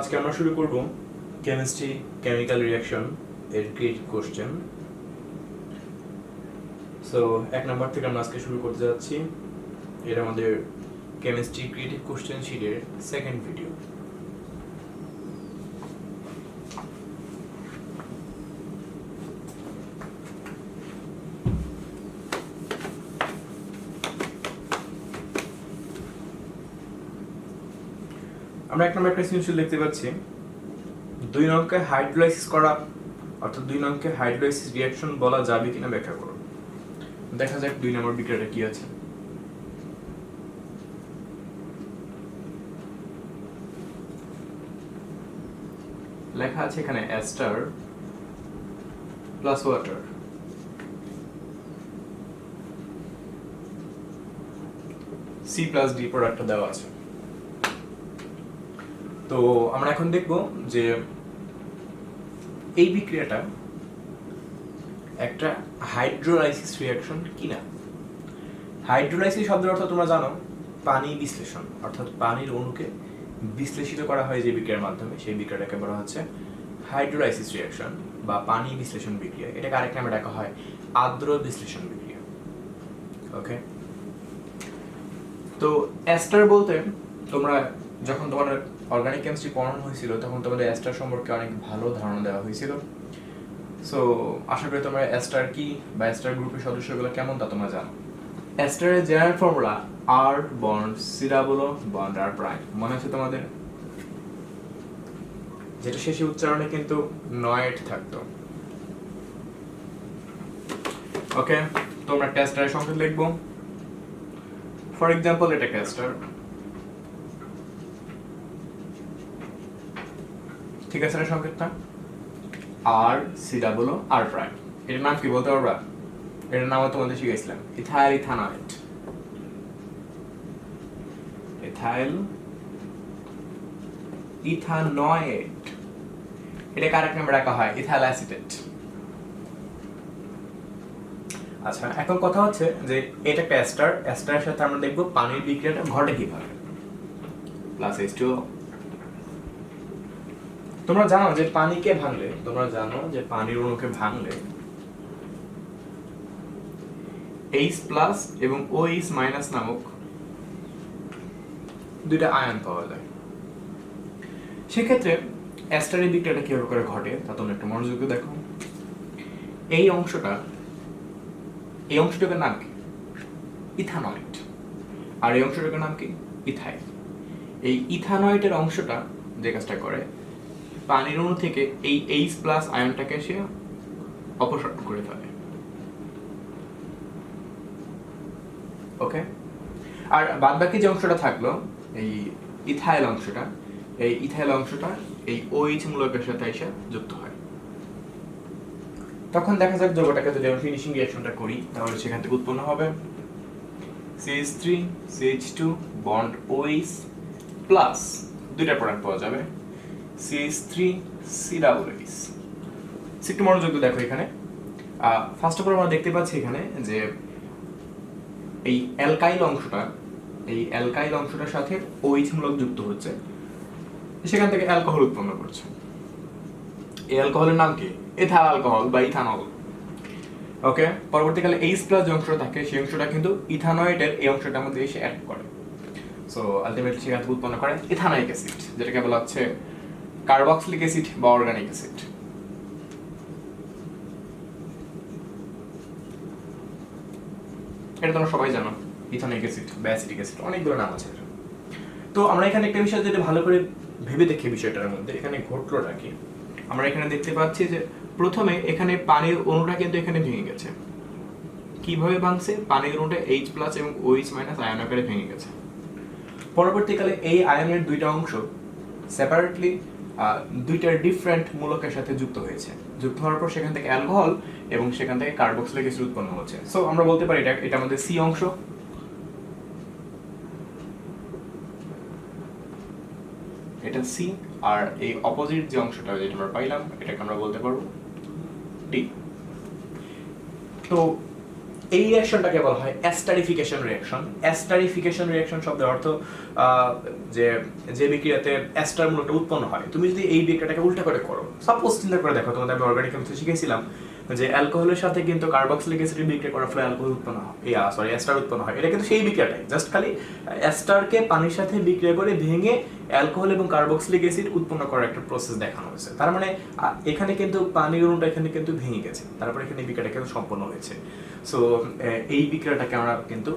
আজকে আমরা শুরু করব কেমিস্ট্রি কেমিক্যাল রিঅ্যাকশন এর ক্রিয়েটিভ কোশ্চেন। সো 1 নাম্বার থেকে আমরা আজকে শুরু করতে যাচ্ছি। এটা আমাদের কেমিস্ট্রি ক্রিয়েটিভ কোশ্চেন শিটের সেকেন্ড ভিডিও। আমরা 1 নম্বর একটা সৃজনশীল দেখতে পাচ্ছি 2 নংকে হাইড্রোলাইসিস করা অর্থাৎ 2 নংকে হাইড্রোলাইসিস রিঅ্যাকশন বলা যাবে কিনা ব্যাখ্যা করো। দেখা যাক 2 নম্বর বিক্রিয়াটা কি আছে। লেখা আছে এখানে ester plus water, C plus D প্রোডাক্টটা দেওয়া আছে। তো আমরা এখন দেখব যে এই বিক্রিয়াটা একটা হাইড্রোলাইসিস রিঅ্যাকশন কিনা। হাইড্রোলাইসিস শব্দের অর্থ তোমরা জানো পানি বিশ্লেষণ, অর্থাৎ পানির অণুকে বিশ্লেষিত করা হয় যে বিক্রিয়ার মাধ্যমে, সেই বিক্রিয়াটাকে বলা হচ্ছে হাইড্রোলাইসিস রিঅ্যাকশন বা পানি বিশ্লেষণ বিক্রিয়া। এটাকে আরেক নামে ডাকা হয় আর্দ্র বিশ্লেষণ বিক্রিয়া। ওকে, তো এস্টার বলতে তোমরা যখন তোমাদের অর্গানিক কেমিস্ট্রি পড়ানো হয়েছিল তখন তোমাদের এস্টার সম্পর্কে অনেক ভালো ধারণা দেওয়া হয়েছিল। সো আশা করি তোমরা এস্টার কি বা এস্টার গ্রুপের সদস্যগুলো কেমন তা তোমরা জানো। এস্টারের জেনারেল ফর্মুলা আর বন্ড সি ডাবল বন্ড আর প্রাইম, মনে আছে তোমাদের? যেটা শেষে উচ্চারণে কিন্তু নয়েট থাকতো। ওকে, তোমরা একটা এস্টারের সংকেত লিখবো। ফর এক্সাম্পল এটা একটা এস্টার, ঠিক আছে? সংকেতটা আর সি ডাবল আর প্রাইম। এটার নাম কি বলতে পারবা? এটার নাম তোমাদের শিখেছিলাম ইথাইল ইথানয়েট। ইথাইল ইথানয়েট, এটাকে আরেক নামে ডাকা হয় ইথাইল অ্যাসিটেট। আচ্ছা, এখন কথা হচ্ছে যে এটা একটা এস্টার, এস্টারের সাথে আমরা দেখব পানির বিক্রিয়াটা ঘটে কিভাবে। Plus H2O। তোমরা জানো যে পানিকে ভাঙলে, তোমরা জানো যে পানির অণুকে ভাঙলে H প্লাস এবং OH মাইনাস নামক দুইটা আয়ন পাওয়া যায়। সেক্ষেত্রে এস্টারের বিক্রিয়াটা কিভাবে করে ঘটে তা তোমরা একটু মনোযোগ দিয়ে দেখো। এই অংশটার নাম কি? ইথানয়েট। আর এই অংশটার নাম কি? ইথাইল। এই ইথানয়েটের অংশটা যে কাজটা করে, পানির অণু থেকে এই H প্লাস আয়নটাকে সে অপসারণ করে ফেলে। ওকে, আর বাদ বাকি যে অংশটা থাকলো এই ইথাইল অংশটা, এই ইথাইল অংশটা এই OH মূলকের সাথে এসে যুক্ত হয়। তখন দেখা যাক যৌগটাকে যদি আমরা ফিনিশিং রিঅ্যাকশনটা করি তাহলে সেখান থেকে উৎপন্ন হবে CH3 CH2 bond OH plus দুইটা প্রোডাক্ট পাওয়া যাবে CH3 COOH। একটু মনোযোগ দিয়ে দেখো এখানে। ফার্স্ট অফ অল আমরা দেখতে পাচ্ছি এখানে যে এই অ্যালকাইল অংশটার সাথে OH মূলক যুক্ত হচ্ছে, সেখান থেকে অ্যালকোহল উৎপন্ন করছে। এই অ্যালকোহলের নাম কি? ইথাইল অ্যালকোহল বা ইথানল। ওকে, পরবর্তীকালে H প্লাস যে অংশটা থাকে সেই অংশটা কিন্তু ইথানয়েটের এই অংশটার মধ্যে এসে অ্যাড করে। সো আলটিমেটলি সেখান থেকে উৎপন্ন করে ইথানাইক অ্যাসিড, যেটাকে বলা হচ্ছে কার্বক্সিলিক অ্যাসিড বা অর্গানিক অ্যাসিড। এটা তোমরা সবাই জানো, ইথানিক অ্যাসিড বা অ্যাসিটিক অ্যাসিড, অনেকগুলো নাম আছে। তো আমরা এখানে একটা বিষয় যদি ভালো করে ভেবে দেখি বিষয়টার মধ্যে এখানে ঘটলোটা কি, আমরা এখানে দেখতে পাচ্ছি যে প্রথমে এখানে পানির অণুটা কিন্তু এখানে ভেঙে গেছে। কিভাবে ভাঙছে? পানির অণুটা H প্লাস এবং OH মাইনাস আয়ন আকারে ভেঙে গেছে। পরবর্তীকালে এই আয়নের দুইটা অংশ সেপারেটলি দুইটা ডিফারেন্ট মূলকের সাথে যুক্ত হয়েছে। যুক্ত হওয়ার পর সেখান থেকে অ্যালকোহল এবং সেখান থেকে কার্বক্সিলিক অ্যাসিড উৎপন্ন হচ্ছে। সো আমরা বলতে পারি এটা আমাদের সি অংশ। এটা সি, আর এই অপোজিট যে অংশটা যেটা আমরা পাইলাম এটাকে আমরা বলতে পারবো ডি। তো এই রিঅ্যাকশনটাকে বলা হয় অ্যাস্টারিফিকেশন রিঅ্যাকশন। অ্যাস্টারিফিকেশন রিঅ্যাকশন শব্দের অর্থ যে যে বিক্রিয়াতে অ্যাস্টার মূলকটা উৎপন্ন হয়, তুমি যদি এই বিক্রিয়াটাকে উল্টা করে করো, সাপোজ চিন্তা করে দেখো, তোমাদের আমি অর্গানিক কেমিস্ট্রি শিখেছিলাম যে অ্যালকোহলের সাথে কিন্তু কার্বক্সিলিক অ্যাসিড বিক্রিয়া করার ফলে অ্যালকোহল উৎপন্ন হয়, অ্যাস্টার উৎপন্ন হয়। এটা কিন্তু সেই বিক্রিয়াটাই, জাস্ট খালি অ্যাস্টারকে পানির সাথে বিক্রিয়া করে ভেঙে অ্যালকোহল এবং কার্বক্সিলিক অ্যাসিড উৎপন্ন করার একটা প্রসেস দেখানো হয়েছে। তার মানে এখানে কিন্তু পানির অণুটা এখানে কিন্তু ভেঙে গেছে, তারপরে এখানে বিক্রিয়াটা কিন্তু সম্পন্ন হয়েছে। সো এই বিক্রিয়াটাকে আমরা কিন্তু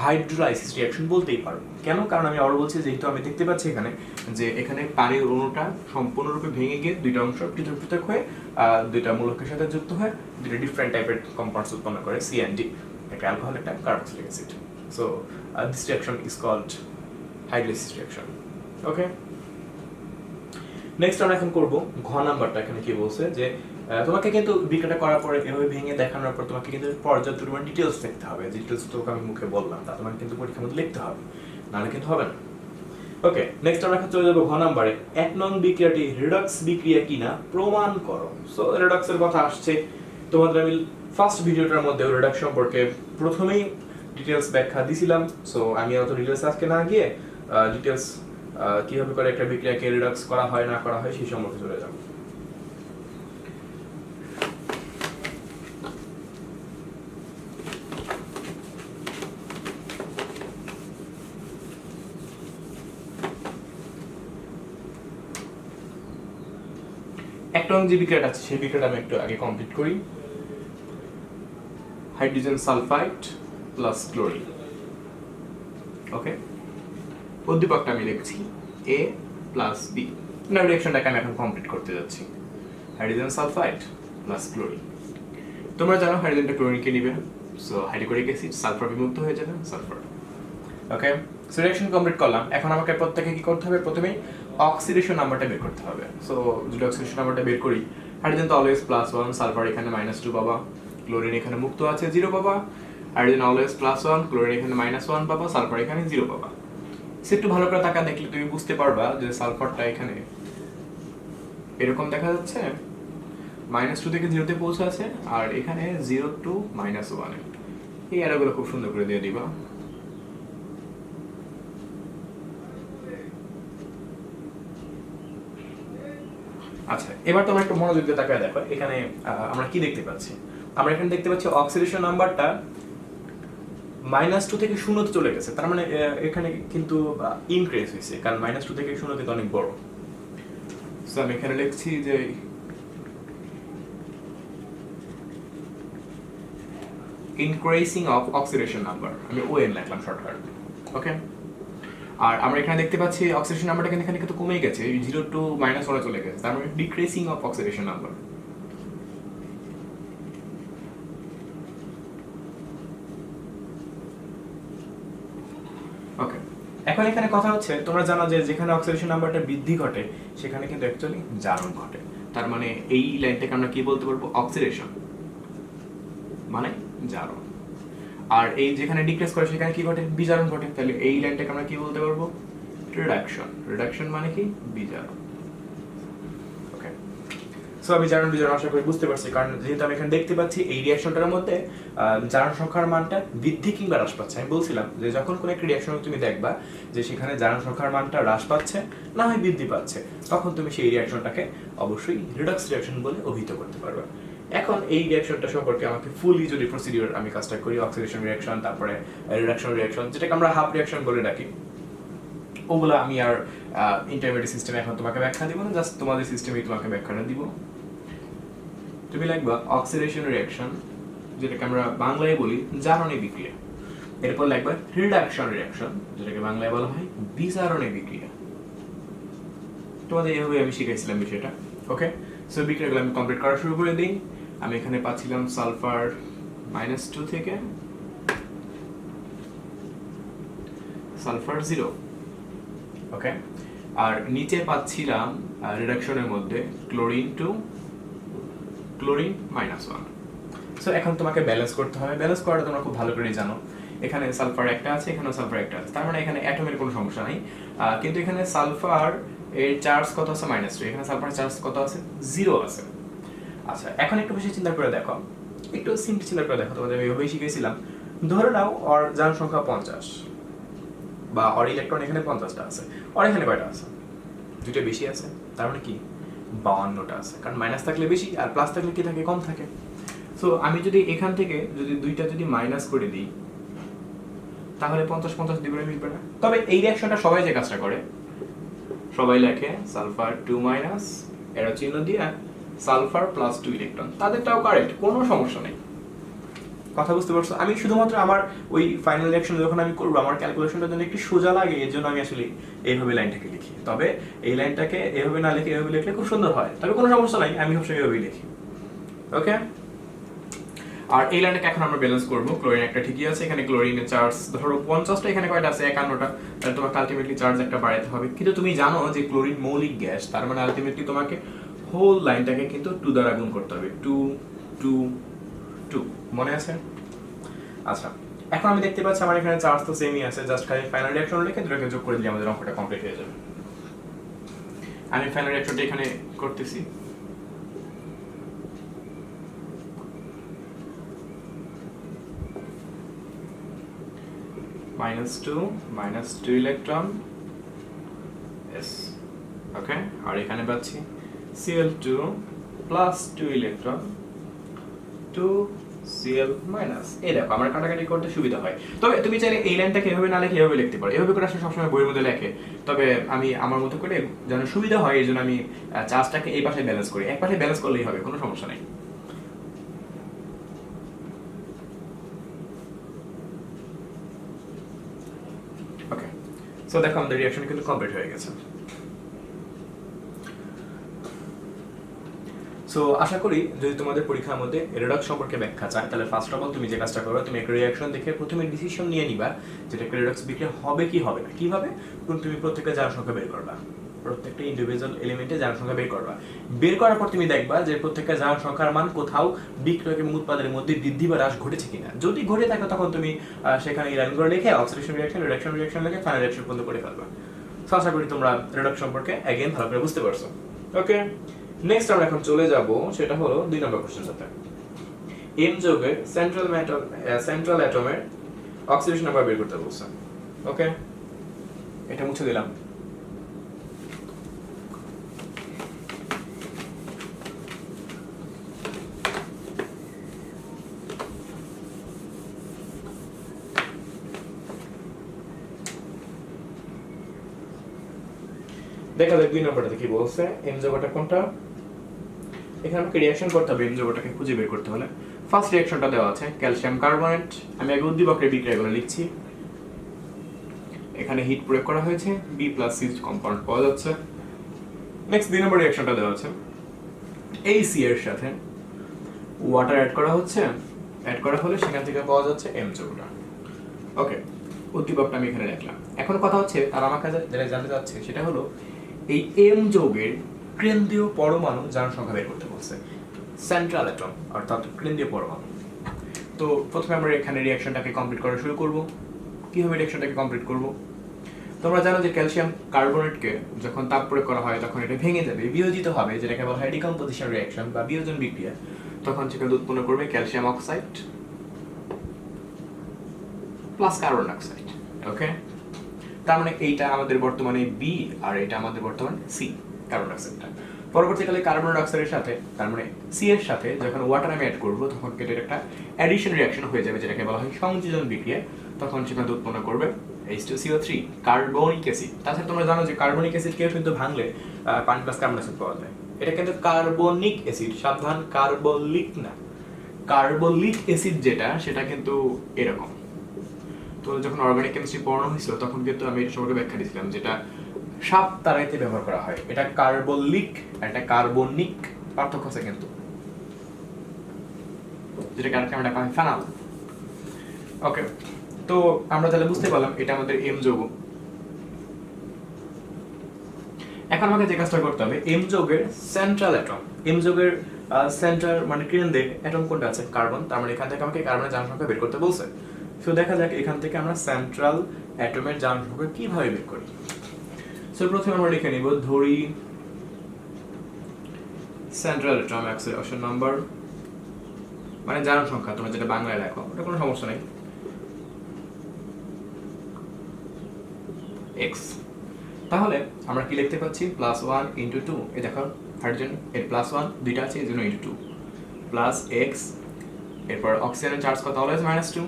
হাইড্রোলাইসিস রিঅ্যাকশন বলতেই পারবো। কেন? কারণ আমি আরো বলছি, যেহেতু আমি দেখতে পাচ্ছি এখানে যে এখানে পানির অণুটা সম্পূর্ণরূপে ভেঙে গিয়ে দুইটা অংশ পৃথক পৃথক হয়ে দুইটা মূলকের সাথে যুক্ত হয়ে দুইটা ডিফারেন্ট টাইপের কম্পাউন্ডস উৎপন্ন করে, সি এন্ড ডি, একটা অ্যালকোহল একটা carboxylic acid. So this reaction is called hydrolysis reaction. Okay, next আমরা এখন করব ঘ নাম্বারটা। এখানে কি বলছে যে তোমাকে কিন্তু বিক্রিয়াটা করার পরে এভাবে ভেঙে দেখানোর পর তোমাকে কিন্তু পর্যাপ্ত পরিমাণ ডিটেলস লিখতে হবে। ডিটেলস তোকে আমি মুখে বললাম, তা তোমাকে কিন্তু পরীক্ষার মধ্যে লিখতে হবে, নাহলে কিন্তু হবে না। ওকে, নেক্সট আমরা এখন চলে যাবো ঘ নাম্বারে। 1 নং বিক্রিয়াটি রিডক্স বিক্রিয়া কিনা প্রমাণ করো। সো রিডক্সের কথা আসছে, তোমাদের আমি ফার্স্ট ভিডিওটার মধ্যে রিডক্স সম্পর্কে প্রথমেই ডিটেলস ব্যাখ্যা দিছিলাম। সো আমি অত ডিটেলস আজকে না গিয়ে ডিটেলস কিভাবে করে একটা বিক্রিয়াকে রিডক্স করা হয় না করা হয় সেই সম্পর্কে চলে যাব। একটা যে বিক্রিয়াটা আছে সেই বিক্রিয়াটা আমি একটু আগে কমপ্লিট করি। Hydrogen sulphide plus chlorine. Okay, উদ্দীপকটা আমি লিখছি A প্লাস B। না, রিঅ্যাকশনটাকে আমি এখন কমপ্লিট করতে যাচ্ছি। Hydrogen sulphide plus chlorine. তোমরা জানো হাইড্রোজেনটা ক্লোরিনকে নিবে, সো হাইড্রোক্লোরিক অ্যাসিড সালফার বিমুক্ত হয়ে যাবে, সালফার। ওকে, সো রিঅ্যাকশন কমপ্লিট করলাম। এখন আমাকে প্রত্যেককে কি করতে হবে? প্রথমেই অক্সিডেশন নাম্বারটা বের করতে হবে। সো যদি অক্সিডেশন নাম্বারটা বের করি, হাইড্রোজেন তো অলওয়েজ +1, সালফার এখানে -2 পাবা, ক্লোরিন এখানে মুক্ত আছে 0 পাবা। হাইড্রোজেন অলওয়েজ +1, ক্লোরিন এখানে -1 পাবা, সালফার এখানে 0 পাবা। সে একটু ভালো করে তাকা দেখলে তুমি বুঝতে পারবা যে সালফারটা এখানে এরকম দেখা যাচ্ছে, -2 থেকে 0 তে পৌঁছে আছে, আর এখানে 0 to -1। এই অ্যারোগুলো খুব সুন্দর করে দিয়ে দিবা। আচ্ছা, এবার তোমরা একটু মনোযোগ দিয়ে তাকায় দেখো এখানে আমরা কি দেখতে পাচ্ছি। আমরা এখানে দেখতে পাচ্ছি অক্সিডেশন নাম্বারটা -2 থেকে 0 তে চলে গেছে। তার মানে এখানে কিন্তু ইনক্রিজ হয়েছে, কারণ -2 থেকে 0 কিন্তু অনেক বড়। সো আমি এখানে লিখছি যে ইনক্রিজিং অফ অক্সিডেশন নাম্বার, আমি ON লিখলাম শর্টকাট। ওকে, আর আমরা এখানে দেখতে পাচ্ছি অক্সিডেশন নাম্বারটা কিন্তু এখানে কিন্তু কমে গেছে, 0 to -1 চলে গেছে। তার মানে ডিক্রিজিং অফ অক্সিডেশন নাম্বার। ওকে, এখন এখানে কথা হচ্ছে, তোমরা জানো যে যেখানে অক্সিডেশন নাম্বারটা বৃদ্ধি ঘটে সেখানে কিন্তু অ্যাকচুয়ালি জারণ ঘটে। তার মানে এই লাইনটাকে আমরা কি বলতে পারবো? অক্সিডেশন মানে জারণ। আর এই যেখানে ডিক্রিজ করে সেখানে কি ঘটে? বিজারণ ঘটে। তাহলে এই লাইনটাকে আমরা কি বলতে পারবো? রিডাকশন। রিডাকশন মানে কি? বিজারণ। ওকে, সো আমি জারণ বিজারণ আশা করি বুঝতে পারছি, কারণ যেহেতু আমি এখানে দেখতে পাচ্ছি এই রিঅ্যাকশনটার মধ্যে জারণ সংখ্যার মানটা বৃদ্ধি কিংবা হ্রাস পাচ্ছে। আমি বলছিলাম যে যখন কোনো একটা রিঅ্যাকশন তুমি দেখবা যে সেখানে জারণ সংখ্যার মানটা হ্রাস পাচ্ছে না হয় বৃদ্ধি পাচ্ছে, তখন তুমি সেই রিঅ্যাকশনটাকে অবশ্যই রিডক্স রিঅ্যাকশন বলে অভিহিত করতে পারবে। এখন এই রিঅ্যাকশনটা সম্পর্কে আমাকে ফুলি যদি প্রসিডিউর আমি কাজটা করি, অক্সিডেশন রিঅ্যাকশন, তারপরে রিডাকশন রিঅ্যাকশন, যেটাকে আমরা হাফ রিঅ্যাকশন বলে ডাকি, ওগুলো আমি আর ইন্টারমিডিয়েট সিস্টেমে এখন তোমাকে ব্যাখ্যা দিব না, জাস্ট তোমাদের সিস্টেমেই তোমাকে ব্যাখ্যাটা দিব। তুমি লিখবা অক্সিডেশন রিঅ্যাকশন, যেটাকে আমরা বাংলায় বলি জারণে বিক্রিয়া। এরপর লিখবা রিডাকশন রিঅ্যাকশন, যেটাকে বাংলায় বলা হয় বিজারণে বিক্রিয়া। তোমাদের এইভাবে আমি শিখাইছিলাম বিষয়টা। ওকে, সো বিক্রিয়াগুলো আমি কমপ্লিট করা শুরু করে দিই। আমি এখানে পাচ্ছিলাম সালফার -2 থেকে সালফার 0। ওকে, আর নিচে পাচ্ছিলাম রিডাকশনের মধ্যে ক্লোরিন টু ক্লোরিন -1। সো এখন তোমাকে ব্যালেন্স করতে হবে। ব্যালেন্স করাটা তোমরা খুব ভালো করে জানো। এখানে সালফার একটা আছে, এখানেও সালফার একটা আছে, তার মানে এখানে অ্যাটমের কোনো সমস্যা নাই। কিন্তু এখানে সালফার এর চার্জ কত আছে? -2। এখানে সালফার চার্জ কত আছে? 0 আছে। আচ্ছা, এখন একটু বেশি চিন্তা করে দেখো, একটু সিম্পল ছিল করে দেখো, তোমাদের আমি এভাবেই শিখেছিলাম। ধরে নাও ওর যার সংখ্যা 50 বা ওর ইলেকট্রন এখানে 50টা আছে, ওর এখানে কয়টা আছে? দুটো বেশি আছে, তার মানে কি 52টা আছে, কারণ মাইনাস থাকলে বেশি আর প্লাস থাকলে কি থাকে, কম থাকে। সো আমি যদি এখান থেকে যদি দুইটা যদি মাইনাস করে দিই তাহলে 50-50 দিকে মিলবে না। তবে এই রিঅ্যাকশনটা সবাই যে কাজটা করে, সবাই লেখে সালফার 2 মাইনাস এরা চিহ্ন দিয়ে সালফার প্লাস 2 ইলেকট্রন, তাদেরটাও কারেক্ট, কোনো সমস্যা নেই। কথা বুঝতে পারছো? আমি শুধুমাত্র আমার ওই ফাইনাল রিঅ্যাকশন যখন আমি করবো আমার ক্যালকুলেশনটা যেন একটু সোজা লাগে এর জন্য আমি আসলে এইভাবে লাইনটাকে লিখি। তবে এই লাইনটাকে এভাবে না লিখে এভাবে লিখলে খুব সুন্দর হয়, তবে কোনো সমস্যা নাই, আমি সবসময় এভাবেই লিখি। ওকে, আর এই লাইনটাকে এখন আমরা ব্যালেন্স করবো। ক্লোরিন একটা ঠিকই আছে, এখানে ক্লোরিনের চার্জ ধরো 50টা, এখানে কয়টা আছে 51টা, তাহলে তোমাকে আলটিমেটলি চার্জ একটা বাড়াতে হবে। কিন্তু তুমি জানো যে ক্লোরিন মৌলিক গ্যাস, তার মানে আলটিমেটলি তোমাকে হোল লাইনটাকে কিন্তু 2 দ্বারা গুণ করতে হবে। 2 2 2 মনে আছে? আচ্ছা, এখন আমি দেখতে পাচ্ছি আমার এখানে চার্জ তো সেমই আছে, জাস্ট খালি ফাইনাল রিঅ্যাকশন লিখে দুটোকে যোগ করে দিলে আমাদের অঙ্কটা কমপ্লিট হয়ে যাবে। আমি ফাইনাল রিঅ্যাকশনটা এখানে করতেছি। -2 ইলেকট্রন এস, ওকে, আর এখানে পাচ্ছি Cl2 +2 ইলেকট্রন 2 Cl-। এই দেখো আমার কাটাকাটি করতে সুবিধা হয়। তবে তুমি চাইলে এই লাইনটাকে এভাবে না লিখে এভাবে লিখতে পারো, এভাবে করে আসলে সবসময় বইয়ের মধ্যে লেখে। তবে আমি আমার মতো করে যেন সুবিধা হয় এই জন্য আমি চার্জটাকে এই পাশে ব্যালেন্স করি, এক পাশে ব্যালেন্স করলেই হবে, কোনো সমস্যা নেই। ওকে, সো দেখো আমাদের রিঅ্যাকশন কিন্তু কমপ্লিট হয়ে গেছে। সো আশা করি যদি তোমাদের পরীক্ষার মধ্যে রেডক্স সম্পর্কে ব্যাখ্যা চায় তাহলে ফার্স্ট অফ অল তুমি যে কাজটা করো, তুমি একটা রিঅ্যাকশন দেখে প্রথমে ডিসিশন নিয়ে নিবা যেটা রেডক্স বিক্রিয়া হবে কি হবে না। কিভাবে? তুমি প্রত্যেকটা জারণ সংখ্যা বের করবা, প্রত্যেকটা ইন্ডিভিজুয়াল এলিমেন্টে জারণ সংখ্যা বের করবা। বের করার পর তুমি দেখবা যে প্রত্যেকটা জারণ সংখ্যার মান কোথাও বিক্রিয়ক এবং উৎপাদনের মধ্যে বৃদ্ধি বা হ্রাস ঘটেছে কিনা। যদি ঘটে থাকে তখন তুমি সেখানে লাইনগুলো লিখে অক্সিডেশন রিঅ্যাকশন লিখে ফাইনাল রিঅ্যাকশন পর্যন্ত করে ফেলবা। সো আশা করি তোমরা রেডক্স সম্পর্কে অ্যাগেন ভালো করে বুঝতে পারছো। ওকে, নেক্সট আমরা এখন চলে যাব, সেটা হলো 2 নম্বর কোশ্চেনটাতে। এম যৌগের সেন্ট্রাল অ্যাটমের অক্সিডেশন নাম্বার বের করতে বলছে। ওকে, এটা মুছে দিলাম। দেখা যাক 2 নম্বরটাতে কি বলছে। এম যৌগটা কোনটা? এখানে আমাকে রিঅ্যাকশন করতে হবে এম যৌগটাকে খুঁজে বের করতে হলে। ফার্স্ট রিঅ্যাকশনটা দেওয়া আছে ক্যালসিয়াম কার্বনেট, আমি আগে উদ্দীপকের বিক্রিয়াগুলো লিখছি। এখানে হিট প্রয়োগ করা হয়েছে, বি প্লাস সি কম্পাউন্ড পাওয়া যাচ্ছে। নেক্সট 2 নম্বর রিঅ্যাকশনটা দেওয়া আছে, এই সি এর সাথে ওয়াটার অ্যাড করা হচ্ছে, অ্যাড করা হলে সেখান থেকে পাওয়া যাচ্ছে এম যৌগটা। ওকে, উদ্দীপকটা আমি এখানে রাখলাম। এখন কথা হচ্ছে তার আমার কাছে যেটা জানতে চাচ্ছে সেটা হলো এই এম যৌগের কেন্দ্রীয় পরমাণু যার সংখ্যা বের করতে বলছে, সেন্ট্রাল অ্যাটম অর্থাৎ কেন্দ্রীয় পরমাণু। তো প্রথমে আমরা এখানে রিঅ্যাকশনটাকে কমপ্লিট করা শুরু করব। কিভাবে রিঅ্যাকশনটাকে কমপ্লিট করব? তোমরা জানো যে ক্যালসিয়াম কার্বনেটকে যখন তাপ প্রয়োগ করা হয় তখন এটা ভেঙে যাবে, বিয়োজিত হবে, যেটাকে বলা হয় ডিকম্পোজিশন রিঅ্যাকশন বা বিয়োজন বিক্রিয়া। তখন সেখানে উৎপন্ন করবে calcium oxide plus carbon dioxide. Okay, তার মানে এইটা আমাদের বর্তমানে বি আর এটা আমাদের বর্তমানে সি, কার্বন ডাইঅক্সাইডটা। পরবর্তীকালে কার্বন ডাইঅক্সাইডের সাথে তার মানে সি এর সাথে যখন ওয়াটার আমি অ্যাড করব তখন এটা একটা অ্যাডিশন রিঅ্যাকশন হয়ে যাবে, যেটাকে বলা হয় সংযোজন বিক্রিয়া। তখন সেখানে উৎপন্ন করবে H2CO3 কার্বনিক অ্যাসিড। তাছাড়া তোমরা জানো যে কার্বনিক অ্যাসিডকেও কিন্তু ভাঙলে পানি প্লাস কার্বন অ্যাসিড পাওয়া যায়। এটা কিন্তু কার্বনিক অ্যাসিড, সাবধান, কার্বলিক না। কার্বলিক অ্যাসিড যেটা সেটা কিন্তু এরকম। তো যখন অর্গানিক কেমিস্ট্রি পড়ানো হয়েছিল তখন কিন্তু আমি এটা সম্পর্কে ব্যাখ্যা দিয়েছিলাম, যেটা সাপ তারাইতে ব্যবহার করা হয়। এটা কার্বলিক আর এটা কার্বনিক, পার্থক্য আছে কিন্তু, যেটা কারণে আমরা পাই ফেনাল। ওকে, তো আমরা তাহলে বুঝতে পারলাম এটা আমাদের এম যৌগ। এখন আমাকে যে কাজটা করতে হবে, এম যৌগের সেন্ট্রাল অ্যাটম, এম যৌগের সেন্টার মানে কেন্দ্রে অ্যাটম কোনটা আছে? কার্বন। তার মানে এখান থেকে আমাকে কার্বনের জারণ সংখ্যা বের করতে বলছে। সো দেখা যাক এখান থেকে আমরা সেন্ট্রাল অ্যাটমের জারণ সংখ্যা কিভাবে বের করি। সো প্রথমে আমরা লিখে নিব, ধরি সেন্ট্রাল অ্যাটম অক্সিডেশন নাম্বার মানে জারণ সংখ্যা, তোমরা যেটা বাংলায় লেখো ওটা কোনো সমস্যা নেই, এক্স। তাহলে আমরা কি লিখতে পাচ্ছি, প্লাস 1 ইন্টু 2, এই দেখো হাইড্রোজেন এর প্লাস 1 দুইটা আছে, এই জন্য ইন্টু 2 প্লাস এক্স, এরপর অক্সিজেনের চার্জ কত, অলওয়েজ -2,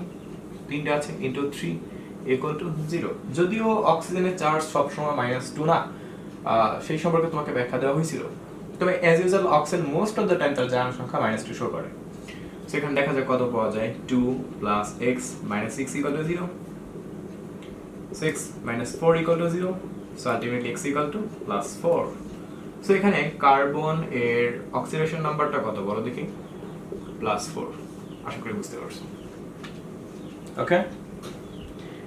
তিনটা আছে ইন্টু 3 ইকুয়াল টু 0। যদিও অক্সিজেনের চার্জ সবসময় -2 না, সেই সম্পর্কে তোমাকে ব্যাখ্যা দেওয়া হয়েছিল, তবে as usual oxygen most of the time তার জারণ সংখ্যা -2 শো করে। সেখানে দেখা যায় কত পাওয়া যায়, 2 plus x minus 6 equal to 0, 6 minus 4 equal to 0, so ultimately x equal to plus 4. So এখানে কার্বন এর অক্সিডেশন নাম্বারটা কত বলো দেখি, প্লাস 4। আশা করি বুঝতে পারছো। ওকে,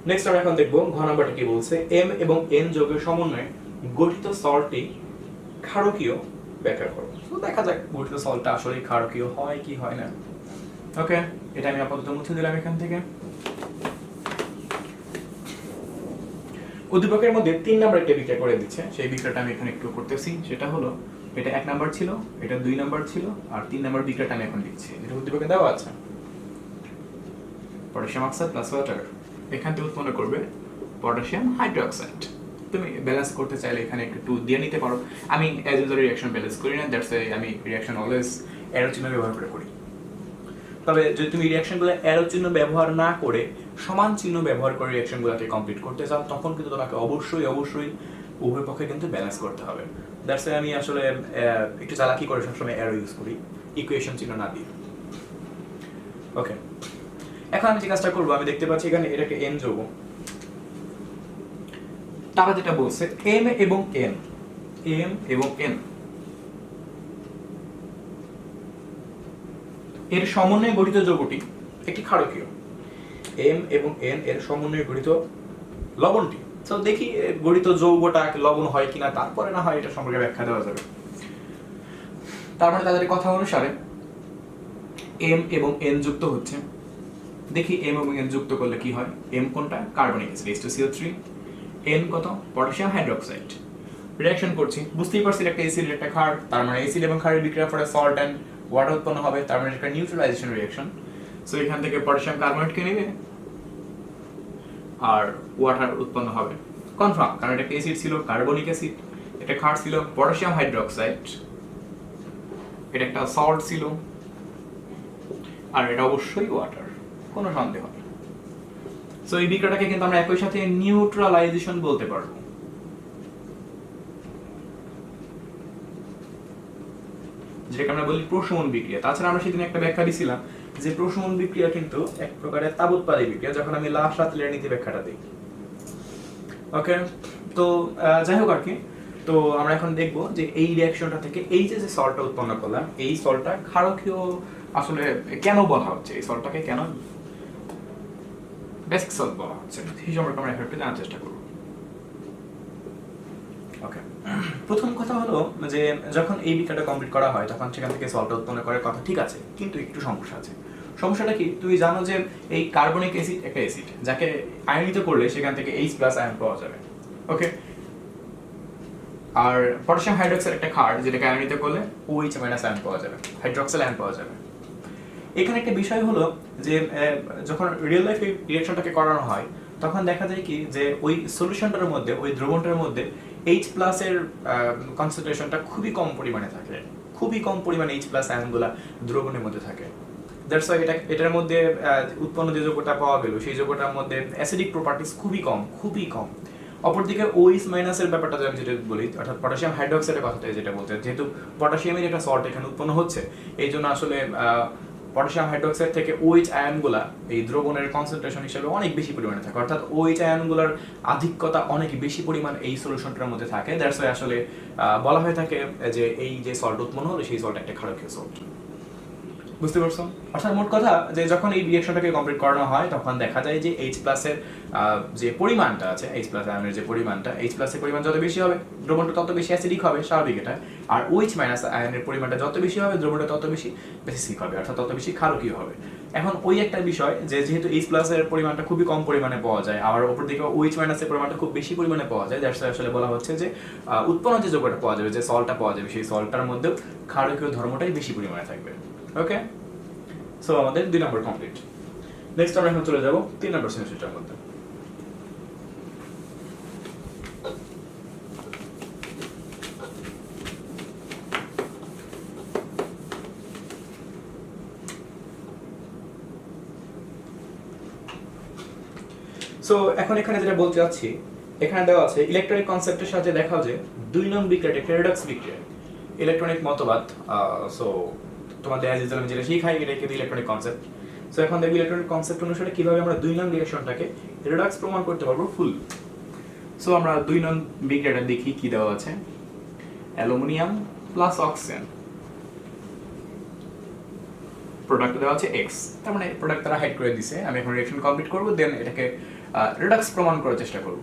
নেক্সট আমরা এখন দেখব ঘ নাম্বারটা কি বলছে, m এবং n যৌগের সমন্বয়ে গঠিত সল্টটি ক্ষারকীয় ব্যাখ্যা করো। তো দেখা যাক গঠিত সল্টটা আসলে ক্ষারকীয় হয় কি হয় না। ওকে, এটা আমি আপাতত মুছে দিলাম এখান থেকে। উদ্দীপকের মধ্যে 3 নাম্বার একটা বিক্রিয়া করে দিচ্ছে, সেই বিক্রিয়াটা আমি এখানে একটু করতেছি। সেটা হলো, এটা 1 নাম্বার ছিল, এটা 2 নাম্বার ছিল, আর 3 নাম্বার বিক্রিয়াটা আমি এখন লিখছি, যেটা উদ্দীপকে দেওয়া আছে। পটাশিয়াম অক্সাইড প্লাস ওয়াটার, এখান থেকে উৎপন্ন করবে পটাশিয়াম হাইড্রোক্সাইড। তুমি ব্যালেন্স করতে চাইলে এখানে একটু 2 দিয়ে নিতে পারো। আমি অ্যাজ ইউজুয়াল রিঅ্যাকশন ব্যালেন্স করি না, দ্যাটস আমি রিঅ্যাকশন অলওয়েজ অ্যারো চিহ্ন ব্যবহার করে করি। তবে যদি তুমি রিঅ্যাকশনগুলো অ্যারো চিহ্ন ব্যবহার না করে সমান চিহ্ন ব্যবহার করে রিঅ্যাকশনগুলোকে কমপ্লিট করতে চাও, তখন কিন্তু তোমাকে অবশ্যই উভয় পক্ষে কিন্তু ব্যালেন্স করতে হবে। দ্যাটস আমি আসলে একটু চালাকি করে সবসময় অ্যারো ইউজ করি, ইকুয়েশন চিহ্ন না দিয়ে। ওকে, এখন আমি যে কাজটা করবো, আমি দেখতে পাচ্ছি এখানে এটাকে এন যৌগ, তারা যেটা বলছে এম এবং এন এর সমন্বয়ে গঠিত যৌগটি একটি ক্ষারকীয়। এম এবং এন এর সমন্বয়ে গঠিত লবণটি, তো দেখি গঠিত যৌগটা লবণ হয় কিনা, তারপরে না হয় এটা সম্পর্কে ব্যাখ্যা দেওয়া যাবে। তার মানে তাদের কথা অনুসারে এম এবং এন যুক্ত হচ্ছে। দেখি এম এবং এন যুক্ত করলে কি হয়। এম কোনটা, কার্বনিক অ্যাসিড H2CO3, এন কত, পটাশিয়াম হাইড্রোক্সাইড। রিঅ্যাকশন করছি, বুঝতেই পারছি একটা অ্যাসিড একটা ক্ষার, তার মানে অ্যাসিড এবং ক্ষারের বিক্রিয়ার ফলে সল্ট এন্ড ওয়াটার উৎপন্ন হবে, তার মানে একটা নিউট্রালাইজেশন রিঅ্যাকশন। সো এখান থেকে পটাশিয়াম কার্বনেটকে নেবে আর ওয়াটার উৎপন্ন হবে, কনফার্ম, কারণ এটা একটা অ্যাসিড ছিল কার্বনিক অ্যাসিড, এটা ক্ষার ছিল পটাশিয়াম হাইড্রোক্সাইড, এটা একটা সল্ট ছিল, আর এটা অবশ্যই ওয়াটার, কোনো সন্দেহ নেই। সো এই বিক্রিয়াটাকে কিন্তু আমরা একই সাথে নিউট্রালাইজেশন বলতে পারবো। যেটাকে আমরা বলি প্রশমন বিক্রিয়া। তাছাড়া আমরা সেদিন একটা ব্যাখ্যা দিছিলাম যে প্রশমন বিক্রিয়া কিন্তু এক প্রকারের তাবোৎপাদী বিক্রিয়া, যখন আমি লাস্ট রাত্রের নীতি ব্যাখ্যাটা দিই। ওকে, তো যাই হোক আর কি, তো আমরা এখন দেখবো যে এই রিঅ্যাকশনটা থেকে এই যে সল্টটা উৎপন্ন করলাম, এই সল্টটা ক্ষারকীয় আসলে কেন বলা হচ্ছে, এই সল্টটাকে কেন বেসিক সল্ট বলা হচ্ছে, সেই সম্পর্কে আমরা একটু জানার চেষ্টা করব। ওকে, প্রথম কথা হলো যে যখন এই বিক্রিয়াটা কমপ্লিট করা হয় তখন সেখান থেকে সল্টটা উৎপন্ন করে, কথা ঠিক আছে, কিন্তু একটু সমস্যা আছে। সমস্যাটা কি, তুমি জানো যে এই কার্বনিক অ্যাসিড একটা অ্যাসিড, যাকে আয়নিত করলে সেখান থেকে H+ আয়ন পাওয়া যাবে। ওকে, আর পটাশিয়াম হাইড্রোক্সাইড একটা ক্ষার, যেটাকে আয়নিত করলে OH- আয়ন পাওয়া যাবে, হাইড্রোক্সাইল আয়ন পাওয়া যাবে। এখানে একটা বিষয় হলো যে যখন রিয়েল লাইফ রিঅ্যাকশনটাকে করানো হয় তখন দেখা যায় কি যে ওই সলিউশনটার মধ্যে, ওই দ্রবণটার মধ্যে H+ এর কনসেন্ট্রেশনটা খুবই কম পরিমাণে থাকে, খুবই কম পরিমাণে H+ আয়নগুলা দ্রবণের মধ্যে থাকে। দ্যাটস ওয়াই এটার মধ্যে উৎপন্ন যে যৌগটা পাওয়া গেল, সেই যৌগটার মধ্যে অ্যাসিডিক প্রপার্টিজ খুবই কম। অপরদিকে OH- এর ব্যাপারটা আমি যেটা বলি, অর্থাৎ পটাশিয়াম হাইড্রোক্সাইডের কথাটা যেটা বলতে, যেহেতু পটাশিয়ামের একটা সল্ট এখানে উৎপন্ন হচ্ছে, এই জন্য আসলে পটাশিয়াম হাইড্রোক্সাইড থেকে OH আয়নগুলা এই দ্রবণের কনসেন্ট্রেশন হিসেবে অনেক বেশি পরিমাণে থাকে, অর্থাৎ OH আয়নগুলোর আধিক্যতা অনেক বেশি পরিমাণ এই সলিউশনটার মধ্যে থাকে। দ্যাটস ওয়াই আসলে বলা হয়ে থাকে যে এই যে সল্ট উৎপন্ন হলো সেই সল্ট একটা ক্ষারকীয় সল্ট। বুঝতে পারছো? অর্থাৎ মোট কথা যে যখন এই রিঅ্যাকশনটাকে কমপ্লিট করানো হয় তখন দেখা যায় যে H+ এর যে পরিমাণটা আছে, H+ আয়নের যে পরিমাণটা, H+ এর পরিমাণ যত বেশি হবে দ্রবণটা তত বেশি অ্যাসিডিক হবে, স্বাভাবিক এটা। আর OH- আয়নের পরিমাণটা যত বেশি হবে দ্রবণটা তত বেশি বেসিক হবে, অর্থাৎ তত বেশি ক্ষারকীয় হবে। এখন ওই একটা বিষয় যে যেহেতু H+ এর পরিমাণটা খুবই কম পরিমাণে পাওয়া যায়, আর অপর দিকে OH- এর পরিমাণটা খুব বেশি পরিমাণে পাওয়া যায়, দ্যাটস আসলে বলা হচ্ছে যে উৎপন্ন যে যৌগটা পাওয়া যাবে, যে সল্টটা পাওয়া যাবে, সেই সল্টটার মধ্যেও ক্ষারকীয় ধর্মটাই বেশি পরিমাণে থাকবে। ওকে, সো আমাদের 2 নম্বর কমপ্লিট। নেক্সট আমরা এখন চলে যাব 3 নম্বর সেমিস্টারটার মধ্যে। সো এখন এখানে যেটা বলতে যাচ্ছি, এখানে দেওয়া আছে ইলেকট্রনিক কনসেপ্টের সাহায্যে দেখাও যে 2 নং বিক্রিয়াটা একটা রিডক্স বিক্রিয়া। ইলেকট্রনিক মতবাদ, সো তোমাদের অ্যাজ ইউজুয়াল আমি যেটা শিখাই এটা কিন্তু ইলেকট্রনিক কনসেপ্ট। সো এখন দেখবি ইলেকট্রনিক কনসেপ্ট অনুসারে কিভাবে আমরা 2 নং রিঅ্যাকশনটাকে রিডক্স প্রমাণ করতে পারবো ফুল। সো আমরা 2 নং বিক্রিয়াটা দেখি কি দেওয়া আছে। অ্যালুমিনিয়াম প্লাস অক্সিজেন, প্রোডাক্ট দেওয়া আছে x, তার মানে প্রোডাক্ট তারা হাইড করে দিছে। আমি এখন রিঅ্যাকশন কমপ্লিট করব, দেন এটাকে রিডক্স প্রমাণ করার চেষ্টা করব।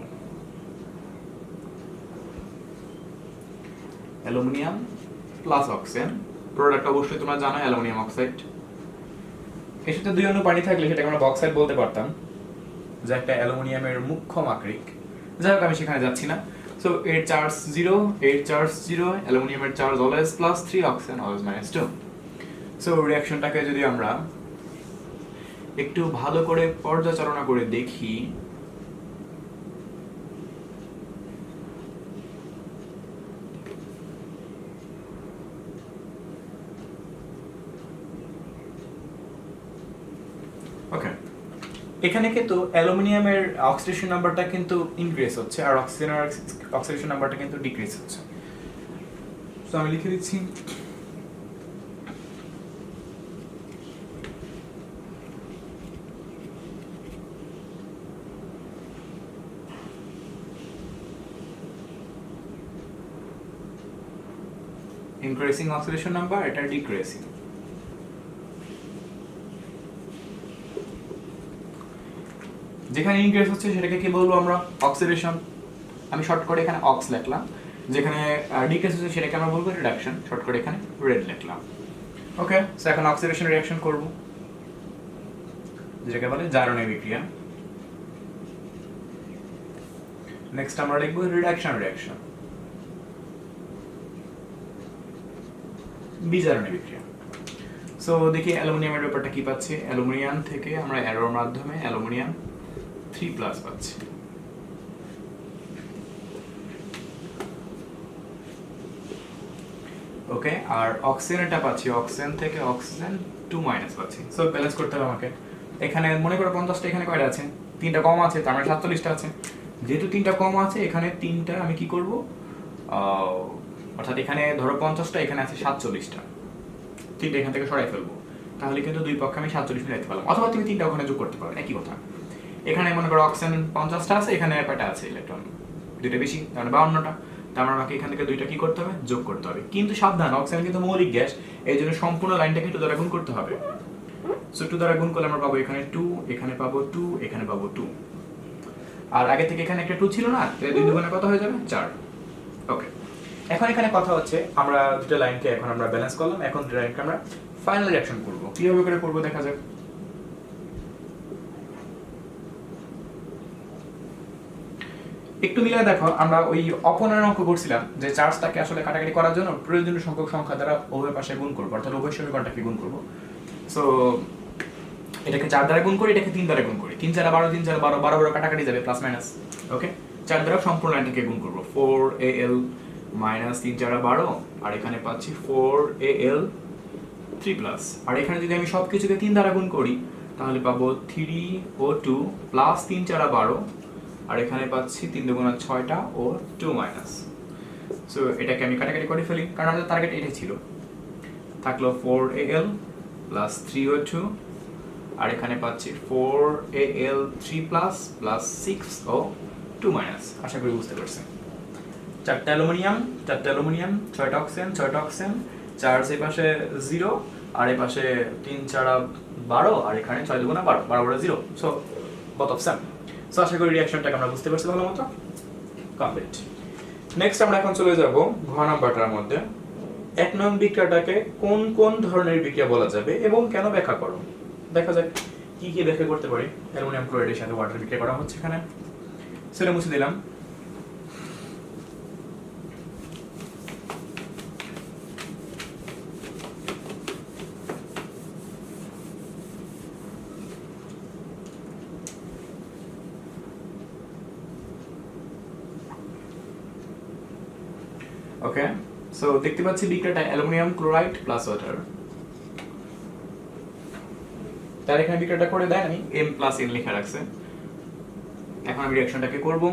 অ্যালুমিনিয়াম প্লাস অক্সিজেন, প্রোডাক্ট অবশ্যই তোমরা জানো অ্যালুমিনিয়াম অক্সাইড। এর সাথে 2 অণু পানি থাকলে সেটাকে আমরা বক্সাইড বলতে পারতাম, যা একটা অ্যালুমিনিয়ামের মুখ্য মাকড়িক। যাই হোক আমি সেখানে যাচ্ছি না। সো এর চার্জ 0, এর চার্জ 0, অ্যালুমিনিয়ামের charge always +3, oxygen always -2। So রিঅ্যাকশনটাকে যদি আমরা একটু ভালো করে পর্যালোচনা করে দেখি, ওকে, এখানে কিন্তু অ্যালুমিনিয়ামের অক্সিডেশন নাম্বারটা কিন্তু ইনক্রিজ হচ্ছে আর অক্সিজেনের অক্সিডেশন নাম্বারটা কিন্তু ডিক্রিজ হচ্ছে। সো আমি লিখে দিচ্ছি increasing oxidation number, এটা decreasing। যেখানে ইনক্রিজ হচ্ছে সেটাকে কি বলবো আমরা? অক্সিডেশন। আমি শর্ট করে এখানে অক্স লিখলাম। যেখানে ডিক্রিজ হচ্ছে সেটাকে আমরা বলবো রিডাকশন, শর্ট করে এখানে রেড লিখলাম। ওকে, সো এখন অক্সিডেশন রিঅ্যাকশন করব, যেটাকে বলে জারণীয় বিক্রিয়া। নেক্সট আমরা লিখব রিডাকশন রিঅ্যাকশন, বিজারণীয় বিক্রিয়া। সো দেখি অ্যালুমিনিয়ামের ব্যাপারটা কি পাচ্ছি। অ্যালুমিনিয়াম থেকে আমরা অ্যারোর মাধ্যমে অ্যালুমিনিয়াম 3+ পাচ্ছি। ওকে, আর অক্সিজেনটা পাচ্ছি, অক্সিজেন থেকে অক্সিজেন 2- পাচ্ছি। সো ব্যালেন্স করতে হবে আমাকে। এখানে মনে করো 50টা, এখানে কয়টা আছে? 3টা কম আছে, তার মানে 47টা আছে। যেহেতু 3টা কম আছে, এখানে 3টা আমি কি করব, অর্থাৎ এখানে ধরো 50টা, এখানে আছে 47টা, 3টা এখান থেকে সরাই ফেলবো, তাহলে কিন্তু দুই পক্ষে আমি 47 মিলাইতে পারলাম। অথবা তুমি 3টা ওখানে যোগ করতে পারো, একই কথা। এখানে মনে করো অক্সিজেন 50টা আছে, এখানে কয়টা আছে ইলেকট্রন? 2টা বেশি, তার মানে 52টা। তার মানে আমাকে এখান থেকে 2টা কি করতে হবে? যোগ করতে হবে। কিন্তু সাবধান, অক্সিজেন কিন্তু মৌলিক গ্যাস, এই জন্য সম্পূর্ণ লাইনটাকে 2 দ্বারা গুণ করতে হবে। সো 2 দ্বারা গুণ করলে আমরা পাবো এখানে 2, এখানে পাবো 2, এখানে পাবো 2। আর আগে থেকে এখানে একটা 2 ছিল না, তাহলে 2 দুগুণে কত হয়ে যাবে? 4। ওকে, এখন এখানে কথা হচ্ছে আমরা দুটো লাইনকে এখন আমরা ব্যালেন্স করলাম। এখন দুটো লাইনকে আমরা ফাইনাল রিঅ্যাকশন করব। কিভাবে করে করব দেখা যাক। একটু মিলে দেখো, আমরা ওই অপনয়ন অঙ্ক করছিলাম যে চার্জটাকে আসলে কাটাকাটি করার জন্য প্রয়োজনীয় সংখ্যক সংখ্যা দ্বারা উভয় পাশে গুণ করব, অর্থাৎ উভয় সমীকরণটাকে গুণ করব। সো এটাকে 4 দ্বারা গুণ করি, এটাকে 3 দ্বারা গুণ করি। 3 4 12, 3 4 12, 12 কাটাকাটি যাবে প্লাস মাইনাস। ওকে, 4 দ্বারা সম্পূর্ণ লাইনটাকে গুণ করব। 4al মাইনাস 3 4 12, আর এখানে পাচ্ছি 4al 3+। আর এখানে যদি আমি সবকিছুকে 3 দ্বারা গুণ করি তাহলে পাবো 3o2 প্লাস 3 4 12, আর এখানে পাচ্ছি 3 দুগুণা 6টা ও 2-। সো এটাকে আমি কাটাকাটি করে ফেলি, কারণ আমাদের টার্গেট এটাই ছিল। থাকলো 4al প্লাস 3o2, আর এখানে পাচ্ছি 4al 3+ প্লাস 6 ও 2-। আশা করি বুঝতে পারছেন। 4টা অ্যালুমিনিয়াম, 6টা অক্সিজেন, 6টা অক্সিজেন, চার্জ এই পাশে 0, আর এই পাশে 3 4 12, আর এখানে 6 দুগুণা 12, 12 0। So both of same। So আশা করি রিঅ্যাকশনটাকে আমরা বুঝতে পারছি ভালো মতো। কমপ্লিট। নেক্সট আমরা এখন চলে যাব ঘ নাম্বারটার মধ্যে। 1 নং বিক্রিয়াটাকে কোন কোন ধরনের বিক্রিয়া বলা যাবে এবং কেন ব্যাখ্যা করো। দেখা যাক কি কি ব্যাখ্যা করতে পারি। অ্যালুমিনিয়াম ক্লোরাইডের সাথে ওয়াটার বিক্রিয়া করা হচ্ছে এখানে, সেটা মুছে দিলাম। ওকে, সো দেখতে পাচ্ছি বিক্রিয়াটা অ্যালুমিনিয়াম ক্লোরাইড প্লাস ওয়াটার। তার এখানে বিক্রিয়াটা করে দেয় আমি M প্লাস N লেখা রাখছে। এখন আমি রিঅ্যাকশনটাকে করব।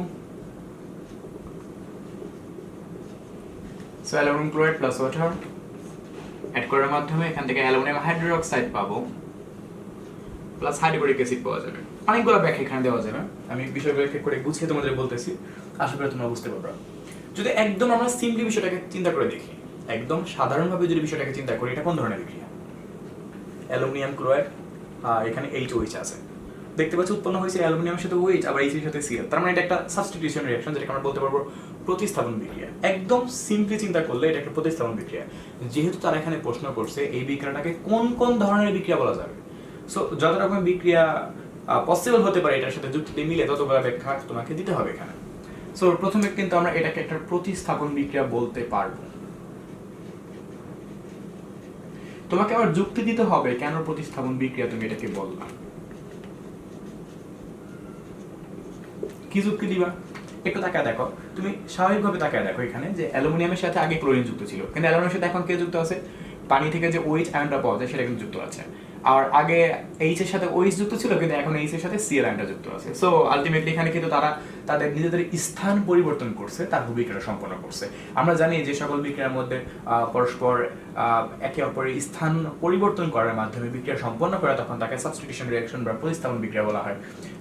So aluminium chloride plus water add করার মাধ্যমে এখান থেকে অ্যালুমিনিয়াম হাইড্রোক্সাইড পাবো প্লাস হাইড্রোক্লোরিক অ্যাসিড পাওয়া যাবে। অনেকগুলো ব্যাখ্যা এখানে দেওয়া যাবে, আমি বিষয়গুলো এক এক করে বুঝিয়ে তোমাদের বলতেছি, আশা করি তোমরা বুঝতে পারবে। যদি একদম আমরা সিম্পলি বিষয়টাকে চিন্তা করে দেখি, একদম সাধারণভাবে যদি বিষয়টাকে চিন্তা করি, এটা কোন ধরনের বিক্রিয়া? অ্যালুমিনিয়াম ক্লোরাইড, এখানে HOH আছে, দেখতে পাচ্ছি উৎপন্ন হয়েছে অ্যালুমিনিয়ামের সাথে OH আবার H এর সাথে Cl, তার মানে এটা একটা সাবস্টিটিউশন রিঅ্যাকশন, যেটাকে আমরা বলতে পারবো প্রতিস্থাপন বিক্রিয়া। একদম সিম্পলি চিন্তা করলে এটা একটা প্রতিস্থাপন বিক্রিয়া। যেহেতু তারা এখানে প্রশ্ন করছে এই বিক্রিয়াটাকে কোন কোন ধরনের বিক্রিয়া বলা যাবে, সো যত রকম বিক্রিয়া পসিবল হতে পারে এটার সাথে যুক্তি মিলে ততগুলো ব্যাখ্যা তোমাকে দিতে হবে এখানে। সো প্রথমে কিন্তু আমরা এটাকে একটা প্রতিস্থাপন বিক্রিয়া বলতে পারবো। তোমাকে আবার যুক্তি দিতে হবে কেন প্রতিস্থাপন বিক্রিয়া তুমি এটাকে বললা, কি যুক্তি দিবা একটু তাকায় দেখো। তুমি স্বাভাবিকভাবে তাকায় দেখো এখানে যে অ্যালুমিনিয়ামের সাথে আগে ক্লোরিন যুক্ত ছিল, কিন্তু অ্যালুমিনিয়ামের সাথে এখন কে যুক্ত আছে? পানি থেকে যে OH আয়নটা পাওয়া যায় সেটা কিন্তু যুক্ত আছে। আর আগে H এর সাথে OH যুক্ত ছিল, কিন্তু এখন H এর সাথে Cl আয়নটা যুক্ত আছে। সো আলটিমেটলি এখানে কিন্তু তারা তাদের নিজেদের স্থান পরিবর্তন করছে, তারপর বিক্রিয়া সম্পন্ন করছে। আমরা জানি যে সকল বিক্রিয়ার মধ্যে পরস্পর একে অপরের স্থান পরিবর্তন করার মাধ্যমে বিক্রিয়া সম্পন্ন করে, তখন তাকে সাবস্টিটিউশন রিঅ্যাকশন বা প্রতিস্থাপন বিক্রিয়া বলা হয়।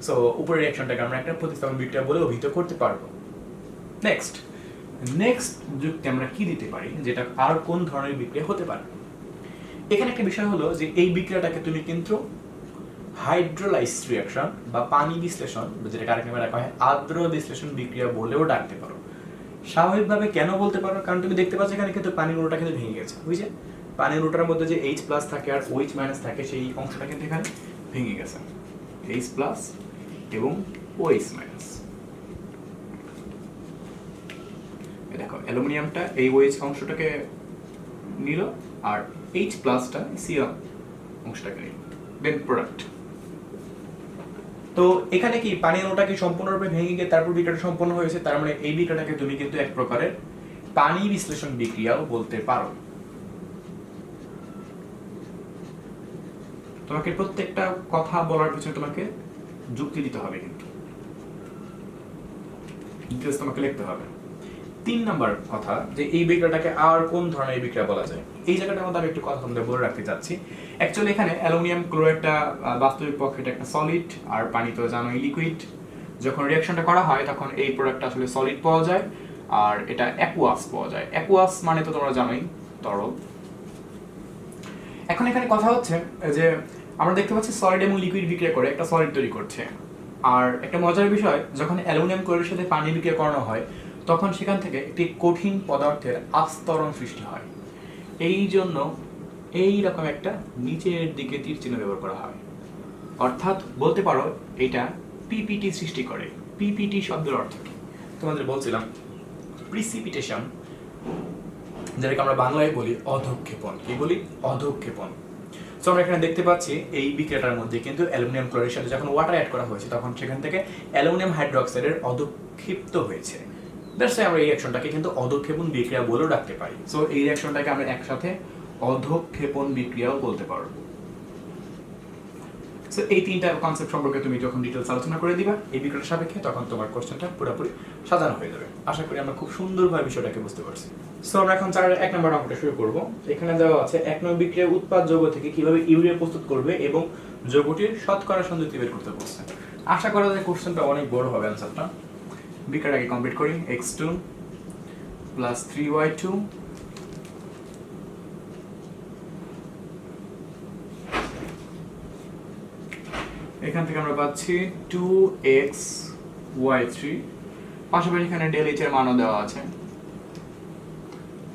সো উপরের রিঅ্যাকশনটাকে আমরা একটা প্রতিস্থাপন বিক্রিয়া বলে অভিহিত করতে পারবো। নেক্সট যুক্তি আমরা কি দিতে পারি, যেটা আর কোন ধরনের বিক্রিয়া হতে পারে? এখানে একটা বিষয় হলো যে এই বিক্রিয়াটাকে তুমি কিন্তু হাইড্রোলাইসিস রিঅ্যাকশন বা পানি বিশ্লেষণ, যেটাকে আরেকভাবে ডাকা হয় আর্দ্র বিশ্লেষণ বিক্রিয়া বলেও ডাকতে পারো। স্বাভাবিকভাবে কেন বলতে পারো? কারণ তুমি দেখতে পাচ্ছ এখানে কিন্তু পানির অণুটা কিন্তু ভেঙে গেছে, বুঝছে? পানির অণুটার মধ্যে যে H প্লাস থাকে আর OH মাইনাস থাকে, সেই অংশটা কিন্তু এখানে ভেঙে গেছে, H প্লাস এবং OH মাইনাস। দেখো অ্যালুমিনিয়ামটা এই OH অংশটাকে নিল আর H প্লাসটা Cl অংশটাকে নিল, দেন প্রোডাক্ট। তো এখানে কি পানি অণুটা কি সম্পূর্ণরূপে ভেঙে গিয়ে তারপর বিক্রিয়াটা সম্পন্ন হয়েছে, তার মানে এই বিক্রিয়াটাকে তুমি কিন্তু এক প্রকারের পানি বিশ্লেষণ বিক্রিয়াও বলতে পারো। তোমাকে প্রত্যেকটা কথা বলার পিছনে তোমাকে যুক্তি দিতে হবে, কিন্তু ডিটেইলস তোমাকে লিখতে হবে। 3 নাম্বার কথা, যে এই বিক্রিয়াটাকে আর কোন ধরনের বিক্রিয়া বলা যায়, এই জায়গাটার মধ্যে আমি একটু কথা তোমাদের বলে রাখতে চাচ্ছি। অ্যাকচুয়ালি এখানে অ্যালুমিনিয়াম ক্লোরাইডটা বাস্তবিক পক্ষে এটা একটা সলিড, আর পানি তো জানোই লিকুইড। যখন রিঅ্যাকশনটা করা হয় তখন এই প্রোডাক্টটা আসলে সলিড পাওয়া যায়, আর এটা অ্যাকুয়াস পাওয়া যায়। অ্যাকুয়াস মানে তো তোমরা জানোই তরল। এখন এখানে কথা হচ্ছে যে আমরা দেখতে পাচ্ছি সলিড এবং লিকুইড বিক্রিয়া করে একটা সলিড তৈরি করছে। আর একটা মজার বিষয়, যখন অ্যালুমিনিয়াম ক্লোরাইডের সাথে পানি বিক্রিয়া করানো হয় তখন সেখান থেকে একটি কঠিন পদার্থের আস্তরণ সৃষ্টি হয়। এই জন্য এই রকম একটা নিচের দিকে তীর চিহ্ন ব্যবহার করা হয়, অর্থাৎ বলতে পারো এটা পিপিটি সৃষ্টি করে। পিপিটি শব্দের অর্থ কি তোমাদের বলছিলাম, প্রিসিপিটেশন, যেটাকে আমরা বাংলায় বলি অধঃক্ষেপণ। কি বলি? অধঃক্ষেপণ। সো আমরা এখানে দেখতে পাচ্ছি এই বিক্রিয়াটার মধ্যে কিন্তু অ্যালুমিনিয়াম ক্লোরাইডের সাথে যখন ওয়াটার অ্যাড করা হয়েছে তখন সেখান থেকে অ্যালুমিনিয়াম হাইড্রোক্সাইডের অধঃক্ষিপ্ত হয়েছে। দ্যাটস আমরা এই রিঅ্যাকশনটাকে কিন্তু অধঃক্ষেপণ বিক্রিয়া বলেও ডাকতে পারি। সো এই রিঅ্যাকশনটাকে আমরা একসাথে অধঃক্ষেপণ বিক্রিয়াও বলতে পারবো। সো এই 3টা কনসেপ্ট সম্পর্কে তুমি যখন ডিটেইলস আলোচনা করে দিবা এই বিক্রিয়ার সাপেক্ষে, তখন তোমার কোশ্চেনটা পুরোপুরি সাজানো হয়ে যাবে। আশা করি আমরা খুব সুন্দরভাবে বিষয়টাকে বুঝতে পারছি। সো আমরা এখন 1 নম্বর অঙ্কটা শুরু করব। এখানে দেওয়া আছে 1 নম্বর বিক্রিয়ার উৎপাদ যৌগ থেকে কিভাবে ইউরিয়া প্রস্তুত করবে এবং যৌগটির শতকরা সংযুক্তি বের করতে বলছে। আশা করা যায় কোশ্চেনটা অনেক বড় হবে অ্যানসারটা। বিক্রিয়াটাকে কমপ্লিট করি। x2 + 3y2 এখান থেকে আমরা পাচ্ছি 2xy3, পাশাপাশি এখানে ডেল এইচ এর মানও দেওয়া আছে,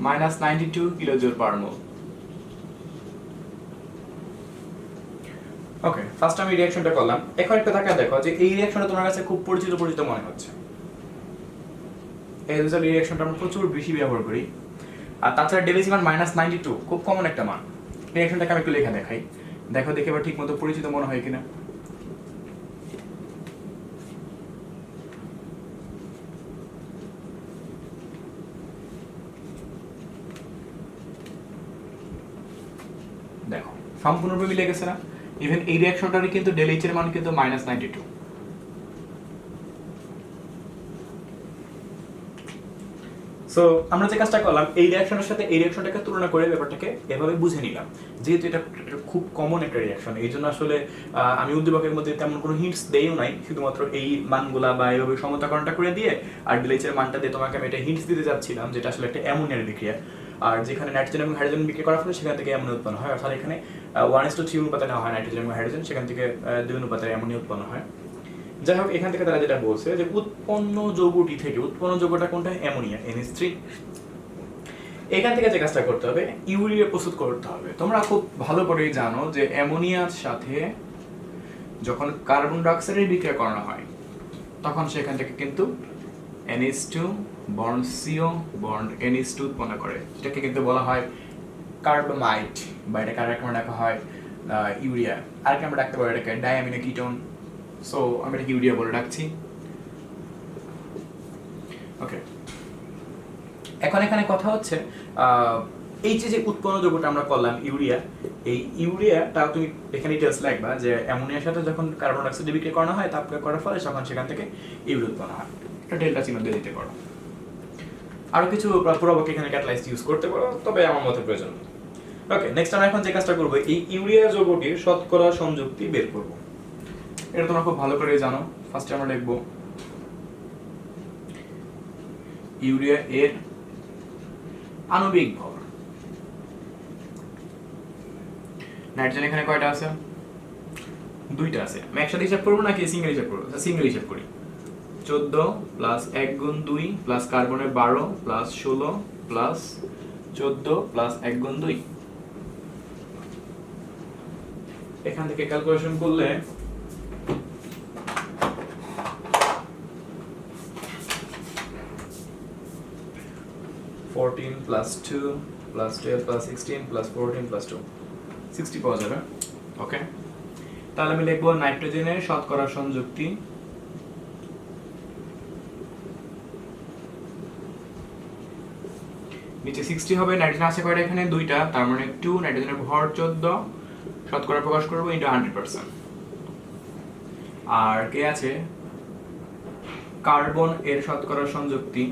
-92 kJ/mol। ওকে, ফার্স্ট আমি রিঅ্যাকশনটা করলাম। এখন একটা তাকায় দেখো যে এই রিঅ্যাকশনটা তোমার কাছে খুব পরিচিত মনে হচ্ছে। এই রিঅ্যাকশনটা আমরা প্রচুর বেশি ব্যবহার করি। আর তাছাড়া ডেল এইচ মান -92 খুব কমন একটা মান। রিঅ্যাকশনটাকে আমি একটু লেখা দেখাই, দেখো দেখে এবার ঠিক মতো পরিচিত মনে হয় কিনা। সম্পূর্ণরূপে মিলে গেছে না? ইভেন এই রিঅ্যাকশনটারই কিন্তু ডেল এইচ এর মান কিন্তু -92। সো আমরা যে কাজটা করলাম এই রিঅ্যাকশনের সাথে এই রিঅ্যাকশনটাকে তুলনা করে ব্যাপারটাকে এভাবে বুঝে নিলাম, যেহেতু এটা খুব কমন একটা রিঅ্যাকশন, এই জন্য আসলে আমি উদ্দীপকের মধ্যে তেমন কোনো হিন্টস দেইও নাই, শুধুমাত্র এই মানগুলা বা এইভাবে সমতাকরণটা করে দিয়ে আর ডিলেচের মানটা দিয়ে তোমাকে আমি একটা হিন্টস দিতে যাচ্ছিলাম, যেটা আসলে একটা অ্যামোনিয়ার বিক্রিয়া। আর যেখানে নাইট্রোজেন এবং হাইড্রোজেন বিক্রিয়া করার ফলে সেখান থেকে অ্যামোনিয়া উৎপন্ন হয়, অর্থাৎ এখানে 1:3 অনুপাতে নেওয়া হয় নাইট্রোজেন এবং হাইড্রোজেন, সেখান থেকে 2 অনুপাতে অ্যামোনিয়া উৎপন্ন হয়। যাই হোক, এখান থেকে তারা যেটা বলছে যে উৎপন্ন যৌগটা কোনটা? Ammonia, NH3। এখান থেকে যে কাজটা করতে হবে, ইউরিয়া প্রস্তুত করতে হবে। তোমরা খুব ভালো করেই জানো যে অ্যামোনিয়ার সাথে যখন কার্বন ডাইঅক্সাইডের বিক্রিয়া করানো হয় তখন সেখান থেকে কিন্তু NH2 bond CO bond NH2 উৎপন্ন করে, যেটাকে কিন্তু বলা হয় কার্বামাইড, বা এটাকে আরেক নামে ডাকা হয় ইউরিয়া। আরেক নামে ডাকতে পারো এটাকে ডায়ামিনো কিটোন। সো আমি এটাকে ইউরিয়া বলে ডাকছি। ওকে, এখন এখানে কথা হচ্ছে এই যে উৎপন্ন যৌগটা আমরা করলাম ইউরিয়া, এই ইউরিয়াটা তুমি এখানে ডিটেইলস লিখবা যে অ্যামোনিয়ার সাথে যখন কার্বন ডাইঅক্সাইড বিক্রিয়া করানো হয়, তাপ প্রয়োগ করার ফলে তখন সেখান থেকে ইউরিয়া উৎপন্ন হয়। এটা ডেল্টা চিহ্ন দিয়ে দিতে পারো। আরো কিছু প্রভাবক এখানে ক্যাটালাইজ ইউজ করতে পারো, তবে আমার মতে প্রয়োজন নেই। ওকে, নেক্সট আমরা এখন যে কাজটা করব, এই ইউরিয়া যৌগটির শতকরা সংযুক্তি বের করব। এটা তোমরা খুব ভালো করে জানো। ফার্স্টে আমরা লিখব ইউরিয়া এর আণবিক ভর। নাইট্রোজেন এখানে কয়টা আছে? 2টা আছে। আমি একসাথে হিসাব করব নাকি সিঙ্গেল হিসাব করব? সিঙ্গেল হিসাব করি। 14 প্লাস 1 গুণ 2 প্লাস কার্বনের 12 প্লাস 16 প্লাস 14 প্লাস 1 গুণ 2। এখান থেকে ক্যালকুলেশন করলে 14 plus 2 plus 12 plus 16 plus 14 plus 2, 60 পাওয়া যাবে। ওকে, তাহলে আমি লিখব নাইট্রোজেনের শতকরা সংযুক্তি নিচে 60 হবে। নাইট্রোজেন আছে কয়টা? এখানে 2টা, তার মানে 2, নাইট্রোজেনের ভর 14, শতকরা প্রকাশ করব ইনটু 100%। আর কে আছে? কার্বন এর শতকরা সংযুক্তি,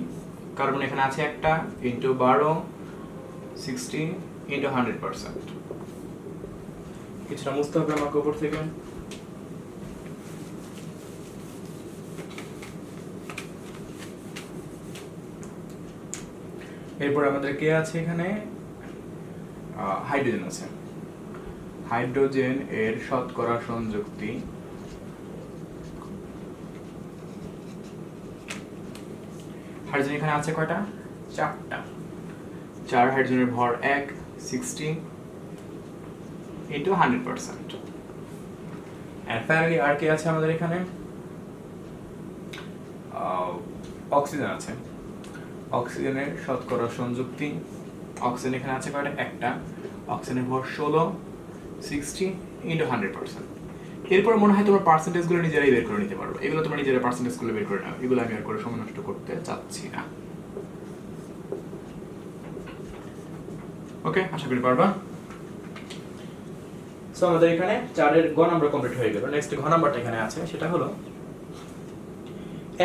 কার্বন এখানে আছে একটা, ইনটু 12 60 ইনটু 100%। কিছুটা মুছতে হবে আমাকে উপর থেকে। এরপর আমাদের কে আছে? এখানে হাইড্রোজেন আছে। হাইড্রোজেন এর শতকরা সংযুক্তি হাইড্রোজেন এখানে আছে কয়টা? 4টা। 4, হাইড্রোজেনের ভর 1, 60 ইনটু 100%। এন্ড ফাইনালি আর কে আছে আমাদের এখানে? অক্সিজেন আছে। অক্সিজেনের শতকরা সংযুক্তি, অক্সিজেন এখানে আছে কয়টা? একটা। অক্সিজেনের ভর 16, 60 ইনটু 100%। এরপর মনে হয় তোমার পার্সেন্টেজগুলো নিজেরাই বের করে নিতে পারবে। এগুলো তোমরা নিজেরা পার্সেন্টেজগুলো বের করে নাও, এগুলো আমি আর করে সময় নষ্ট করতে চাচ্ছি না। ওকে, আশা করি পারবা। সো আমাদের এখানে 4 এর গ নাম্বার কমপ্লিট হয়ে গেল। নেক্সট ঘ নাম্বারটা এখানে আছে, সেটা হলো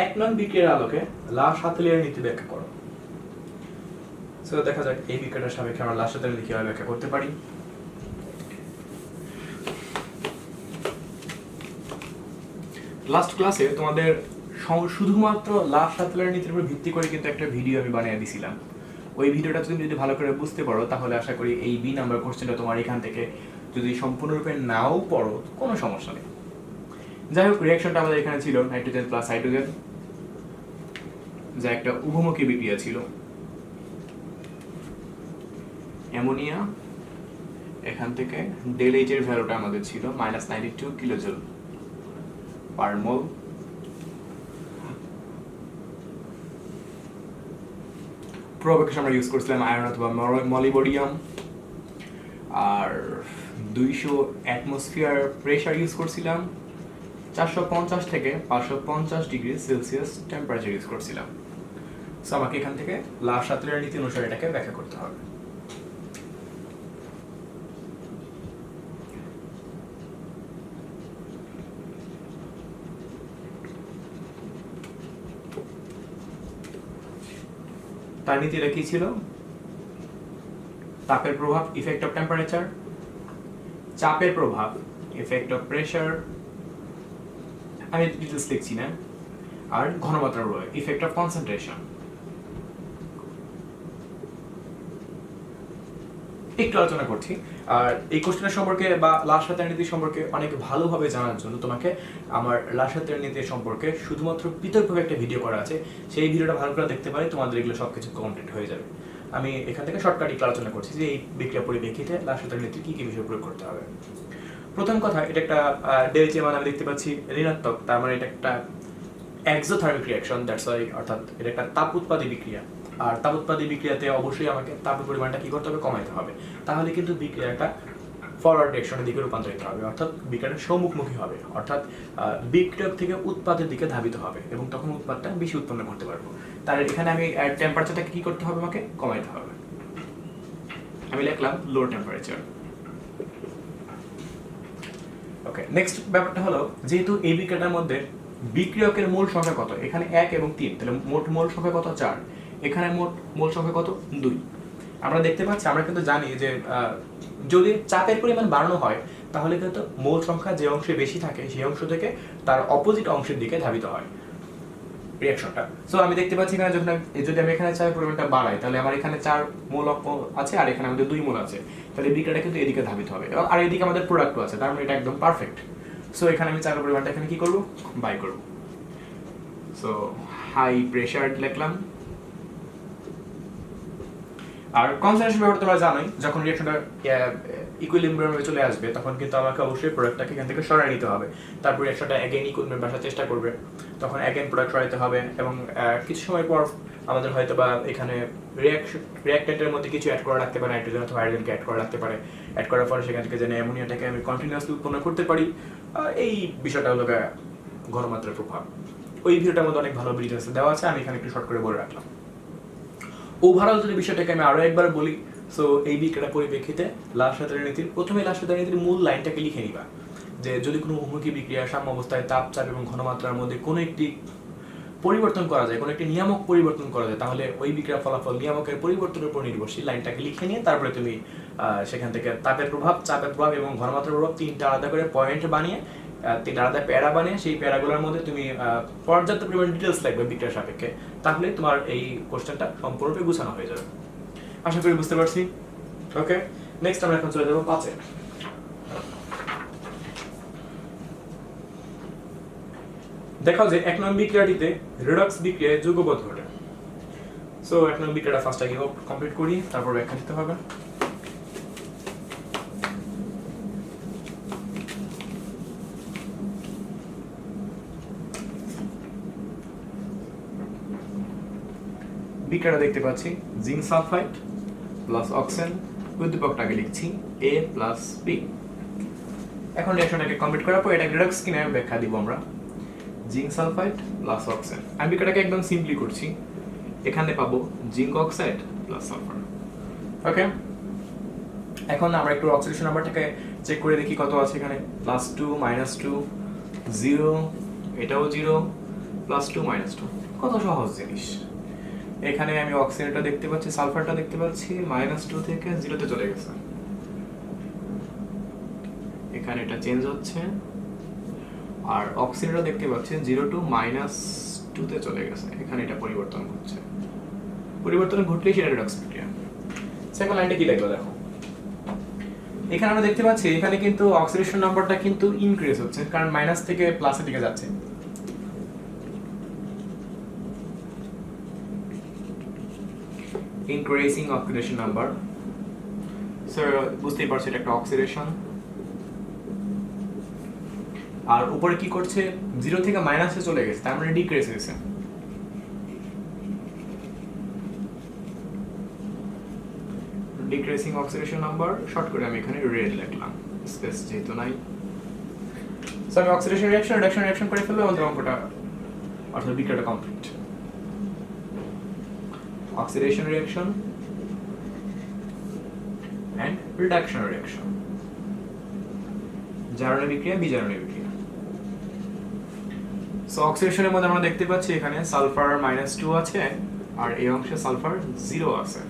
1 নং বিক্রিয়ার আলোকে লা শাতেলের নীতি ব্যাখ্যা করো। সো দেখা যাক এই বিক্রিয়াটার সাপেক্ষে আমরা লা শাতেলের নীতি কিভাবে ব্যাখ্যা করতে পারি। লাস্ট ক্লাসে তোমাদের শুধুমাত্র লা শাতেলের নীতির উপর ভিত্তি করে কিন্তু একটা ভিডিও আমি বানিয়ে দিয়েছিলাম। ওই ভিডিওটা তুমি যদি ভালো করে বুঝতে পারো তাহলে আশা করি এই বি নাম্বার কোশ্চেনটা তোমার এখান থেকে যদি সম্পূর্ণরূপে নাও পড়ো কোনো সমস্যা নেই। যাই হোক, রিঅ্যাকশনটা আমাদের এখানে ছিল নাইট্রোজেন প্লাস হাইড্রোজেন, যা একটা উভমুখী বিক্রিয়া ছিল। অ্যামোনিয়া, এখান থেকে ডেল এইচ এর ভ্যালুটা আমাদের ছিল -92 কিলোজুল পার মোল। প্রোপাকেশন আমরা ইউজ করছিলাম আয়রন অথবা মলিবডিয়াম, আর 200 অ্যাটমসফিয়ার প্রেসার ইউজ করছিলাম, 450 থেকে 550 ডিগ্রি সেলসিয়াস টেম্পারেচার ইউজ করছিলাম। সো আমাকে এখান থেকে লা শাতেলের নীতি অনুসারে এটাকে ব্যাখ্যা করতে হবে। তার নীতিটা কি ছিল? তাপের প্রভাব ইফেক্ট অফ টেম্পারেচার, চাপের প্রভাব ইফেক্ট অফ প্রেসার, আমি ডিটেলস লিখছি না, আর ঘনমাত্রার প্রভাব ইফেক্ট অফ কনসেন্ট্রেশন। একটু আলোচনা করছি। আর এই কোশ্চেনের সম্পর্কে বা লাসাতের নীতি সম্পর্কে অনেক ভালোভাবে জানার জন্য তোমাকে আমার লাসাতের নীতি সম্পর্কে শুধুমাত্র পৃথকভাবে একটা ভিডিও করা আছে, সেই ভিডিওটা ভালো করে দেখতে পারে, তোমাদের এগুলো সবকিছু কমপ্লিট হয়ে যাবে। আমি এখান থেকে শর্টকাট একটু আলোচনা করছি যে এই বিক্রিয়া পরিপ্রেক্ষিতে লাসাতের নীতি কি কি বিষয় প্রয়োগ করতে হবে। প্রথম কথা, এটা একটা ডেলটা মান আমি দেখতে পাচ্ছি ঋণাত্মক, তার মানে এটা একটা এক্সোথার্মিক রিঅ্যাকশন, দ্যাটস ওয়াই, অর্থাৎ এটা একটা তাপ উৎপাদী বিক্রিয়া। আর তাপ উৎপাদী বিক্রিয়াতে অবশ্যই আমাকে তাপের পরিমাণটা কি করতে হবে? কমাইতে হবে। তাহলে কিন্তু বিক্রিয়াটা ফরওয়ার্ড ডিরেকশনের দিকে রূপান্তরিত হবে, অর্থাৎ বিক্রিয়াটা সম্মুখমুখী হবে, অর্থাৎ বিক্রিয়ক থেকে উৎপাদের দিকে ধাবিত হবে এবং তখন উৎপাদটা বেশি উৎপন্ন করতে পারবো। তার এখানে আমি টেম্পারেচারটাকে কি করতে হবে? আমাকে কমাইতে হবে। আমি লিখলাম লো টেম্পারেচার। ওকে, নেক্সট ব্যাপারটা হলো, যেহেতু এই বিক্রিয়াটার মধ্যে বিক্রিয়কের মোল সংখ্যা কত? এখানে 1 এবং 3, তাহলে মোট মোল সংখ্যা কত? 4। এখানে মোট মোল সংখ্যা কত? 2। আমরা দেখতে পাচ্ছি, আমরা কিন্তু জানি যে যদি চাপের পরিমাণ বাড়ানো হয় তাহলে কিন্তু মোল সংখ্যা যে অংশে বেশি থাকে সেই অংশ থেকে তার অপোজিট অংশের দিকে ধাবিত হয় রিঅ্যাকশনটা। সো আমি দেখতে পাচ্ছি এখানে যদি আমি এখানে চাপের পরিমাণটা বাড়াই তাহলে আমার এখানে 4 মোল আছে আর এখানে আমাদের 2 মোল আছে, তাহলে বিক্রিয়াটা কিন্তু এদিকে ধাবিত হবে, আর এদিকে আমাদের প্রোডাক্টও আছে, তার মানে এটা একদম পারফেক্ট। সো এখানে আমি চাপের পরিমাণটা এখানে কি করব? বাই করব। সো হাই প্রেসার লিখলাম। আর কনসেন্ট্রেশন ব্যাপারটা তোমরা জানোই, যখন রিঅ্যাকশনটা ইকুইলিব্রিয়ামে চলে আসবে তখন কিন্তু আমাকে অবশ্যই প্রোডাক্টটাকে এখান থেকে সরাই নিতে হবে, তারপর রিঅ্যাকশনটা অ্যাগেইন ইকুইলিব্রিয়ামে আসার চেষ্টা করবে, তখন অ্যাগেইন প্রোডাক্ট সরাইতে হবে এবং কিছু সময় পর আমাদের হয়তো বা এখানে রিঅ্যাক্ট্যান্টের মধ্যে কিছু অ্যাড করা রাখতে পারে, নাইট্রোজেন অথবা হাইড্রোজেনকে অ্যাড করা রাখতে পারে। অ্যাড করার পরে সেখান থেকে যেন অ্যামোনিয়াটাকে আমি কন্টিনিউয়াসলি উৎপন্ন করতে পারি। এই বিষয়টা হলো ঘনমাত্রার প্রভাব। ওই ভিডিওটার মধ্যে অনেক ভালো ডিটেইলস দেওয়া আছে, আমি এখানে একটু শর্ট করে বলে রাখলাম। ওভারঅল যদি বিষয়টাকে আমি আরো একবার বলি, সো এই বিক্রিয়ার পরিপ্রেক্ষিতে লাসাতের নীতির প্রথমে লাসাতের নীতির মূল লাইনটাকে লিখে নিবা, যে যদি কোনো বহুমুখী বিক্রিয়া সাম্য অবস্থায় তাপ, চাপ এবং ঘনমাত্রার মধ্যে কোনো একটি পরিবর্তন করা যায়, কোনো একটি নিয়ামক পরিবর্তন করা যায়, তাহলে ওই বিক্রিয়ার ফলাফল নিয়ামকের পরিবর্তনের উপর নির্ভরশীল। লাইনটাকে লিখে নিয়ে তারপরে তুমি সেখান থেকে তাপের প্রভাব, চাপের প্রভাব এবং ঘনমাত্রার প্রভাব তিনটা আলাদা করে পয়েন্ট বানিয়ে, তিনটা আলাদা প্যারা বানিয়ে সেই প্যারাগুলোর মধ্যে তুমি পর্যাপ্ত পরিমাণ ডিটেলস লাগবে বিক্রিয়ার সাপেক্ষে, তাহলে তোমার এই কোশ্চেনটা সম্পূর্ণরূপে গুছানো হয়ে যাবে। আশা করি বুঝতে পারছি। ওকে, নেক্সট আমরা এখন চলে যাবো 5-এ। দেখাও যে 1 নং বিক্রিয়াটিতে রেডক্স বিক্রিয়ায় যৌগপদ ঘটে। সো 1 নং বিক্রিয়াটা ফার্স্ট আগে কমপ্লিট করি, তারপর ব্যাখ্যা দিতে হবে। বিক্রিয়াটা দেখতে পাচ্ছি জিঙ্ক সালফাইড প্লাস অক্সিজেন, উদ্দীপকটাকে লিখছি A প্লাস B। এখন রিঅ্যাকশনটাকে কমপ্লিট করার পর এটা রেডক্স কিনে ব্যাখ্যা দিব আমরা। জিঙ্ক সালফাইড প্লাস অক্সিজেন, আমি বিক্রিয়াটাকে একদম সিম্পলি করছি, এখানে পাবো জিঙ্ক অক্সাইড প্লাস সালফার। ওকে, এখন আমরা একটু অক্সিডেশন নাম্বারটাকে চেক করে দেখি কত আছে এখানে। +2 -2 0, এটাও 0 +2 -2, কত সহজ জিনিস। এখানে আমি অক্সিজেনটা দেখতে পাচ্ছি, সালফারটা দেখতে পাচ্ছি -2 থেকে 0 তে চলে গেছে, এখানে এটা চেঞ্জ হচ্ছে, আর অক্সিজেনটা দেখতে পাচ্ছি 0 to -2 তে চলে গেছে, এখানে এটা পরিবর্তন হচ্ছে, পরিবর্তন ঘটলেই সেটা রেডক্স বিক্রিয়া। সেকেন্ড লাইনটা কি দেখো, দেখো এখানে আমরা দেখতে পাচ্ছি এখানে কিন্তু অক্সিডেশন নাম্বারটা কিন্তু ইনক্রিজ হচ্ছে, কারণ মাইনাস থেকে প্লাসের দিকে যাচ্ছে। ইনক্রিজিং অক্সিডেশন নাম্বার, স্যার বুঝতেই পারছি এটা একটা অক্সিডেশন। আর উপরে কি করছে, 0 থেকে মাইনাসে চলে গেছে, তার মানে ডিক্রিজ হয়েছে। ডিক্রিজিং অক্সিডেশন নাম্বার, শর্ট করে আমি এখানে রেড লিখলাম, স্পেস যেহেতু নাই। সো আমি অক্সিডেশন রিঅ্যাকশন করে ফেললে আমাদের অঙ্কটা অর্থাৎ বিক্রিয়াটা complete. Oxidation reaction and reduction reaction, জারণীয় বিক্রিয়া, বিজারণীয় বিক্রিয়া। সো অক্সিডেশনের মধ্যে আমরা দেখতে পাচ্ছি এখানে সালফার -2 আছে আর এই অংশে সালফার 0 আছে।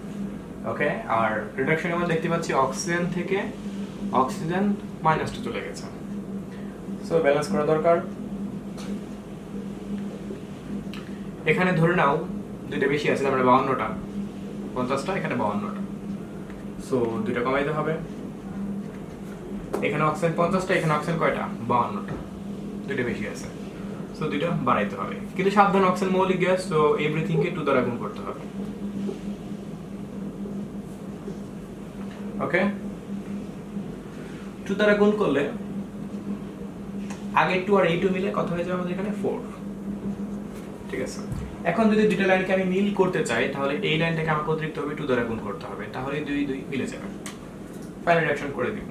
ওকে, আর রিডাকশনে আমরা দেখতে পাচ্ছি অক্সিজেন থেকে অক্সিজেন -2 চলে গেছে। সো ব্যালেন্স করা দরকার। এখানে ধরে নাও দুইটা বেশি আছে, তারপরে 52টা, 50টা, এখানে 52টা। সো দুইটা কমাইতে হবে। এখানে অক্সিজেন 50টা, এখানে অক্সিজেন কয়টা? 52টা, দুইটা বেশি আছে। সো দুইটা বাড়াইতে হবে। কিন্তু সাবধান, অক্সিজেন মৌলিক গ্যাস, সো এভরিথিং কে 2 দ্বারা গুণ করতে হবে। ওকে, 2 দ্বারা গুণ করলে আগে 2 আর এই 2 মিলে কত হয়ে যাবে আমাদের এখানে? 4। ঠিক আছে, এখন যদি দুইটা লাইনকে আমি মিল করতে চাই, তাহলে এই লাইনটাকে আমাকে অতিরিক্ত হবে 2 দ্বারা গুণ করতে হবে, তাহলে 2 2 মিলে যাবে। ফাইনাল রিঅ্যাকশন করে দিব।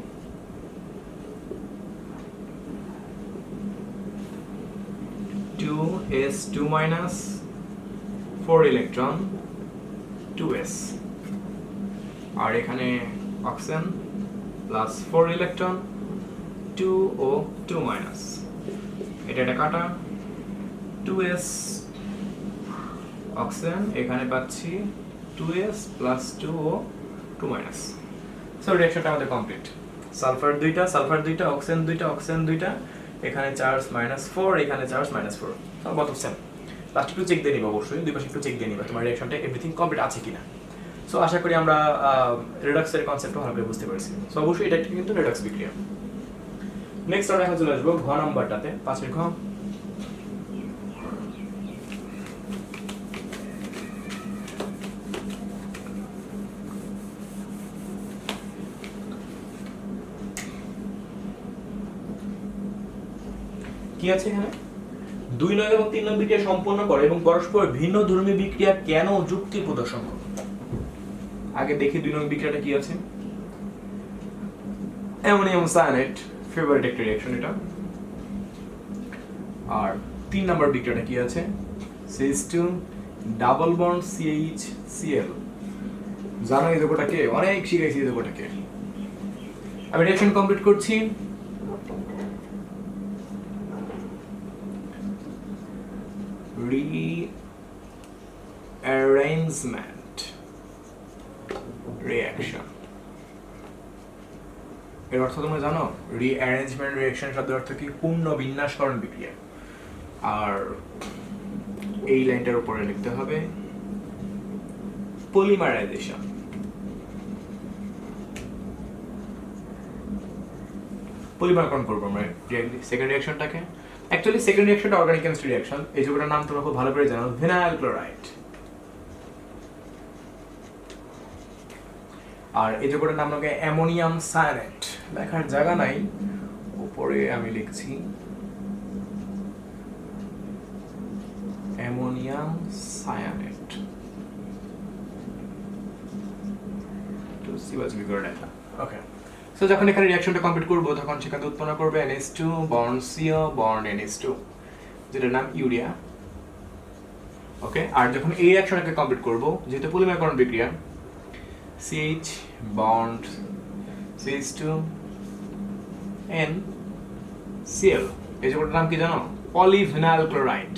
2s2 minus 4 ইলেকট্রন 2s, আর এখানে oxygen plus 4 electron 2O2 minus, এটা কাটা 2s অক্সিজেন, এখানে পাচ্ছি 2s plus 2O2 minus. So রিঅ্যাকশনটা আমাদের কমপ্লিট। সালফার 2টা, সালফার 2টা, অক্সিজেন 2টা, অক্সিজেন 2টা, এখানে চার্জ -4, এখানে চার্জ -4, সব বত সেম। লাস্ট একটু চেক দিয়ে নিব, অবশ্যই দুই পাশে একটু চেক দিয়ে নিবা তোমার রিঅ্যাকশনটা এভরিথিং কমপ্লিট আছে কিনা। সো আশা করি আমরা রিডক্সের কনসেপ্ট ভালো করে বুঝতে পারছি। সো অবশ্যই এটা কিন্তু রিডক্স বিক্রিয়া। নেক্সট আমরা এখন চলে আসবো ঘ নাম্বারটাতে, 5 ঘ। কি আছে এখানে? 2 নং এবং 3 নং বিক্রিয়া সম্পন্ন করে এবং পরস্পর ভিন্ন ধর্মী বিক্রিয়া কেন যুক্তি প্রদর্শন করে। আগে দেখি 2 নং বিক্রিয়াটা কি আছে। অ্যামোনিয়াম সায়ানাইড, ফেভারিট একটা রিঅ্যাকশন এটা। আর 3 নাম্বার বিক্রিয়াটা কি আছে? CH2 double bond CHCl। জানো এই দুটোটাকে অনেক শিখাইছি, এই দুটোটাকে। আমি রিঅ্যাকশন কমপ্লিট করছি। Rearrangement reaction, এর অর্থ তোমরা জানো? রিঅ্যারেঞ্জমেন্ট রিঅ্যাকশন শব্দের অর্থ কি? পূর্ণ বিন্যাসকরণ বিক্রিয়া। আর এই লাইনটার উপরে লিখতে হবে পলিমারাইজেশন। পলিমারকরণ করবো আমরা সেকেন্ড রিঅ্যাকশনটাকে। অ্যাকচুয়ালি সেকেন্ড রিঅ্যাকশনটা অর্গানিক কেমিস্ট্রি রিঅ্যাকশন। এই যৌগটার নাম তোমরা খুব ভালো করে জানো, ভিনাইল ক্লোরাইড। আর এই যৌগটার নাম হবে অ্যামোনিয়াম সায়ানাইড। লেখার জায়গা নাই, উপরে আমি লিখছি অ্যামোনিয়াম সায়ানাইড। তো সিওএইচ করে লেখা। ওকে, সো যখন এখানে রিঅ্যাকশনটা কমপ্লিট করব, তখন সেখানে উৎপন্ন করবে NH2 bond CO bond NH2, যেটার নাম ইউরিয়া। ওকে, আর যখন এই রিঅ্যাকশনটাকে কমপ্লিট করব, যেহেতু পলিমারকরণ বিক্রিয়া, CH বন্ড CH2 NCl, এই যৌগটার নাম কি জানো? Polyvinyl chloride.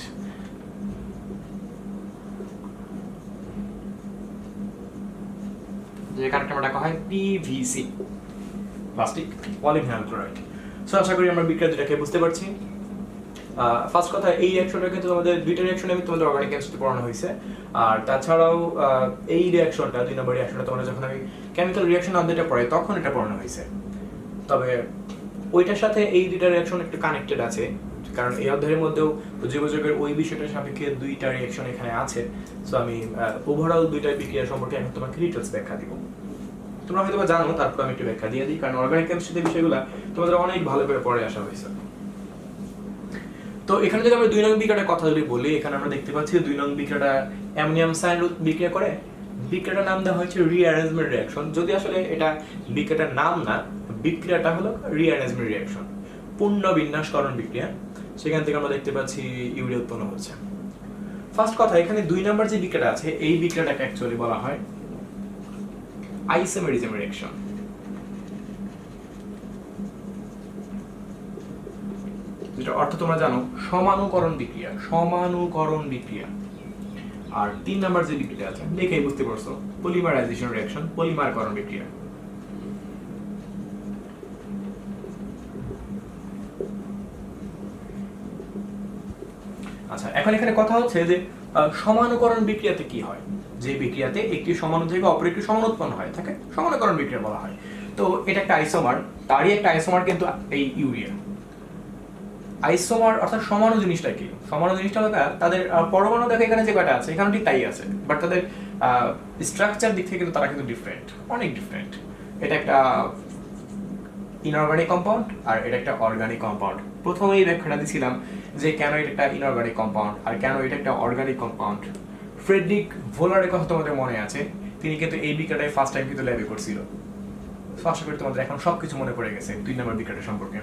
যে কারেক্টটা ডাকা হয় PVC, plastic polyvinyl chloride. So আশা করি আমরা বিক্রিয়া দুটাকে বুঝতে পারছি। ফার্স্ট কথা, এই রিঅ্যাকশনটা কিন্তু তোমাদের দুইটা রিঅ্যাকশন আমি তোমাদের অর্গানিক কেমিস্ট্রি পড়ানো হয়েছে। আর তাছাড়াও এই রিঅ্যাকশনটা 2 নম্বর রিঅ্যাকশনটা তোমরা যখন আমি কেমিক্যাল রিঅ্যাকশন অধ্যায়টা পড়াই, তখন এটা পড়ানো হয়েছে। তবে ওইটার সাথে এই দুইটা রিঅ্যাকশন একটু কানেক্টেড আছে, কারণ এই অধ্যায়ের মধ্যেও যোগাযোগের ওই বিষয়টার সাপেক্ষে দুইটা রিঅ্যাকশন এখানে আছে। সো আমি ওভারঅল দুইটা বিক্রিয়া সম্পর্কে এখন তোমাকে ডিটেইলস ব্যাখ্যা দিব। তোমরা হয়তো জানো, তারপর আমি একটু ব্যাখ্যা দিয়ে দিই, কারণ অর্গানিক কেমিস্ট্রিতে বিষয়গুলো তোমাদের অনেক ভালো করে পড়ে আসা হয়েছে। তো এখানে যদি আমরা 2 নং বিক্রিয়াটার কথা যদি বলি, এখানে আমরা দেখতে পাচ্ছি 2 নং বিক্রিয়াটা অ্যামোনিয়াম সায়ানাইড বিক্রিয়া করে। বিক্রিয়াটার নাম দেওয়া হয়েছে রিঅ্যারেঞ্জমেন্ট রিঅ্যাকশন, যদি আসলে এটা বিক্রিয়াটার নাম না, বিক্রিয়াটা হলো রিঅ্যারেঞ্জমেন্ট রিঅ্যাকশন, পূর্ণ বিন্যাসকরণ বিক্রিয়া। সেখান থেকে আমরা দেখতে পাচ্ছি ইউরিয়া উৎপন্ন হচ্ছে। ফার্স্ট কথা, এখানে 2 নম্বর যে বিক্রিয়াটা আছে, এই বিক্রিয়াটাকে অ্যাকচুয়ালি বলা হয় আইসোমেরিজম রিঅ্যাকশন। যেটা অর্থ তোমরা জানো সমানুকরণ বিক্রিয়া, সমানুকরণ বিক্রিয়া। আর 3 নাম্বার যে বিক্রিয়া আছে দেখেই বুঝতে পারছো, পলিমারাইজেশন রিঅ্যাকশন, পলিমারকরণ বিক্রিয়া। আচ্ছা, এখন এখানে কথা হচ্ছে যে সমানুকরণ বিক্রিয়াতে কি হয়, যে বিক্রিয়াতে একটি সমাণু থেকে অপর একটি সমান উৎপন্ন হয় থাকে সমানুকরণ বিক্রিয়া বলা হয়। তো এটা একটা আইসোমার, তারই একটা আইসোমার কিন্তু এই ইউরিয়া। আইসোমার অর্থাৎ সমাণু জিনিসটা কি? সমাণু জিনিসটা হলো তাদের পরমাণু দেখো এখানে যে কয়টা আছে এখানে ঠিক তাই আছে, বাট তাদের স্ট্রাকচার দিক থেকে কিন্তু তারা কিন্তু ডিফারেন্ট, অনেক ডিফারেন্ট। এটা একটা ইনঅর্গানিক কম্পাউন্ড আর এটা একটা অর্গানিক কম্পাউন্ড। প্রথমেই ব্যাখ্যাটা দিয়েছিলাম যে কেন এটা একটা ইনঅর্গানিক কম্পাউন্ড আর কেন এটা একটা অর্গানিক কম্পাউন্ড। ফ্রেডরিক ভোলারের কথা তোমাদের মনে আছে, তিনি কিন্তু এই বিক্রিয়াটাই ফার্স্ট টাইম কিন্তু ল্যাবে করছিল। আশা করি তোমাদের এখন সবকিছু মনে পড়ে গেছে 2 নম্বর বিক্রিয়া সম্পর্কে।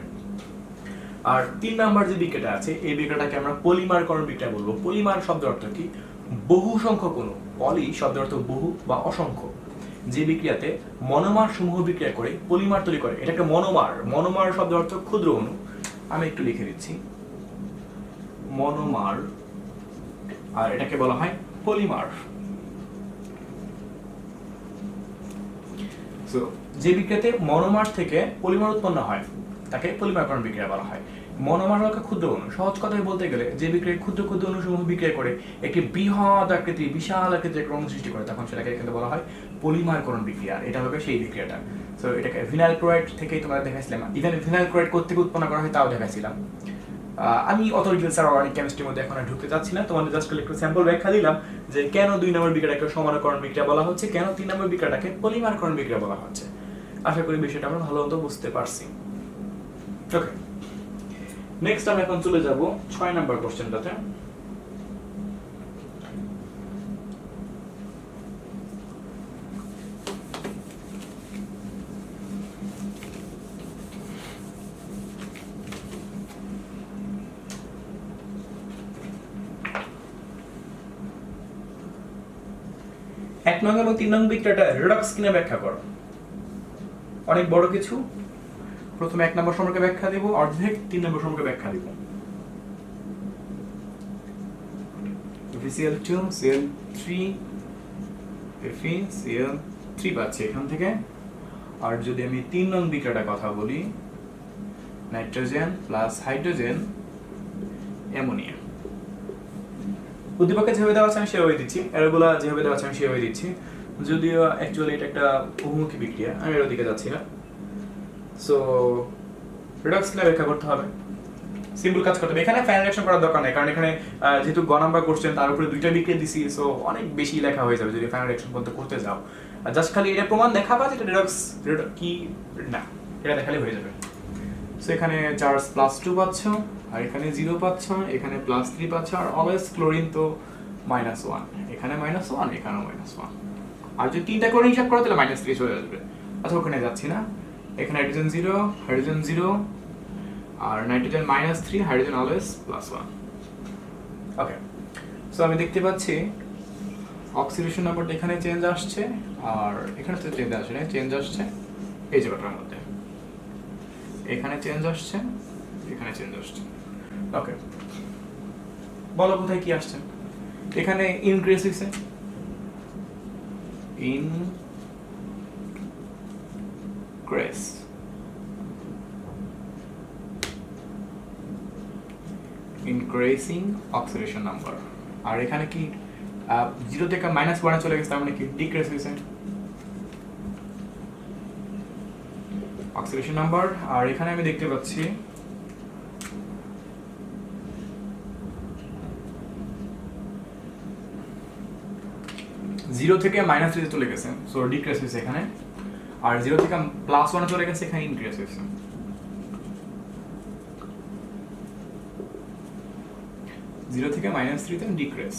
আর 3 নাম্বার যে বিক্রিয়াটা আছে এই বিক্রিয়াটাকে আমরা পলিমারকরণ বিক্রিয়া বলবো। পলিমার শব্দের অর্থ কি? বহু সংখ্যক অণু। পলি শব্দের অর্থ বহু বা অসংখ্য। যে বিক্রিয়াতে মনোমার সমূহ বিক্রিয়া করে পলিমার তৈরি করে, এটা একটা মনোমার। মনোমার শব্দের অর্থ ক্ষুদ্র অণু। আমি একটু লিখে দিচ্ছি, মনোমার, আর এটাকে বলা হয় পলিমার। সো যে বিক্রিয়াতে মনোমার থেকে পলিমার উৎপন্ন হয় তাকে পলিমারকরণ বিক্রিয়া বলা হয়। মনোমার হলো ক্ষুদ্র অণু। সহজ কথায় বলতে গেলে যে বিক্রিয়ায় ক্ষুদ্র ক্ষুদ্র অণুসমূহ বিক্রিয়া করে একটি বৃহৎ আকৃতি, বিশাল আকৃতির একটা অণু সৃষ্টি করে, তখন সেটাকে কিন্তু বলা হয় পলিমারকরণ বিক্রিয়া। এটা হবে সেই বিক্রিয়াটা। সো এটাকে ভিনাইল ক্লোরাইড থেকেই তোমরা দেখাইছিলাম, ইভেন ভিনাইল ক্লোরাইড কোত্থেকে উৎপন্ন করা হয় তাও দেখাইছিলাম। আমি অত ডিটেলস আর অর্গানিক কেমিস্ট্রির মধ্যে এখন আর ঢুকতে চাচ্ছি না, তোমাদের জাস্ট একটু স্যাম্পল ব্যাখ্যা দিলাম যে কেন 2 নম্বর বিক্রিয়াটাকে সমানুকরণ বিক্রিয়া বলা হচ্ছে, কেন 3 নম্বর বিক্রিয়াটাকে পলিমারকরণ বিক্রিয়া বলা হচ্ছে। আশা করি বিষয়টা আমরা ভালো মতো বুঝতে পারছি। ওকে, নেক্সট আমরা এখন চলে যাব 6 নাম্বার কোশ্চেনটাতে। এক নং এবং 3 নং বিক্রিয়াটা রিডক্স কিনা ব্যাখ্যা করো। অনেক বড় কিছু। প্রথমে 1 নম্বর সম্পর্কে ব্যাখ্যা দেব, অর্ধেক 3 নম্বর সম্পর্কে ব্যাখ্যা দেব। FeCl2 Cl3 FeCl3 পাচ্ছি এখান থেকে। আর যদি আমি 3 নং বিক্রিয়াটার কথা বলি, নাইট্রোজেন প্লাস হাইড্রোজেন অ্যামোনিয়া। উদ্দীপকে যেভাবে দেওয়া আছে আমি সেভাবে দিচ্ছি, এরগুলা যেভাবে দেওয়া আছে আমি সেভাবে দিচ্ছি। যদিও অ্যাকচুয়ালি এটা একটা বহুমুখী বিক্রিয়া, আমি এর দিকে যাচ্ছি না। সো রিডক্স কিনা ব্যাখ্যা করতে হবে, সিম্পল কাজ করতে হবে। এখানে ফাইনাল রিঅ্যাকশন করার দরকার নেই, কারণ এখানে যেহেতু গ নাম্বার কোশ্চেন তার উপরে 2টা বিক্রিয়া দিছি, সো অনেক বেশি লেখা হয়ে যাবে যদি ফাইনাল রিঅ্যাকশন করতে যাও। জাস্ট খালি এটা প্রমাণ দেখাবা যে রিডক্স কি না, এটা দেখালে হয়ে যাবে। সো এখানে চার্জ +2 পাচ্ছ, আর এখানে 0 পাচ্ছ, এখানে +3 পাচ্ছ, আর অলওয়েজ ক্লোরিন তো -1, এখানে -1, এখানেও -1। আর যদি 3টা ক্লোরিন হিসাব করো তাহলে -3 চলে আসবে। আচ্ছা, ওখানে যাচ্ছি না। এখানে হাইড্রোজেন 0, হাইড্রোজেন 0, আর নাইট্রোজেন -3, হাইড্রোজেন অলওয়েজ +1। ওকে, সো আমি দেখতে পাচ্ছি অক্সিডেশন নাম্বারটা এখানে চেঞ্জ আসছে, আর এখানে তো চেঞ্জ আসছে না, চেঞ্জ আসছে এই জায়গাটার মধ্যে, এখানে চেঞ্জ আসছে, এখানে চেঞ্জ আসছে। ওকে, বলো কোথায় কি আসছে? এখানে ইনক্রিজ হইছে, ইনক্রিজ, ইনক্রিজিং অক্সিডেশন নাম্বার। আর এখানে কি 0 থেকে -1 চলে গেছে, তার মানে কি ডিক্রিজ হয়েছে অক্সিডেশন নাম্বার। আর এখানে আমি দেখতে পাচ্ছি জিরো থেকে -3 চলে গেছে, সো ডিক্রিজ হয়েছে এখানে। আর 0 থেকে +1 চলে গেছে, এখানে ইনক্রিজ হয়েছে। 0 থেকে -3 তে ডিক্রিজ।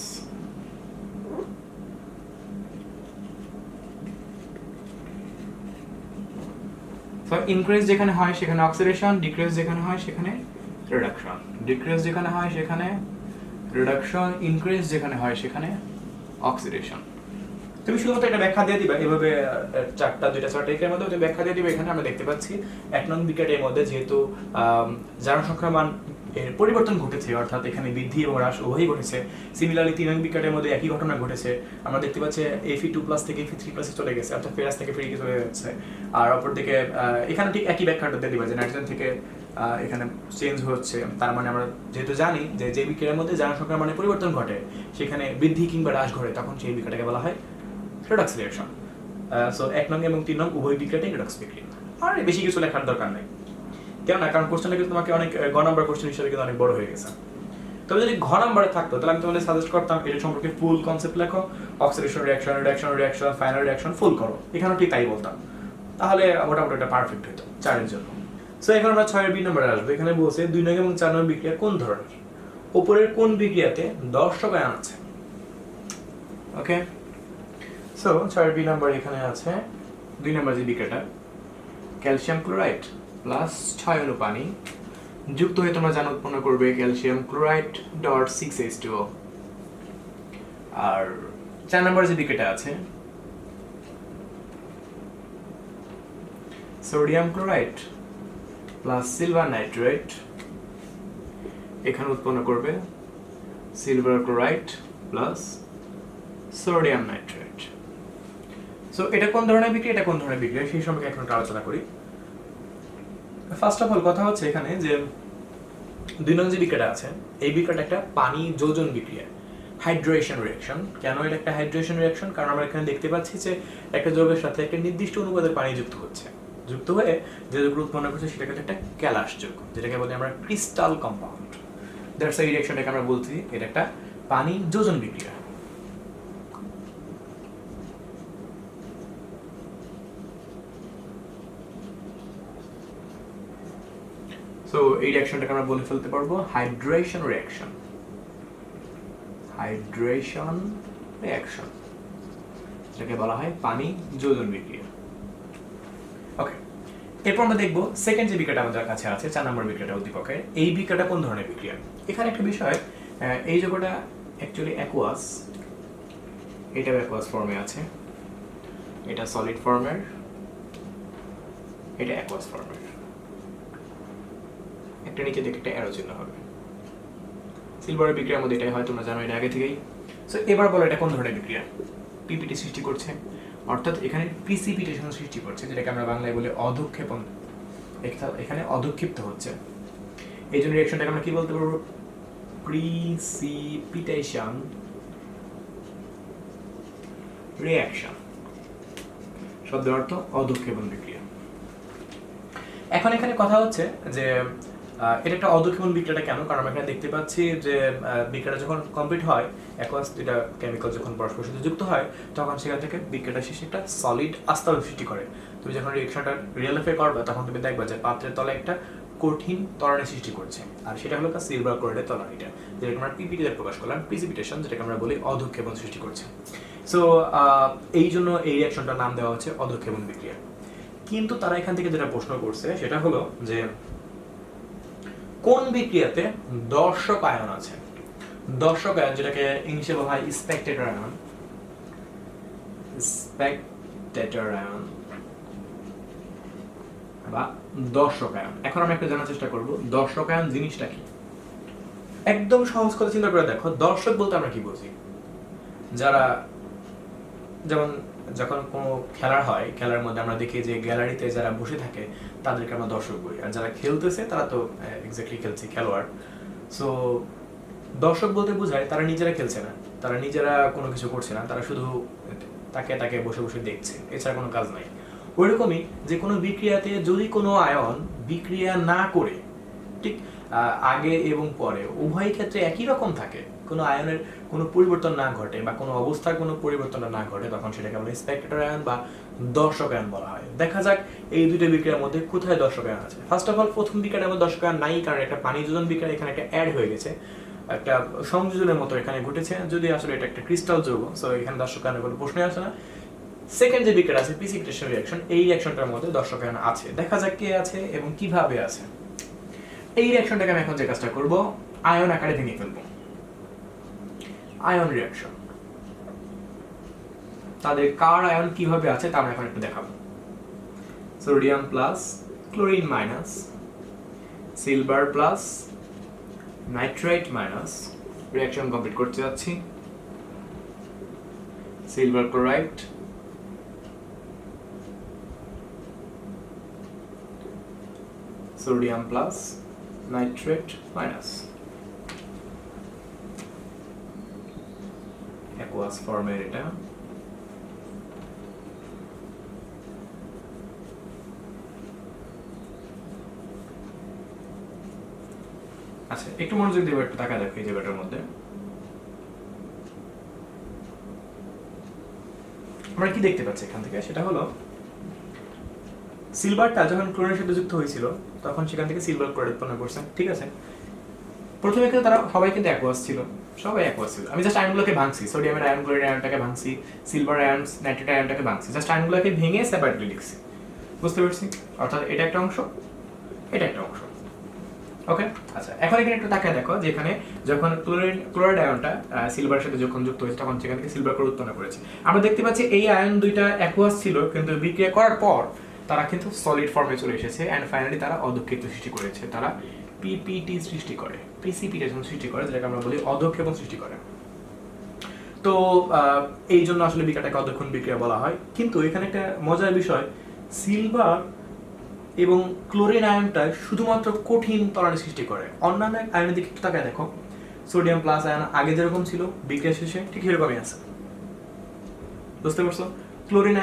সো ইনক্রিজ যেখানে হয় সেখানে অক্সিডেশন, ডিক্রিজ যেখানে হয় সেখানে রিডাকশন, ডিক্রিজ যেখানে হয় সেখানে রিডাকশন, ইনক্রিজ যেখানে হয় সেখানে অক্সিডেশন। তুমি শুধুমাত্র এটা ব্যাখ্যা দিয়ে দিবা, এভাবে 2টা 4টা এর মধ্যে তুমি ব্যাখ্যা দিয়ে দিবে। এখানে আমরা দেখতে পাচ্ছি 1 নং বিক্রিয়াটার মধ্যে যেহেতু জারণ সংখ্যার মান এর পরিবর্তন ঘটেছে, অর্থাৎ এখানে বৃদ্ধি এবং হ্রাস উভয়ই ঘটেছে। সিমিলারলি 3 নং বিক্রিয়াটার মধ্যে একই ঘটনা ঘটেছে। আমরা দেখতে পাচ্ছি Fe2+ থেকে Fe3+ চলে গেছে, অর্থাৎ ফেরাস থেকে ফেরিকে চলে যাচ্ছে। আর অপরদিকে এখানে ঠিক একই ব্যাখ্যাটা দিতে পারি যে নাইট্রোজেন থেকে এখানে চেঞ্জ হচ্ছে। তার মানে আমরা যেহেতু জানি যে যে বিক্রিয়ার মধ্যে জারণ সংখ্যার মানে পরিবর্তন ঘটে সেখানে বৃদ্ধি কিংবা হ্রাস ঘটে, তখন সেই বিক্রিয়াটাকে বলা হয় রেডক্স রিঅ্যাকশন। সো 1 নং এবং 3 নং উভয় বিক্রিয়াটাই রেডক্স বিক্রিয়া। আর বেশি কিছু লেখার দরকার নেই, কেন না, কারণ কোশ্চেনটা কিন্তু তোমাকে অনেক গ নাম্বার কোশ্চেন হিসেবে কিন্তু অনেক বড় হয়ে গেছে। তবে যদি ঘ নাম্বারে থাকতো তাহলে আমি তোমাদের সাজেস্ট করতাম এটা সম্পর্কে ফুল কনসেপ্ট লেখো, oxidation reaction, reduction reaction, final reaction full করো। এখানেও ঠিক তাই বলতাম, তাহলে মোটামুটি এটা পারফেক্ট হতো 4 এর জন্য। সো এখন আমরা 6 এর বি নম্বরে আসবো। এখানে বলছে 2 নং এবং 4 নং বিক্রিয়া কোন ধরনের, উপরের কোন বিক্রিয়াতে দর্শক আয়ন আছে। ওকে, সো 6 এর বি নম্বর এখানে আছে 2 নম্বর যে বিক্রিয়াটা, ক্যালসিয়াম ক্লোরাইড প্লাস 6 অণু পানি যুক্ত হয়ে তোমরা জানো উৎপন্ন করবে ক্যালসিয়াম ক্লোরাইড ডট 6H2O। আর 4 নম্বর যে বিক্রিয়াটা আছে, sodium chloride plus silver nitrate, এখানে উৎপন্ন করবে silver chloride plus sodium nitrate. So এটা কোন ধরনের বিক্রিয়া, এটা কোন ধরনের বিক্রিয়া সেই সম্পর্কে এখন আলোচনা করি। ফার্স্ট অফ অল কথা হচ্ছে এখানে যে 2 নং যে বিক্রিয়াটা আছে এই বিক্রিয়াটা একটা পানি যোজন বিক্রিয়া, হাইড্রেশন রিঅ্যাকশন। কেন এটা একটা হাইড্রেশন রিঅ্যাকশন, কারণ আমরা এখানে দেখতে পাচ্ছি যে একটা যৌগের সাথে একটা নির্দিষ্ট অনুপাতের পানি যুক্ত হচ্ছে, যুক্ত হয়ে যে যৌগ উৎপন্ন করছে সেটাকে একটা ক্যালাস যৌগ, যেটাকে বলি আমরা ক্রিস্টাল কম্পাউন্ড। দ্যাটস এই রিঅ্যাকশনটাকে আমরা বলছি এটা একটা পানি যোজন বিক্রিয়া। সো এই রিঅ্যাকশনটাকে আমরা বলে ফেলতে পারবো হাইড্রেশন রিঅ্যাকশন, হাইড্রেশন রিঅ্যাকশন, যেটাকে বলা হয় পানি যোজন বিক্রিয়া। ওকে, এরপর আমরা দেখবো সেকেন্ড যে বিক্রিয়াটা আমাদের কাছে আছে 4 নম্বর বিক্রিয়াটা উদ্দীপকের। এই বিক্রিয়াটা কোন ধরনের বিক্রিয়া। এখানে একটা বিষয়, এই যৌগটা অ্যাকচুয়ালি অ্যাকুয়াস, এটা অ্যাকুয়াস ফর্মে আছে, এটা সলিড ফর্মের, এটা অ্যাকুয়াস ফর্মের। একটা নিচে দেখে একটা অ্যারো চিহ্ন হবে। সিলভারের বিক্রিয়ার মধ্যে এটাই হয়, তোমরা জানো এটা আগে থেকেই। সো এবার বলো এটা কোন ধরনের বিক্রিয়া। পিপিটি সৃষ্টি করছে, অর্থাৎ এখানে প্রিসিপিটেশন সৃষ্টি করছে, যেটাকে আমরা বাংলায় বলি অধঃক্ষেপণ। এখানে অধঃক্ষিপ্ত হচ্ছে, এই জন্য রিঅ্যাকশনটাকে আমরা কি বলতে পারবো, প্রিসিপিটেশন রিঅ্যাকশন। শব্দের অর্থ অধঃক্ষেপণ বিক্রিয়া। এখন এখানে কথা হচ্ছে যে এটা একটা অধঃক্ষেপণ বিক্রিয়াটা কেন, কারণ আমরা এখানে দেখতে পাচ্ছি যে বিক্রিয়াটা যখন কমপ্লিট হয়, অ্যাকোয়াস দুইটা কেমিক্যাল যখন পরস্পরের সাথে যুক্ত হয়, তখন সেখান থেকে বিক্রিয়াটা শেষে একটা সলিড আস্তরণ সৃষ্টি করে। তুমি যখন রিঅ্যাকশনটা রিয়েল লাইফে করবে তখন তুমি দেখবে যে পাত্রের তলে একটা কঠিন তরণের সৃষ্টি করছে, আর সেটা হলো সিলভার ক্লোরাইডের তরণীটা, যেটাকে আমরা পিপিটিতে প্রকাশ করলাম প্রিসিপিটেশন, যেটাকে আমরা বলি অধঃক্ষেপণ সৃষ্টি করছে। সো এই জন্য এই রিঅ্যাকশনটার নাম দেওয়া হচ্ছে অধঃক্ষেপণ বিক্রিয়া। কিন্তু তারা এখান থেকে যেটা প্রশ্ন করছে সেটা হলো যে কোন বিক্রিয়াতে দর্শক আয়ন আছে। দর্শক আয়ন, যেটাকে ইংলিশে বলা হয় স্পেকটেটর আয়ন, স্পেকটেটর আয়ন বা দর্শক আয়ন। এখন আমরা একটু জানার চেষ্টা করব দর্শক আয়ন জিনিসটা কি। একদম সহজ কথা চিন্তা করে দেখো, দর্শক বলতে আমরা কি বুঝি। যারা যেমন যখন কোনো খেলা হয়, খেলার মধ্যে আমরা দেখি যে গ্যালারিতে যারা বসে থাকে তাদেরকে আমরা দর্শক বলি, আর যারা খেলতেছে তারা তো এক্স্যাক্টলি খেলছে, খেলোয়াড়। সো দর্শক বলতে বোঝায় তারা নিজেরা খেলছে না, তারা নিজেরা কোনো কিছু করছে না, তারা শুধু তাকে তাকে বসে বসে দেখছে, এছাড়া কোনো কাজ নাই। ওইরকমই যে কোনো বিক্রিয়াতে যদি কোনো আয়ন বিক্রিয়া না করে ঠিক আগে এবং পরে উভয় ক্ষেত্রে একই রকম থাকে, কোনো আয়নের কোনো পরিবর্তন না ঘটে বা কোনো অবস্থার কোনো পরিবর্তন না ঘটে, তখন সেটাকে বলে স্পেকটেটর আয়ন বা দর্শক আয়ন বলা হয়। দেখা যাক এই দুটো বিক্রিয়ার মধ্যে কোথায় দর্শক আয়ন আছে। ফার্স্ট অফ অল প্রথম বিক্রিয়ার মধ্যে দর্শক আয়ন নাই, কারণ একটা পানি যোজন বিক্রিয়া এখানে একটা অ্যাড হয়ে গেছে, একটা সংযোজনের মতো এখানে ঘটেছে, যদি আসলে এটা একটা ক্রিস্টাল যৌগ। সো এখানে দর্শক আয়নের কোনো প্রশ্নই আসে না। সেকেন্ড যে বিক্রিয়া আছে প্রিসিপিটেশন রিঅ্যাকশন, এই রিঅ্যাকশনটার মধ্যে দর্শক আয়ন আছে। দেখা যাক কে আছে এবং কিভাবে আছে। এই রিঅ্যাকশনটাকে আমি এখন যে কাজটা করব, আয়ন আকারে ভেঙে ফেলবো। আয়ন রিঅ্যাকশন, তাদের কার আয়ন কিভাবে আছে তা আমরা এখন একটু দেখাবো। Sodium plus chlorine minus silver plus nitrate minus reaction complete করতে যাচ্ছি silver chloride sodium plus nitrate minus aqueous ফর্মের এটা আচ্ছা একটু মনোযোগ দিয়ে একটু তাকায় দেখো এই জায়গাটার মধ্যে আমরা কি দেখতে পাচ্ছি এখান থেকে সেটা হলো সিলভারটা যখন ক্লোরিনের সাথে যুক্ত হয়েছিল তখন সেখান থেকে সিলভার ক্লোরাইড উৎপন্ন করছে ঠিক আছে প্রথমে কিন্তু তারা সবাই কিন্তু অ্যাকুয়াস ছিল সবাই অ্যাকুয়াস ছিল আমি জাস্ট আয়নগুলোকে ভাঙছি সোডিয়ামের আয়ন ক্লোরিনের আয়নটাকে ভাঙছি সিলভার আয়ন নাইট্রেট আয়নটাকে ভাঙছি জাস্ট আয়নগুলোকে ভেঙে সেপারেটলি লিখছি বুঝতে পারছি অর্থাৎ এটা একটা অংশ এটা একটা অংশ ওকে আচ্ছা এখন এখানে একটু তাকায় দেখো যে এখানে যখন ক্লোরাইড আয়নটা সিলভারের সাথে যখন যুক্ত হয়েছে তখন সেখান থেকে সিলভার ক্লোরাইড উৎপন্ন করেছে আমরা দেখতে পাচ্ছি এই আয়ন দুইটা অ্যাকুয়াস ছিল কিন্তু বিক্রিয়া করার পর তারা কিন্তু সলিড ফর্মে চলে এসেছে এন্ড ফাইনালি তারা অধক্ষেপণ সৃষ্টি করেছে তারা পিপিটি সৃষ্টি করে প্রিসিপিটেশন সৃষ্টি করে যেটাকে আমরা বলি অধক্ষেপণ সৃষ্টি করে তো এই জন্য আসলে বিক্রিয়াটাকে অধক্ষেপণ বিক্রিয়া বলা হয় কিন্তু এখানে একটা মজার বিষয় সিলভার এবং ক্লোরিন আয়নটা শুধুমাত্র কঠিন তরল সৃষ্টি করে অন্যান্য আয়নের দিকে একটু তাকায় দেখো সোডিয়াম প্লাস আয়ন আগে যেরকম ছিল বিক্রিয়া শেষে ঠিক সেরকমই আছে বুঝতে পারছো ক্লোরিন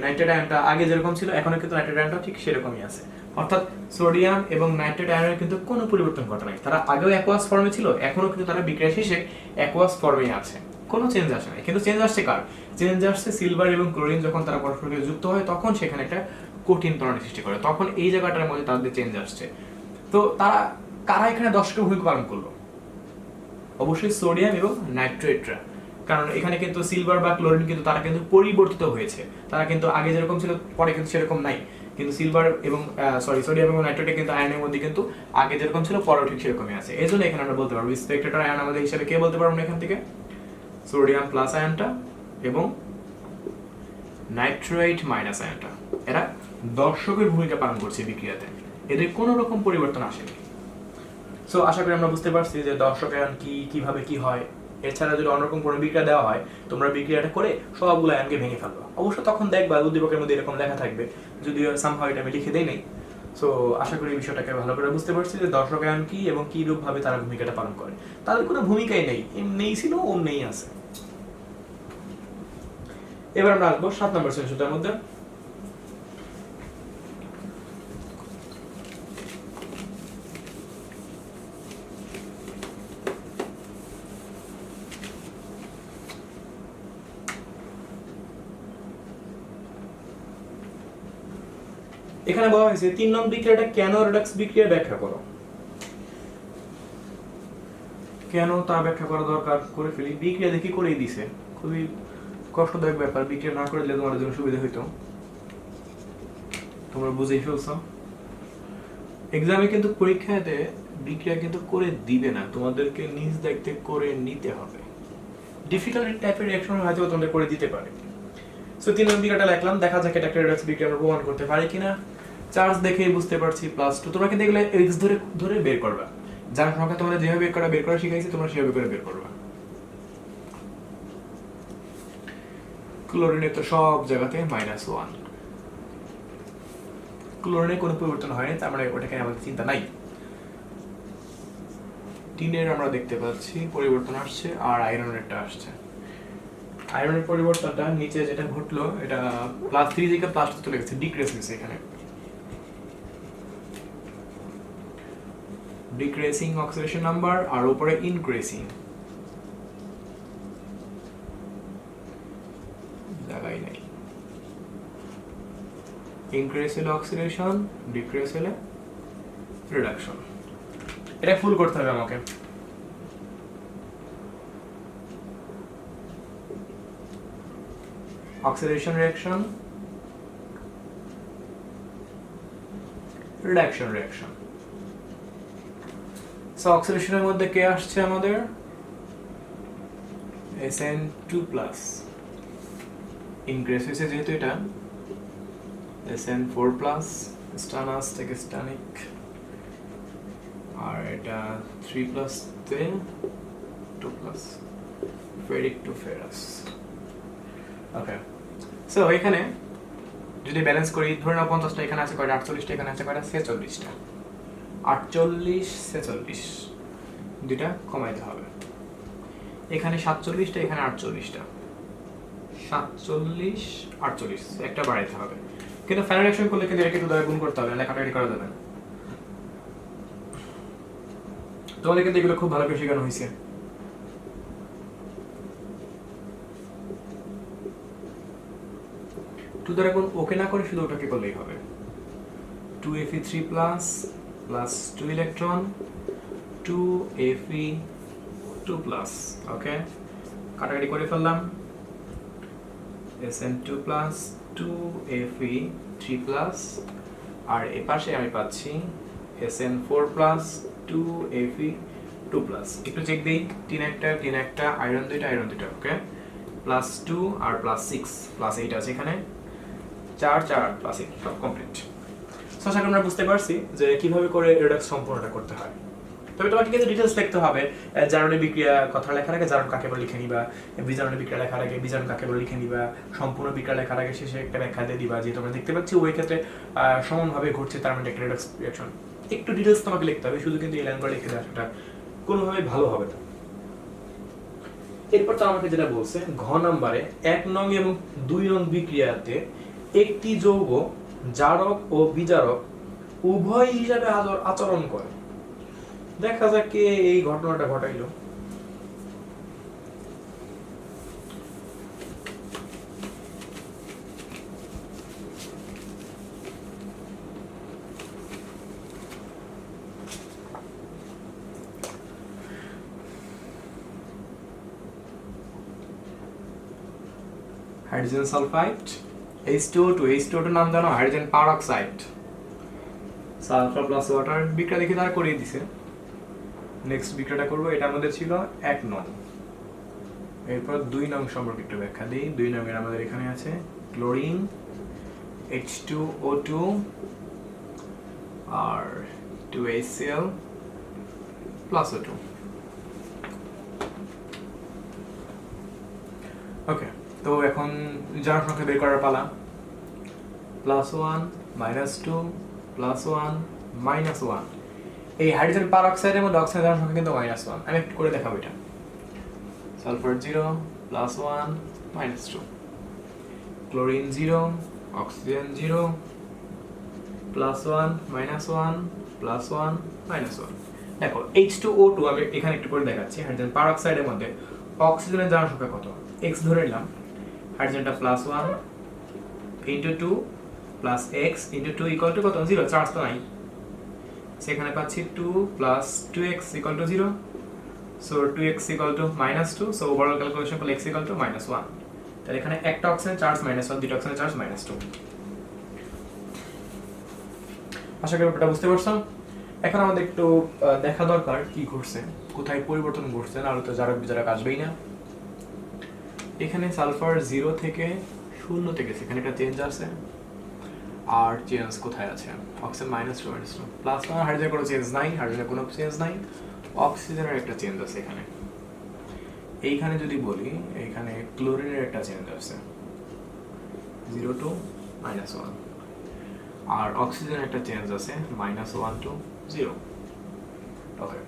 নাইট্রেট আয়নটা আগে যেরকম ছিল এখনো কিন্তু নাইট্রেট আয়নটা ঠিক সেরকমই আছে অর্থাৎ সোডিয়াম এবং নাইট্রেট আয়নের কিন্তু কোনো পরিবর্তন ঘটে নাই তারা আগেও অ্যাকুয়াস ফর্মে ছিল এখনো কিন্তু তারা বিক্রিয়া শেষে অ্যাকুয়াস ফর্মে আছে কোনো চেঞ্জ আসে না কিন্তু চেঞ্জ আসছে কার চেঞ্জ আসছে সিলভার এবং ক্লোরিন যখন তারা পরস্পরের সাথে যুক্ত হয় তখন সেখানে একটা কঠিন তরল সৃষ্টি করে তখন এই জায়গাটার মধ্যে তাদের চেঞ্জ আসছে তো তারা কারা এখানে দর্শকের ভূমিকা পালন করলো অবশ্যই সোডিয়াম এবং নাইট্রেটরা কারণ এখানে কিন্তু সিলভার বা ক্লোরিন কিন্তু তারা কিন্তু পরিবর্তিত হয়েছে তারা কিন্তু আগে যেরকম ছিল পরে কিন্তু সেরকম নাই কিন্তু সিলভার এবং সোডিয়াম এবং নাইট্রেট কিন্তু আয়নের মধ্যে কিন্তু আগে যেরকম ছিল পরেও ঠিক সেরকমই আছে এই জন্য এখানে আমরা বলতে পারবো স্পেকট্রেটর আয়ন আমাদের হিসাবে কে বলতে পারবো এখান থেকে সোডিয়াম প্লাস আয়নটা এবং নাইট্রেট মাইনাস আয়নটা এরা দর্শকের ভূমিকা পালন করছে বিক্রিয়াতে এদের কোনো রকম পরিবর্তন আসেনি সো আশা করি আমরা বুঝতে পারছি যে দর্শক আয়ন কি কিভাবে কি হয় এছাড়া যদি অন্যরকম কোনো বিক্রিয়া দেওয়া হয় তোমরা বিক্রিয়াটা করে সবগুলো আয়নকে ভেঙে ফেলবা অবশ্য তখন দেখবা উদ্দীপকের মধ্যে এরকম লেখা থাকবে যদিও সামহাউ এটা আমি লিখে দেই নাই সো আশা করি বিষয়টাকে ভালো করে বুঝতে পারছি যে দর্শক আয়ন কি এবং কি রূপভাবে তারা ভূমিকাটা পালন করে তাদের কোনো ভূমিকাই নেই এমনিই ছিল অমনিই আছে এবার আমরা আসবো 7 নম্বর সেশনটার মধ্যে এখানে বলা হয়েছে 3 নং বিক্রিয়াটা কেন রেডক্স বিক্রিয়া ব্যাখ্যা করো কেন তা ব্যাখ্যা করা দরকার করে ফেলি বিক্রিয়া দেখি করেই দিছে খুবই কষ্টদায়ক ব্যাপার বিক্রিয়া না করে দিলে তোমাদের জন্য সুবিধা হইতো তোমরা বুঝেই ফেলছো এক্সামে কিন্তু পরীক্ষাতে বিক্রিয়া কিন্তু করে দিবে না তোমাদেরকে নিজ দায়িত্বে করে নিতে হবে ডিফিকাল্ট টাইপের রিঅ্যাকশন হয়তো তোমাদের করে দিতে পারে সো 3 নং বিক্রিয়াটা লিখলাম দেখা যাক এটা একটা রেডক্স বিক্রিয়া আমরা প্রমাণ করতে পারি কিনা চার্জ দেখেই বুঝতে পারছি +2 তোমরা কিন্তু এগুলো এক্স ধরে ধরে বের করবা যার সংখ্যা তোমাদের যেভাবে বের করা শিখাইছি তোমরা সেভাবে করে বের করবা ক্লোরিনে তো সব জায়গাতে -1 ক্লোরিনে কোনো পরিবর্তন হয়নি তার মানে ওটাকে আমাদের চিন্তা নাই টিনের আমরা দেখতে পাচ্ছি পরিবর্তন আসছে আর আয়রনেরটা আসছে আয়রনের পরিবর্তনটা নিচে যেটা ঘটলো এটা +3 থেকে +2 চলে গেছে ডিক্রিজ হয়েছে এখানে ডিক্রিজিং অক্সিডেশন নাম্বার আর উপরে ইনক্রিজিং জায়গায় নাই ইনক্রিজ হলে অক্সিডেশন ডিক্রিজ হলে রিডাকশন এটা ফুল করতে হবে আমাকে oxidation reaction reduction reaction so oxidation এর মধ্যে কে আসছে আমাদের SN2+ ইনক্রিজ হয়েছে যেহেতু এটা SN4+ স্টানাস থেকে স্টানিক আর এটা 3 প্লাস তে 2 প্লাস ফেরিক টু ফেরাস। ওকে, সো এখানে যদি ব্যালেন্স করি, ধরে নাও 50টা এখানে আছে কয়টা, 48টা এখানে আছে কয়টা, 46টা। 48 46 দুইটা কমাইতে হবে। এখানে 47টা, এখানে 48টা, 47 48 একটা বাড়াইতে হবে। কিন্তু ফাইনাল রিঅ্যাকশন করলে কিন্তু এটাকে একটু গুণ করতে হবে, লেখাটাই করা যাবে না। তোমাদের কিন্তু এগুলো খুব ভালো করে শেখানো হয়েছে। টু দ্বারা গুণ ওকে না করে শুধু ওটাকে করলেই হবে। 2fe3 plus plus 2 electron 2fe2 plus. Okay, কাটাকাটি করে ফেললাম। Sn2 প্লাস 2fe3 প্লাস, আর এই পাশে আমি পাচ্ছি Sn4 প্লাস 2fe2 প্লাস। একটু চেক দিই, টিন একটা আয়রন দুইটা। ওকে, প্লাস 2 আর প্লাস 6 প্লাস 8 আছে এখানে, 4 প্লাস 8 সব কমপ্লিট। সো আশা করি আমরা বুঝতে পারছি যে কিভাবে করে রিডক্স সম্পূর্ণটা করতে হয়। তবে তোমাকে কিন্তু ডিটেইলস লিখতে হবে। জারণের বিক্রিয়া কথা লেখার আগে জারণ কাকে বলে লিখে নিবা, বিজারণের বিক্রিয়া লেখার আগে বিজারণ কাকে বলে লিখে নিবা, সম্পূর্ণ বিক্রিয়া লেখার আগে শেষে একটা ব্যাখ্যা দিয়ে দিবা যে তোমরা দেখতে পাচ্ছি ওই ক্ষেত্রে সমানভাবে ঘটছে, তার মানে একটা রিডক্স রিঅ্যাকশন। একটু ডিটেইলস তোমাকে লিখতে হবে, শুধু কিন্তু এই লাইন করে লিখে দেওয়া সেটা কোনোভাবে ভালো হবে না। এরপর তো আমাকে যেটা বলছে ঘ নম্বরে 1 নং এবং 2 নং বিক্রিয়াতে একটি যৌগ জারক ও বিজারক উভয় হিসাবে আচরণ করে। দেখা যাক কে এই ঘটনাটা ঘটাইলো। হাইড্রোজেন সালফাইড H2O2 নাম জানো, hydrogen peroxide, sulphur plus water. বিক্রিয়া দেখে তারা করিয়ে দিছে। নেক্সট বিক্রিয়াটা করব, এটা আমাদের ছিল 1 নং। এরপর 2 নং সম্পর্কে একটু ব্যাখ্যা দিই। 2 নং এর আমাদের এখানে আছে ক্লোরিন H2O2 আর 2HCl প্লাস O2। ওকে, তো এখন জারণ সংখ্যা বের করার পালা। +1 -2 +1 -1। এই হাইড্রোজেন পারঅক্সাইডের মধ্যে অক্সিজেন জারণ সংখ্যা কিন্তু -1। আমি একটু করে দেখাবো এটা। Sulphur 0 +1 -2, chlorine 0 oxygen 0 +1 -1 +1 -1। দেখো H2O2 আমি এখানে একটু করে দেখাচ্ছি। হাইড্রোজেন পারঅক্সাইডের মধ্যে অক্সিজেনের জারণ সংখ্যা কত? x ধরে নিলাম। হাইড্রোজেনটা +1 * 2 + x * 2 = কত? 0। চার্জ তো নাই, সেখানে পাচ্ছি 2 + 2x = 0। So 2x = -2। So overall calculation করলে x = -1। তাহলে এখানে একটা অক্সিজেন চার্জ -1, দুটো অক্সিজেন চার্জ -2। আশা করি এটা বুঝতে পারছো। এখন আমাদের একটু দেখা দরকার কি ঘটছে, কোথায় পরিবর্তন ঘটছে, না হলে তো জারক বিজারক আসবেই না। এখানে সালফার 0 থেকে 0 তে গেছে, এখানে একটা চেঞ্জ আছে। আর চেঞ্জ কোথায় আছে? অক্সিজেন -2 +1। হাইড্রোজেনের কোনো চেঞ্জ নাই, হাইড্রোজেনের কোনো চেঞ্জ নাই। অক্সিজেনের একটা চেঞ্জ আছে এখানে। এইখানে যদি বলি, এখানে ক্লোরিনের একটা চেঞ্জ আছে 0 to -1। আর অক্সিজেনের একটা চেঞ্জ আছে -1 to 0। ওকে,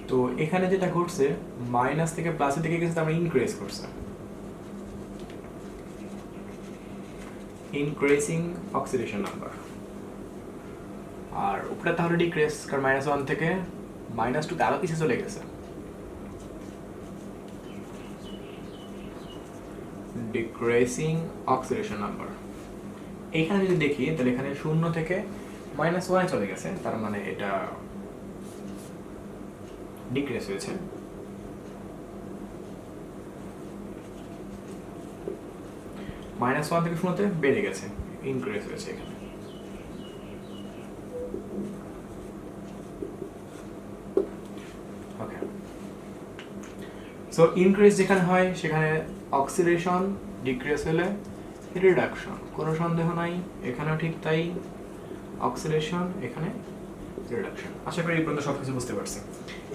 তো এখানে যেটা ঘটছে মাইনাস থেকে প্লাসের দিকে গেছে, আমরা ইনক্রিজ করছে, ইনক্রিজিং অক্সিডেশন নাম্বার। আর উপরে তাহলে ডিক্রিজ, কারণ -1 থেকে -2 তে আরো পিছিয়ে চলে গেছে। Decreasing oxidation number. এইখানে যদি দেখি তাহলে এখানে 0 থেকে -1 চলে গেছে, তার মানে এটা ডিক্রিজ হয়েছে। -1 থেকে 0 তে বেড়ে গেছে, ইনক্রিজ হয়েছে এখানে। ওকে, সো ইনক্রিজ যেখানে হয় সেখানে অক্সিডেশন, ডিক্রিজ হলে রিডাকশন, কোনো সন্দেহ নাই। এখানেও ঠিক তাই, অক্সিডেশন, এখানে রিডাকশন। আশা করি এই পর্যন্ত সবকিছু বুঝতে পারছি।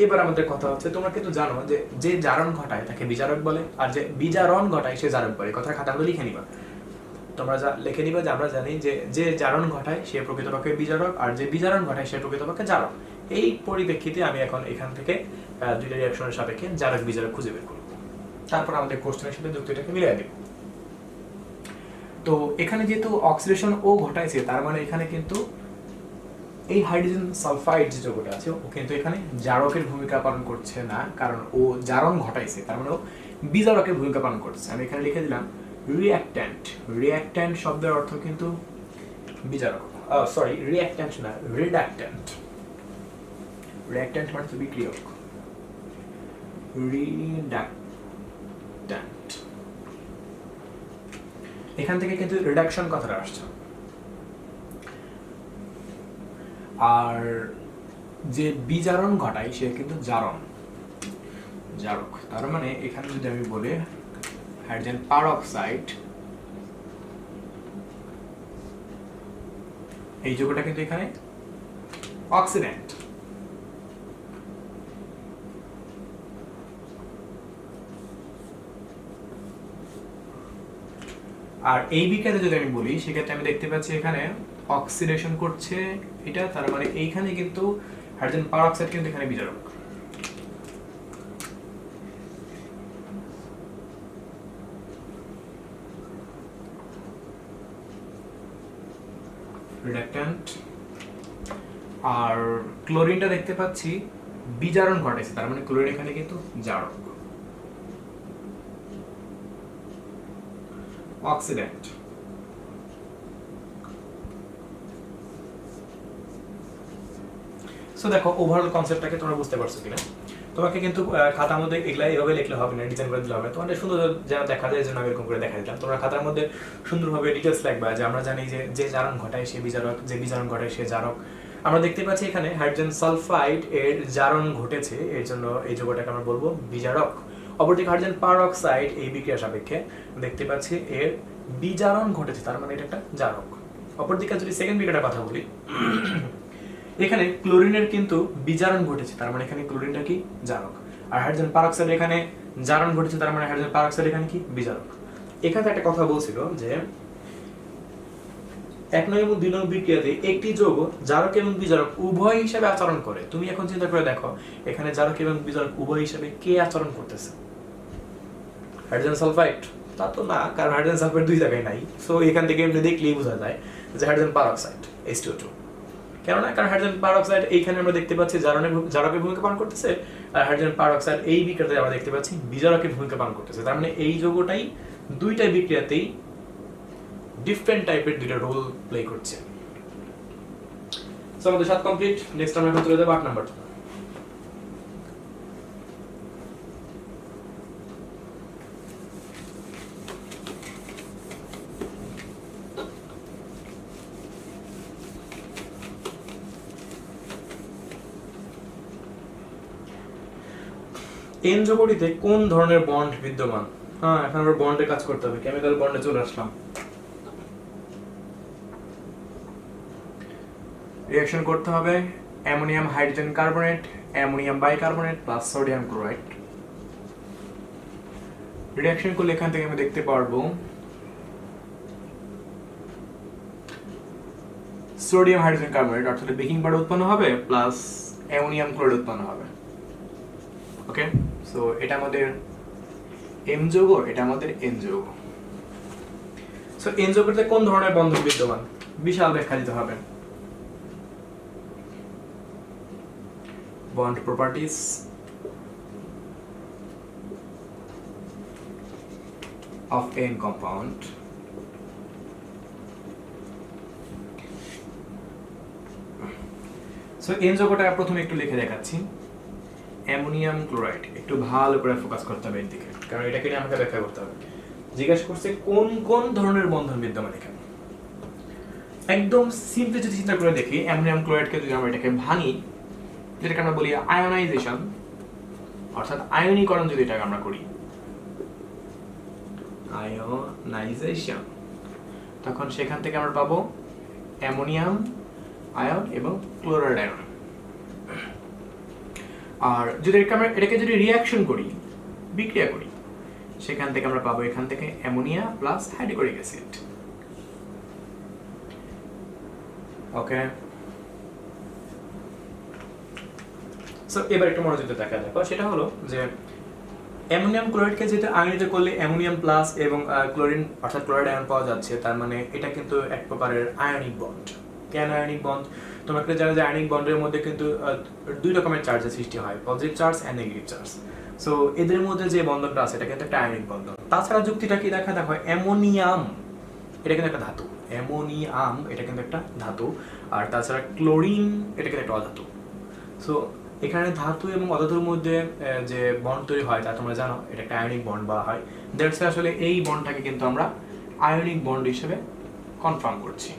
এবার আমাদের কথা হচ্ছে, তোমরা কিন্তু জানো যে যে জারণ ঘটায় তাকে বিজারক বলে, আর যে বিজারণ ঘটায় সে জারক বলে। কথা খাতার মধ্যে লিখে নিবা, তোমরা যা লিখে নিবা যে আমরা জানি যে যে জারণ ঘটায় সে প্রকৃতপক্ষে বিজারক, আর যে বিজারণ ঘটায় সে প্রকৃতপক্ষে জারক। এই পরিপ্রেক্ষিতে আমি এখন এখান থেকে দুইটা রিঅ্যাকশনের সাপেক্ষে জারক বিজারক খুঁজে বের করব, তারপর আমাদের কোশ্চেনের সাথে যুক্তিটাকে মিলিয়ে দেব। তো এখানে যেহেতু অক্সিডেশন ও ঘটাইছে, তার মানে এখানে কিন্তু এই হাইড্রোজেন সালফাইড যে যৌগটা আছে ও কিন্তু এখানে জারকের ভূমিকা পালন করছে না, কারণ ও জারণ ঘটাইছে, তার মানে ও বিজারকের ভূমিকা পালন করছে। আমি এখানে লিখে দিলাম রিঅ্যাক্ট্যান্ট। রিঅ্যাক্ট্যান্ট শব্দের অর্থ কিন্তু বিজারক, সরি রিঅ্যাক্ট্যান্ট না, রিডাক্ট্যান্ট। রিঅ্যাক্ট্যান্ট মানে তো বিক্রিয়ক, রিডাক্ট্যান্ট। এখান থেকে কিন্তু রিডাকশন কথাটা আসছে। আর যে বিজারণ ঘটায় সে কিন্তু জারণ, জারক। তার মানে এখানে যদি আমি বলি হাইড্রোজেন পারঅক্সাইড, এই যৌগটা কিন্তু এখানে অক্সিডেন্ট। আর এই বিক্রিয়াতে যদি আমি বলি, সেক্ষেত্রে আমি দেখতে পাচ্ছি এখানে অক্সিডেশন করছে এটা, তার মানে এইখানে কিন্তু হাইড্রোজেন পারঅক্সাইড কিন্তু এখানে বিজারক। রিডাক্ট্যান্ট। আর ক্লোরিনটা দেখতে পাচ্ছি বিজারণ ঘটাইছে, তার মানে ক্লোরিন এখানে কিন্তু জারক, অক্সিডেন্ট। সো দেখো ওভারঅল কনসেপ্টটাকে তোমরা বুঝতে পারছো কিনা। তোমাকে কিন্তু খাতার মধ্যে এগুলা এইভাবে লিখলে হবে না, ডিজাইন করে দিলে হবে। তোমাদের সুন্দর যেন দেখা যায়, যেন আমি এরকম করে দেখা দিলাম। তোমরা খাতার মধ্যে সুন্দরভাবে ডিটেলস লিখবা যে আমরা জানি যে যে জারণ ঘটায় সে বিজারক, যে বিজারণ ঘটায় সে জারক। আমরা দেখতে পাচ্ছি এখানে হাইড্রোজেন সালফাইড এর জারণ ঘটেছে, এর জন্য এই যৌগটাকে আমরা বলবো বিজারক। অপরদিকে হাইড্রোজেন পারঅক্সাইড এই বিক্রিয়া সাপেক্ষে দেখতে পাচ্ছি এর বিজারণ ঘটেছে, তার মানে এটা একটা জারক। অপরদিকে যদি সেকেন্ড বিক্রিয়াটার কথা বলি, এখানে ক্লোরিনের কিন্তু বিজারণ ঘটেছে, তার মানে এখানে ক্লোরিনটা কি জারক। আর হাইড্রোজেন পারঅক্সাইড এখানে জারণ ঘটেছে, তার মানে হাইড্রোজেন পারঅক্সাইড এখানে কি বিজারক। এখানে একটা কথা বলছিল যে 1 নং এবং 2 নং বিক্রিয়াতে একটি যৌগ জারক এবং বিজারক উভয় হিসেবে আচরণ করে। তুমি এখন চিন্তা করে দেখো এখানে জারক এবং বিজারক উভয় হিসেবে কে আচরণ করতেছে? Hydrogen sulphide? তা তো না, কারণ হাইড্রোজেন সালফাইড দুই জায়গায় নাই। সো এখান থেকে এমনি দেখলেই বোঝা যায় যে হাইড্রোজেন পারঅক্সাইড H2O2। কেননা কারণ হাইড্রোজেন পারঅক্সাইড এইখানে আমরা দেখতে পাচ্ছি জারকের ভূমিকা পালন করতেছে, আর হাইড্রোজেন পারঅক্সাইড এই বিক্রিয়াতে আমরা দেখতে পাচ্ছি বিজারকের ভূমিকা পালন করতেছে। তার মানে এই যৌগটাই দুইটা বিক্রিয়াতেই ডিফারেন্ট টাইপের দুইটা রোল প্লে করছে। সো আমাদের 7 কমপ্লিট। নেক্সট আমরা এখন চলে যাব 8 নাম্বার। এন যৌগটিতে কোন ধরনের বন্ড বিদ্যমান? হ্যাঁ, এখন আমরা বন্ডে কাজ করতে হবে। কেমিক্যাল বন্ডে চলে আসলাম। রিঅ্যাকশন করতে হবে ammonium hydrogen carbonate, ammonium bicarbonate plus sodium chloride. Reaction করলে এখান থেকে আমি দেখতে পারবো সোডিয়াম হাইড্রোজেন কার্বনেট অর্থাৎ বেকিং পাউডার উৎপন্ন হবে প্লাস অ্যামোনিয়াম ক্লোরাইড উৎপন্ন হবে। ওকে, সো এটা আমাদের এম যৌগ, এটা আমাদের এন যৌগ। সো এন যৌগতে কোন ধরনের বন্ধন বিদ্যমান? বিশাল ব্যাখ্যা দিতে হবে। bond properties of n compound. So n যৌগটা প্রথমে একটু লিখে দেখাচ্ছি। অ্যামোনিয়াম ক্লোরাইড, একটু ভালো করে ফোকাস করতে হবে এর দিকে, কারণ এটাকে নিয়ে আমাকে ব্যাখ্যা করতে হবে। জিজ্ঞাসা করছে কোন কোন ধরনের বন্ধন বিদ্যমান এখানে। একদম সিম্পলি যদি চিন্তা করে দেখি, অ্যামোনিয়াম ক্লোরাইডকে যদি আমরা এটাকে ভাঙি, যেটাকে আমরা বলি আয়োনাইজেশন, অর্থাৎ আয়নীকরণ যদি এটাকে আমরা করি, আয়োনাইজেশন, তখন সেখান থেকে আমরা পাবো অ্যামোনিয়াম আয়ন এবং ক্লোরাইড আয়ন। আর যদি আমরা এটাকে যদি রিঅ্যাকশন করি, বিক্রিয়া করি, সেখান থেকে আমরা পাবো এখান থেকে অ্যামোনিয়া প্লাস হাইড্রোক্লোরিক অ্যাসিড। ওকে, সো এবার একটু মনোযোগ দিয়ে দেখা দেখো, সেটা হলো যে অ্যামোনিয়াম ক্লোরাইডকে যেটা আয়নিত করলে অ্যামোনিয়াম প্লাস এবং ক্লোরিন অর্থাৎ ক্লোরাইড আয়ন পাওয়া যাচ্ছে, তার মানে এটা কিন্তু এক প্রকারের আয়নিক বন্ড। কেন আয়নিক বন্ড? তোমরা একটা জানো যে আয়নিক বন্ডের মধ্যে কিন্তু দুই রকমের চার্জের সৃষ্টি হয়, positive charge and negative charge. So এদের মধ্যে যে বন্ধনটা আছে এটা কিন্তু একটা আয়নিক বন্ধন। তাছাড়া যুক্তিটা কি দেখো, অ্যামোনিয়াম এটা কিন্তু একটা ধাতু, অ্যামোনিয়াম এটা কিন্তু একটা ধাতু, আর তাছাড়া ক্লোরিন এটা কিন্তু একটা অধাতু। সো এখানে ধাতু এবং অধাতুর মধ্যে যে বন্ড তৈরি হয় তা তোমরা জানো, এটা একটা আয়নিক বন্ড বলা হয়। দ্যাটস আসলে এই বন্ডটাকে কিন্তু আমরা আয়নিক বন্ড হিসেবে কনফার্ম করছি।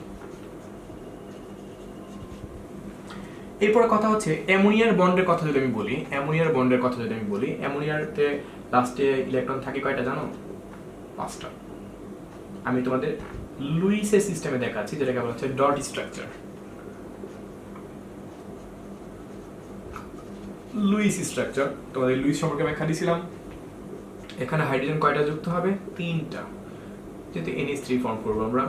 এরপরে কথা হচ্ছে অ্যামোনিয়ার বন্ডের কথা যদি আমি বলি, অ্যামোনিয়াতে লাস্টে ইলেকট্রন থাকে কয়টা জানো? 5টা। আমি তোমাদের লুইসের সিস্টেমে দেখাচ্ছি, যেটাকে বলা হচ্ছে ডট স্ট্রাকচার। লুইস স্ট্রাকচার, তোমাদের লুইস সম্পর্কে ব্যাখ্যা দিয়েছিলাম। এখানে হাইড্রোজেন কয়টা যুক্ত হবে? 3টা, যেহেতু NH3 ফর্ম করবো আমরা।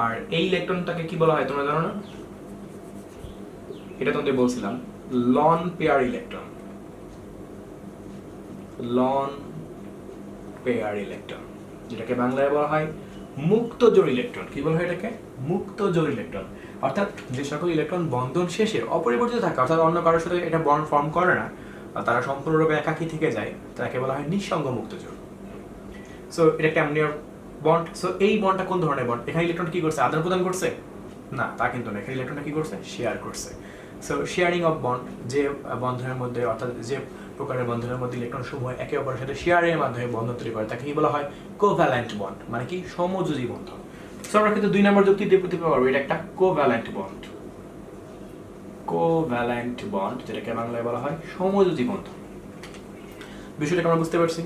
আর এই ইলেকট্রনটাকে কি বলা হয় তোমরা জানো না? এটা তোমাদের বলছিলাম loan pair electron. Loan pair electron, যেটাকে বাংলায় বলা হয় মুক্ত জোড় ইলেকট্রন। কি বলা হয় এটাকে? মুক্ত জোড় ইলেকট্রন। অর্থাৎ যে সকল ইলেকট্রন বন্ধন শেষে অপরিবর্তিত থাকে, অর্থাৎ অন্য কারোর সাথে এটা বন্ড ফর্ম করে না, তারা সম্পূর্ণরূপে একাকী থেকে যায়, তাকে বলা হয় নিঃসঙ্গ মুক্ত জোড়। সো এটা একটা অ্যামোনিয়ার বন্ড। সো এই বন্ডটা কোন ধরনের বন্ড? এখানে ইলেকট্রন কি করছে? আদান প্রদান করছে? না, তা কিন্তু না। এখানে ইলেকট্রনটা কি করছে? শেয়ার করছে। সো শেয়ারিং অফ বন্ড, যে বন্ধনের মধ্যে অর্থাৎ যে প্রকারের বন্ধনের মধ্যে ইলেকট্রন সমূহ একে অপরের সাথে শেয়ারের মাধ্যমে বন্ধন তৈরি করে, তাকে কি বলা হয়? কোভ্যালেন্ট বন্ড, মানে কি? সমযোজী বন্ধন। সো আমরা কিন্তু 2 নম্বর যুক্তি দিয়ে দিতে পারবো, এটা একটা কোভ্যালেন্ট বন্ড। কোভ্যালেন্ট বন্ড, যেটাকে বাংলায় বলা হয় সমযোজী বন্ধন। বিষয়টা আমরা বুঝতে পারছি?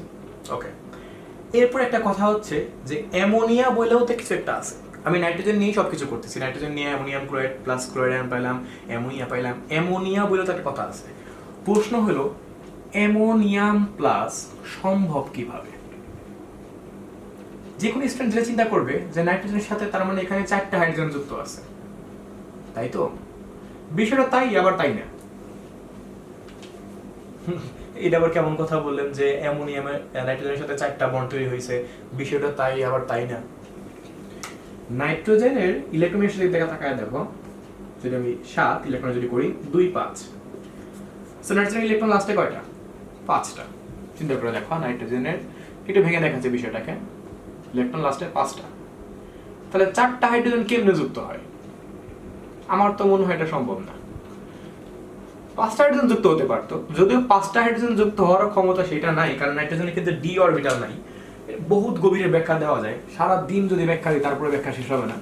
ওকে, এরপর একটা কথা হচ্ছে যে অ্যামোনিয়া বলেও তো কিছু একটা আছে। আমি নাইট্রোজেন নিয়ে সবকিছু করতেছি, নাইট্রোজেন নিয়ে ammonium chloride plus chloride ion পাইলাম, অ্যামোনিয়া পাইলাম। অ্যামোনিয়া বলেও তো একটা কথা আছে। প্রশ্ন হলো অ্যামোনিয়াম প্লাস সম্ভব কিভাবে? যে কোনো স্টুডেন্ট যেটা চিন্তা করবে যে নাইট্রোজেনের সাথে তার মানে এখানে 4টা হাইড্রোজেন যুক্ত আছে, তাই তো? বিষয়টা তাই আবার তাই না। এটা আবার কেমন কথা বললেন যে অ্যামোনিয়ামের নাইট্রোজেনের সাথে 4টা বন্ড তৈরি হয়েছে, বিষয়টা তাই আবার তাই না। নাইট্রোজেনের ইলেকট্রনের সাথে দেখা তাকায় দেখো, যদি আমি 7 ইলেকট্রন যদি করি 2 5, সো নাইট্রোজেনের ইলেকট্রন লাস্টে কয়টা? 5টা। চিন্তা করে দেখো, নাইট্রোজেনের একটু ভেঙে দেখাচ্ছে বিষয়টাকে, ইলেকট্রন লাস্টে 5টা, তাহলে 4টা হাইড্রোজেন কেমনে যুক্ত হয়? আমার তো মনে হয় এটা সম্ভব না। 5টা হাইড্রোজেন যুক্ত হতে পারতো, যদিও 5টা হাইড্রোজেন যুক্ত হওয়ার ক্ষমতা সেটা নাই, কারণ নাইট্রোজেনের ক্ষেত্রে ডি অরবিটাল নাই। বহুত গভীরে ব্যাখ্যা দেওয়া যায়, সারা দিন যদি ব্যাখ্যা দিই তারপরে ব্যাখ্যা শেষ হবে না।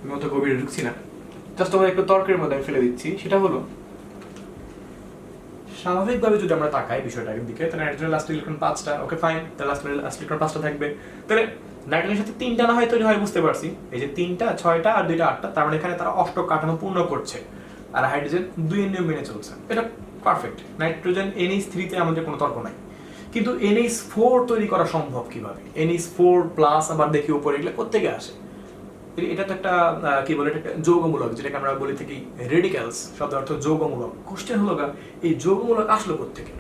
আমি অত গভীরে ঢুকছি না, জাস্ট আমরা একটু তর্কের মধ্যে ফেলে দিচ্ছি। সেটা হলো স্বাভাবিকভাবে যদি আমরা তাকাই বিষয়টার দিকে, তাহলে নাইট্রোজেনের লাস্ট ইলেকট্রন 5টা, ওকে ফাইন, তাহলে লাস্ট ইলেকট্রন 5টা থাকবে। তাহলে নাইট্রোজেনের সাথে 3টা না হয় তৈরি হয়, বুঝতে পারছি। এই যে 3টা 6টা আর 2টা 8টা, তার মানে এখানে তারা অষ্টক কাঠামো পূর্ণ করছে, আর হাইড্রোজেন 2 এর নিয়ম মেনে চলছে। এটা পারফেক্ট। নাইট্রোজেন NH3 তে আমাদের কোনো তর্ক নাই, কিন্তু NH4 তৈরি করা সম্ভব কিভাবে? NH4 প্লাস আবার দেখি উপরে, এগুলো কোত্থেকে আসে? এটা তো একটা কি বলে, এটা একটা যৌগমূলক, যেটাকে আমরা বলি থাকি রেডিক্যালস, শব্দ অর্থ যৌগমূলক। কোশ্চেন হলো এই যৌগমূলক আসলো কোত্থেকে?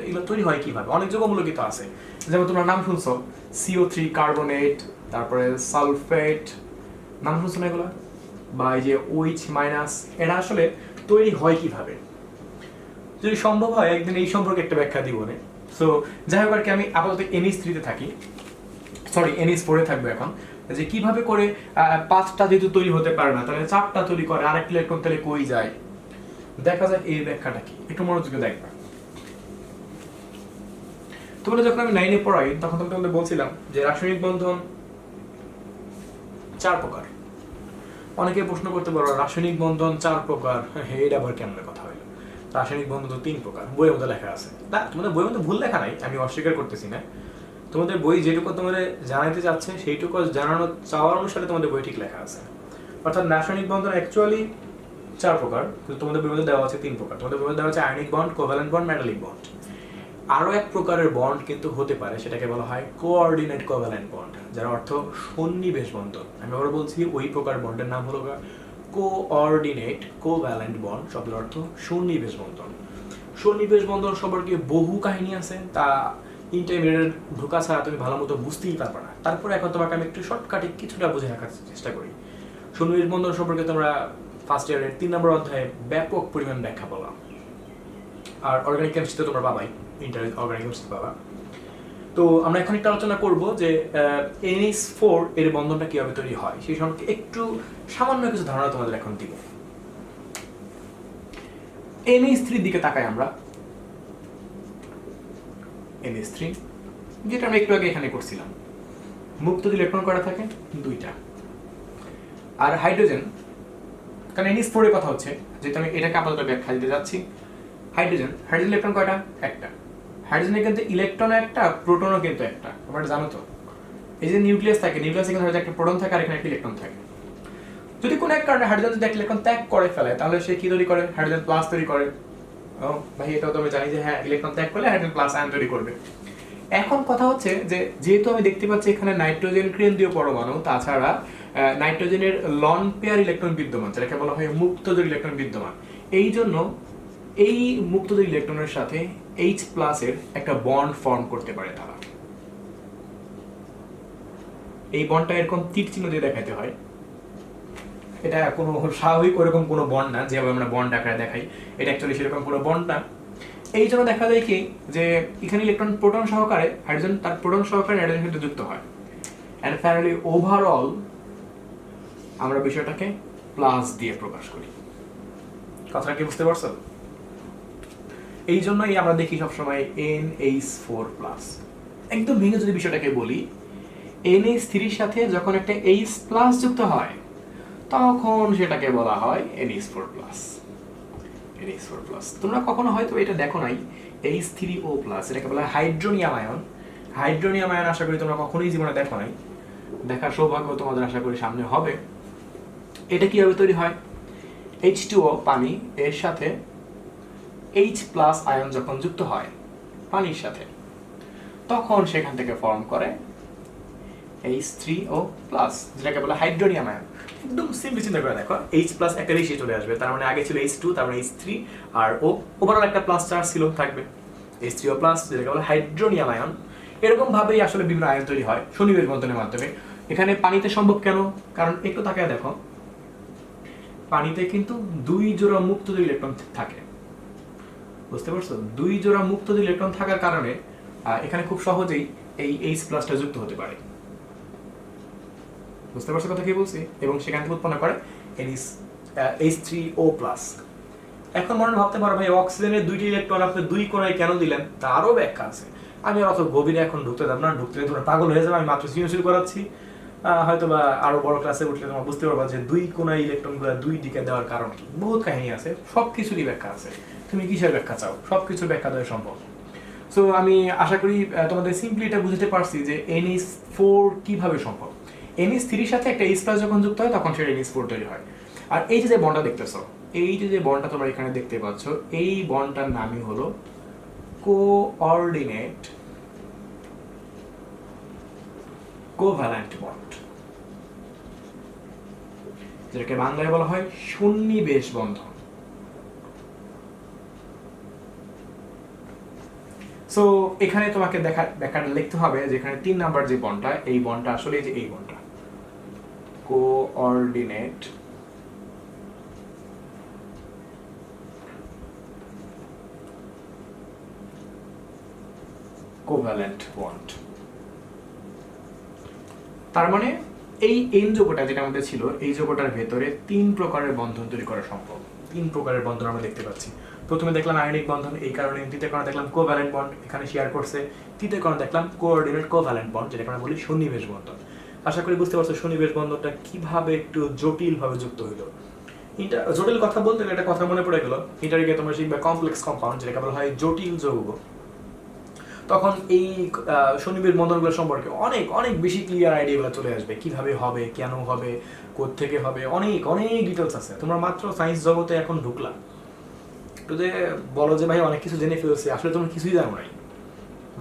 এগুলো তৈরি হয় কিভাবে? অনেক যৌগমূলকই তো আছে, যেমন তোমরা নাম শুনছো CO3 কার্বনেট, তারপরে সালফেট, নাম শুনছো না এগুলো? বা এই যে OH মাইনাস, এরা আসলে তৈরি হয় কিভাবে? যদি সম্ভব হয় একদিন এই সম্পর্কে একটা ব্যাখ্যা দিব না। সো যাই হোক, আর কি আমি আপাতত NH3 তে থাকি, সরি NH4 এ থাকবে এখন। যে কিভাবে করে 5টা যেহেতু তৈরি হতে পারে না, তাহলে 4টা তৈরি করে, আরেকটা ইলেকট্রন তাহলে কই যায়? দেখা যাক এই ব্যাখ্যাটা কি, একটু মনোযোগে দেখবা। তোমরা যখন আমি 9 এ পড়াই তখন তোমাদের বলছিলাম যে রাসায়নিক বন্ধন 4 প্রকার। অনেকে প্রশ্ন করতে পারো রাসায়নিক বন্ধন 4 প্রকার, হ্যাঁ এটা আবার কেমন কথা হলো? রাসায়নিক বন্ধন তো 3 প্রকার, বইয়ের মধ্যে লেখা আছে। না, তোমাদের বইয়ের মধ্যে ভুল লেখা নাই, আমি অস্বীকার করতেছি না। তোমাদের বই যেটুকু তোমাদের জানাতে চাচ্ছে সেইটুকু জানানো চাওয়ার অনুসারে তোমাদের বই ঠিক লেখা আছে। অর্থাৎ রাসায়নিক বন্ধন অ্যাকচুয়ালি 4 প্রকার, কিন্তু তোমাদের বইয়ের মধ্যে দেওয়া আছে 3 প্রকার। তোমাদের বইয়ে দেওয়া আছে ionic bond, covalent bond, metallic bond. আরও এক প্রকারের বন্ড কিন্তু হতে পারে, সেটাকে বলা হয় কোঅর্ডিনেট কোভ্যালেন্ট বন্ড, যার অর্থ সন্নিবেশ বন্ধন। আমি আবার বলছি ওই প্রকার বন্ডের নাম হলো কোঅর্ডিনেট কোভ্যালেন্ট বন্ড, শব্দের অর্থ সন্নিবেশ বন্ধন। সন্নিবেশ বন্ধন সম্পর্কে বহু কাহিনী আছে, তা ইন্টারমিডিয়েট ঢোকা ছাড়া তুমি ভালো মতো বুঝতেই পারবে না। তারপরে এখন তোমাকে আমি একটু শর্টকাটে কিছুটা বুঝে রাখার চেষ্টা করি। সন্নিবেশ বন্ধন সম্পর্কে তোমরা ফার্স্ট ইয়ারের 3 নম্বর অধ্যায়ে ব্যাপক পরিমাণ ব্যাখ্যা বলা, আর অর্গানিক কেমিস্ট্রিতে তোমরা পাবাই, অর্গানিক কেমিস্ট্রি পাবা। তো আমরা এখন একটু আলোচনা করব যে NH4 এর বন্ধনটা কিভাবে তৈরি হয় সেই সম্পর্কে একটু সামান্য কিছু ধারণা তোমাদের এখন দিব। NH3 দিকে তাকাই আমরা। NH3 যেটা আমরা একটু আগে এখানে করছিলাম, মুক্ত ইলেকট্রন করা থাকে 2টা। আর হাইড্রোজেন, কারণ NH4 এর কথা হচ্ছে, যেটা আমি এটাকে আপাতত ব্যাখ্যা দিতে যাচ্ছি। হাইড্রোজেন ইলেকট্রন কয়টা? একটা। হাইড্রোজেনের কিন্তু ইলেকট্রন একটা, প্রোটনও কিন্তু একটা। তোমরা জানো তো, এই যে নিউক্লিয়াস থাকে, নিউক্লিয়াসে কিন্তু একটা প্রোটন থাকে আর এখানে একটা ইলেকট্রন থাকে। যদি কোনো এক কারণে হাইড্রোজেন যদি একটা ইলেকট্রন ত্যাগ করে ফেলে, তাহলে সে কি তৈরি করে? হাইড্রোজেন প্লাস তৈরি করে। ও ভাই, এটাও তো আমি জানি যে হ্যাঁ, ইলেকট্রন ত্যাগ করলে হাইড্রোজেন প্লাস আয়ন তৈরি করবে। এখন কথা হচ্ছে যে যেহেতু আমি দেখতে পাচ্ছি এখানে নাইট্রোজেন কেন্দ্রীয় পরমাণু, তাছাড়া নাইট্রোজেনের লন পেয়ার ইলেকট্রন বিদ্যমান, যেটাকে বলা হয় মুক্তজোড় ইলেকট্রন বিদ্যমান। এই জন্য এই মুক্তজোড় ইলেকট্রনের সাথে H+ এর একটা বন্ড ফর্ম করতে পারে তারা। এই বন্ডটা এরকম তীর চিহ্ন দিয়ে দেখাতে হয়। এটা কোনো স্বাভাবিক ওরকম কোনো বন্ড না, যেভাবে আমরা বন্ড আকারে দেখাই, এটা অ্যাকচুয়ালি সেরকম কোনো বন্ড না। এই জন্য দেখা যায় কি যে এখানে ইলেকট্রন প্রোটন সহকারে হাইড্রোজেন তার প্রোটন সহকারে হাইড্রোজেন সাথে যুক্ত হয়। এন্ড ফাইনালি ওভারঅল আমরা বিষয়টাকে প্লাস দিয়ে প্রকাশ করি। কথাটা কি বুঝতে পারছো? এই জন্যই আমরা দেখি সবসময় NH4+। একদম ভেঙে যদি বিষয়টাকে বলি, NH3 এর সাথে যখন একটা H+ যুক্ত হয় তখন সেটাকে বলা হয় NH4+। NH4+। তোমরা কখনো হয়তো এটা দেখো নাই, H3O+, এটাকে বলা হয় হাইড্রোনিয়াম আয়ন। হাইড্রোনিয়াম আয়ন আশা করি তোমরা কখনোই জীবনে দেখো নাই, দেখার সৌভাগ্য তোমাদের আশা করি সামনে হবে। এটা কিভাবে তৈরি হয়? H2O পানি এর সাথে H+ আয়ন যখন যুক্ত হয় পানির সাথে, তখন সেখান থেকে ফর্ম করে H3O+, যেটাকে বলা হাইড্রোনিয়াম আয়ন। একদম সিম্পল চিন্তা করে দেখো, H+ একটা রেশিও চলে আসবে, তার মানে আগে ছিল H2, তারপরে H3 আর O, ওভারঅল একটা প্লাস চার্জ ছিল থাকবে H3O+, যেটাকে বলা হাইড্রোনিয়াম আয়ন। এরকম ভাবেই আসলে বিভিন্ন আয়ন তৈরি হয় সন্নিবেশ বন্ধনের মাধ্যমে। এখানে পানিতে সম্ভব কেন? কারণ একটু তাকায় দেখো, পানিতে কিন্তু 2 জোড়া মুক্তজোড় ইলেকট্রন থাকে। বুঝতে পারছো? 2 জোড়া মুক্তজোড় ইলেকট্রন থাকার কারণে এখানে খুব সহজেই এই H+টা যুক্ত হতে পারে। বুঝতে পারছো কথা কি বলছি? এবং সেখান থেকে উৎপন্ন করে H3O+। এখন মনে ভাবতে পারো ভাই, অক্সিজেনের 2টি ইলেকট্রন আপনি 2 কোণায় কেন দিলেন? তারও ব্যাখ্যা আছে। আমি আর অত গভীরে এখন ঢুকতে যাব না, ঢুকতে তোমরা পাগল হয়ে যাবে। আমি মাত্র শুরু করাচ্ছি, হয়তো বা আরো বড় ক্লাসে উঠলে তোমরা বুঝতে পারবা যে 2 কোণায় ইলেকট্রনগুলো 2 দিকে দেওয়ার কারণ কি। বহুত কাহিনী আছে, সবকিছুরই ব্যাখ্যা আছে। তুমি কিসের ব্যাখ্যা চাও? সবকিছুর ব্যাখ্যা দেওয়া সম্ভব। সো আমি আশা করি তোমাদের সিম্পলি এটা বুঝতে পারছি যে NH4 কিভাবে সম্ভব। NH3 এর সাথে একটা H+ যখন যুক্ত হয় তখন সেটা NH4 তৈরি হয়। আর এই যে বন্ডটা দেখতেছো, এই যে বন্ডটা তোমরা এখানে দেখতে পাচ্ছ, এই বন্ডটার নামই হলো কোঅর্ডিনেট কোভ্যালেন্ট বন্ড, যেটাকে বাংলায় বলা হয় সন্নিবেশ বন্ধন। সো এখানে তোমাকে ব্যাখ্যাটা লিখতে হবে, যেখানে 3 নাম্বার যে বন্ডটা, এই বন্ডটা আসলে যে এই বন্ডটা কোঅর্ডিনেট কোভ্যালেন্ট বন্ড। তার মানে এই N যৌগটা যেটা আমাদের ছিল, এই যৌগটার ভেতরে 3 প্রকারের বন্ধন তৈরি করা সম্ভব। 3 প্রকারের বন্ধন আমরা দেখতে পাচ্ছি। প্রথমে দেখলাম আয়নিক বন্ধন, এই কারণে। দ্বিতীয় কারণে দেখলাম কোভ্যালেন্ট বন্ড, এখানে শেয়ার করছে। তৃতীয় কারণে দেখলাম কোঅর্ডিনেট কোভ্যালেন্ট বন্ড, যেটা আমরা বলি সন্নিবেশ বন্ধন। আশা করি বুঝতে পারছো সন্নিবেশ বন্ধনটা কিভাবে একটু জটিল ভাবে যুক্ত হইলো। জটিল কথা বলতে গেলে একটা কথা মনে পড়ে গেল, এটাকে তোমরা শিখবে কমপ্লেক্স কম্পাউন্ড, যেটাকে বলা হয় জটিল যৌগ। তখন এই শনিবির বন্ধনগুলো সম্পর্কে অনেক অনেক বেশি ক্লিয়ার আইডিয়াগুলো চলে আসবে, কিভাবে হবে, কেন হবে, কোত্থেকে হবে, অনেক অনেক ডিটেলস আছে। তোমরা মাত্র সায়েন্স জগতে এখন ঢুকলা, একটু যে বলো যে ভাই অনেক কিছু জেনে ফেলছি, আসলে তোমরা কিছুই জানো নাই,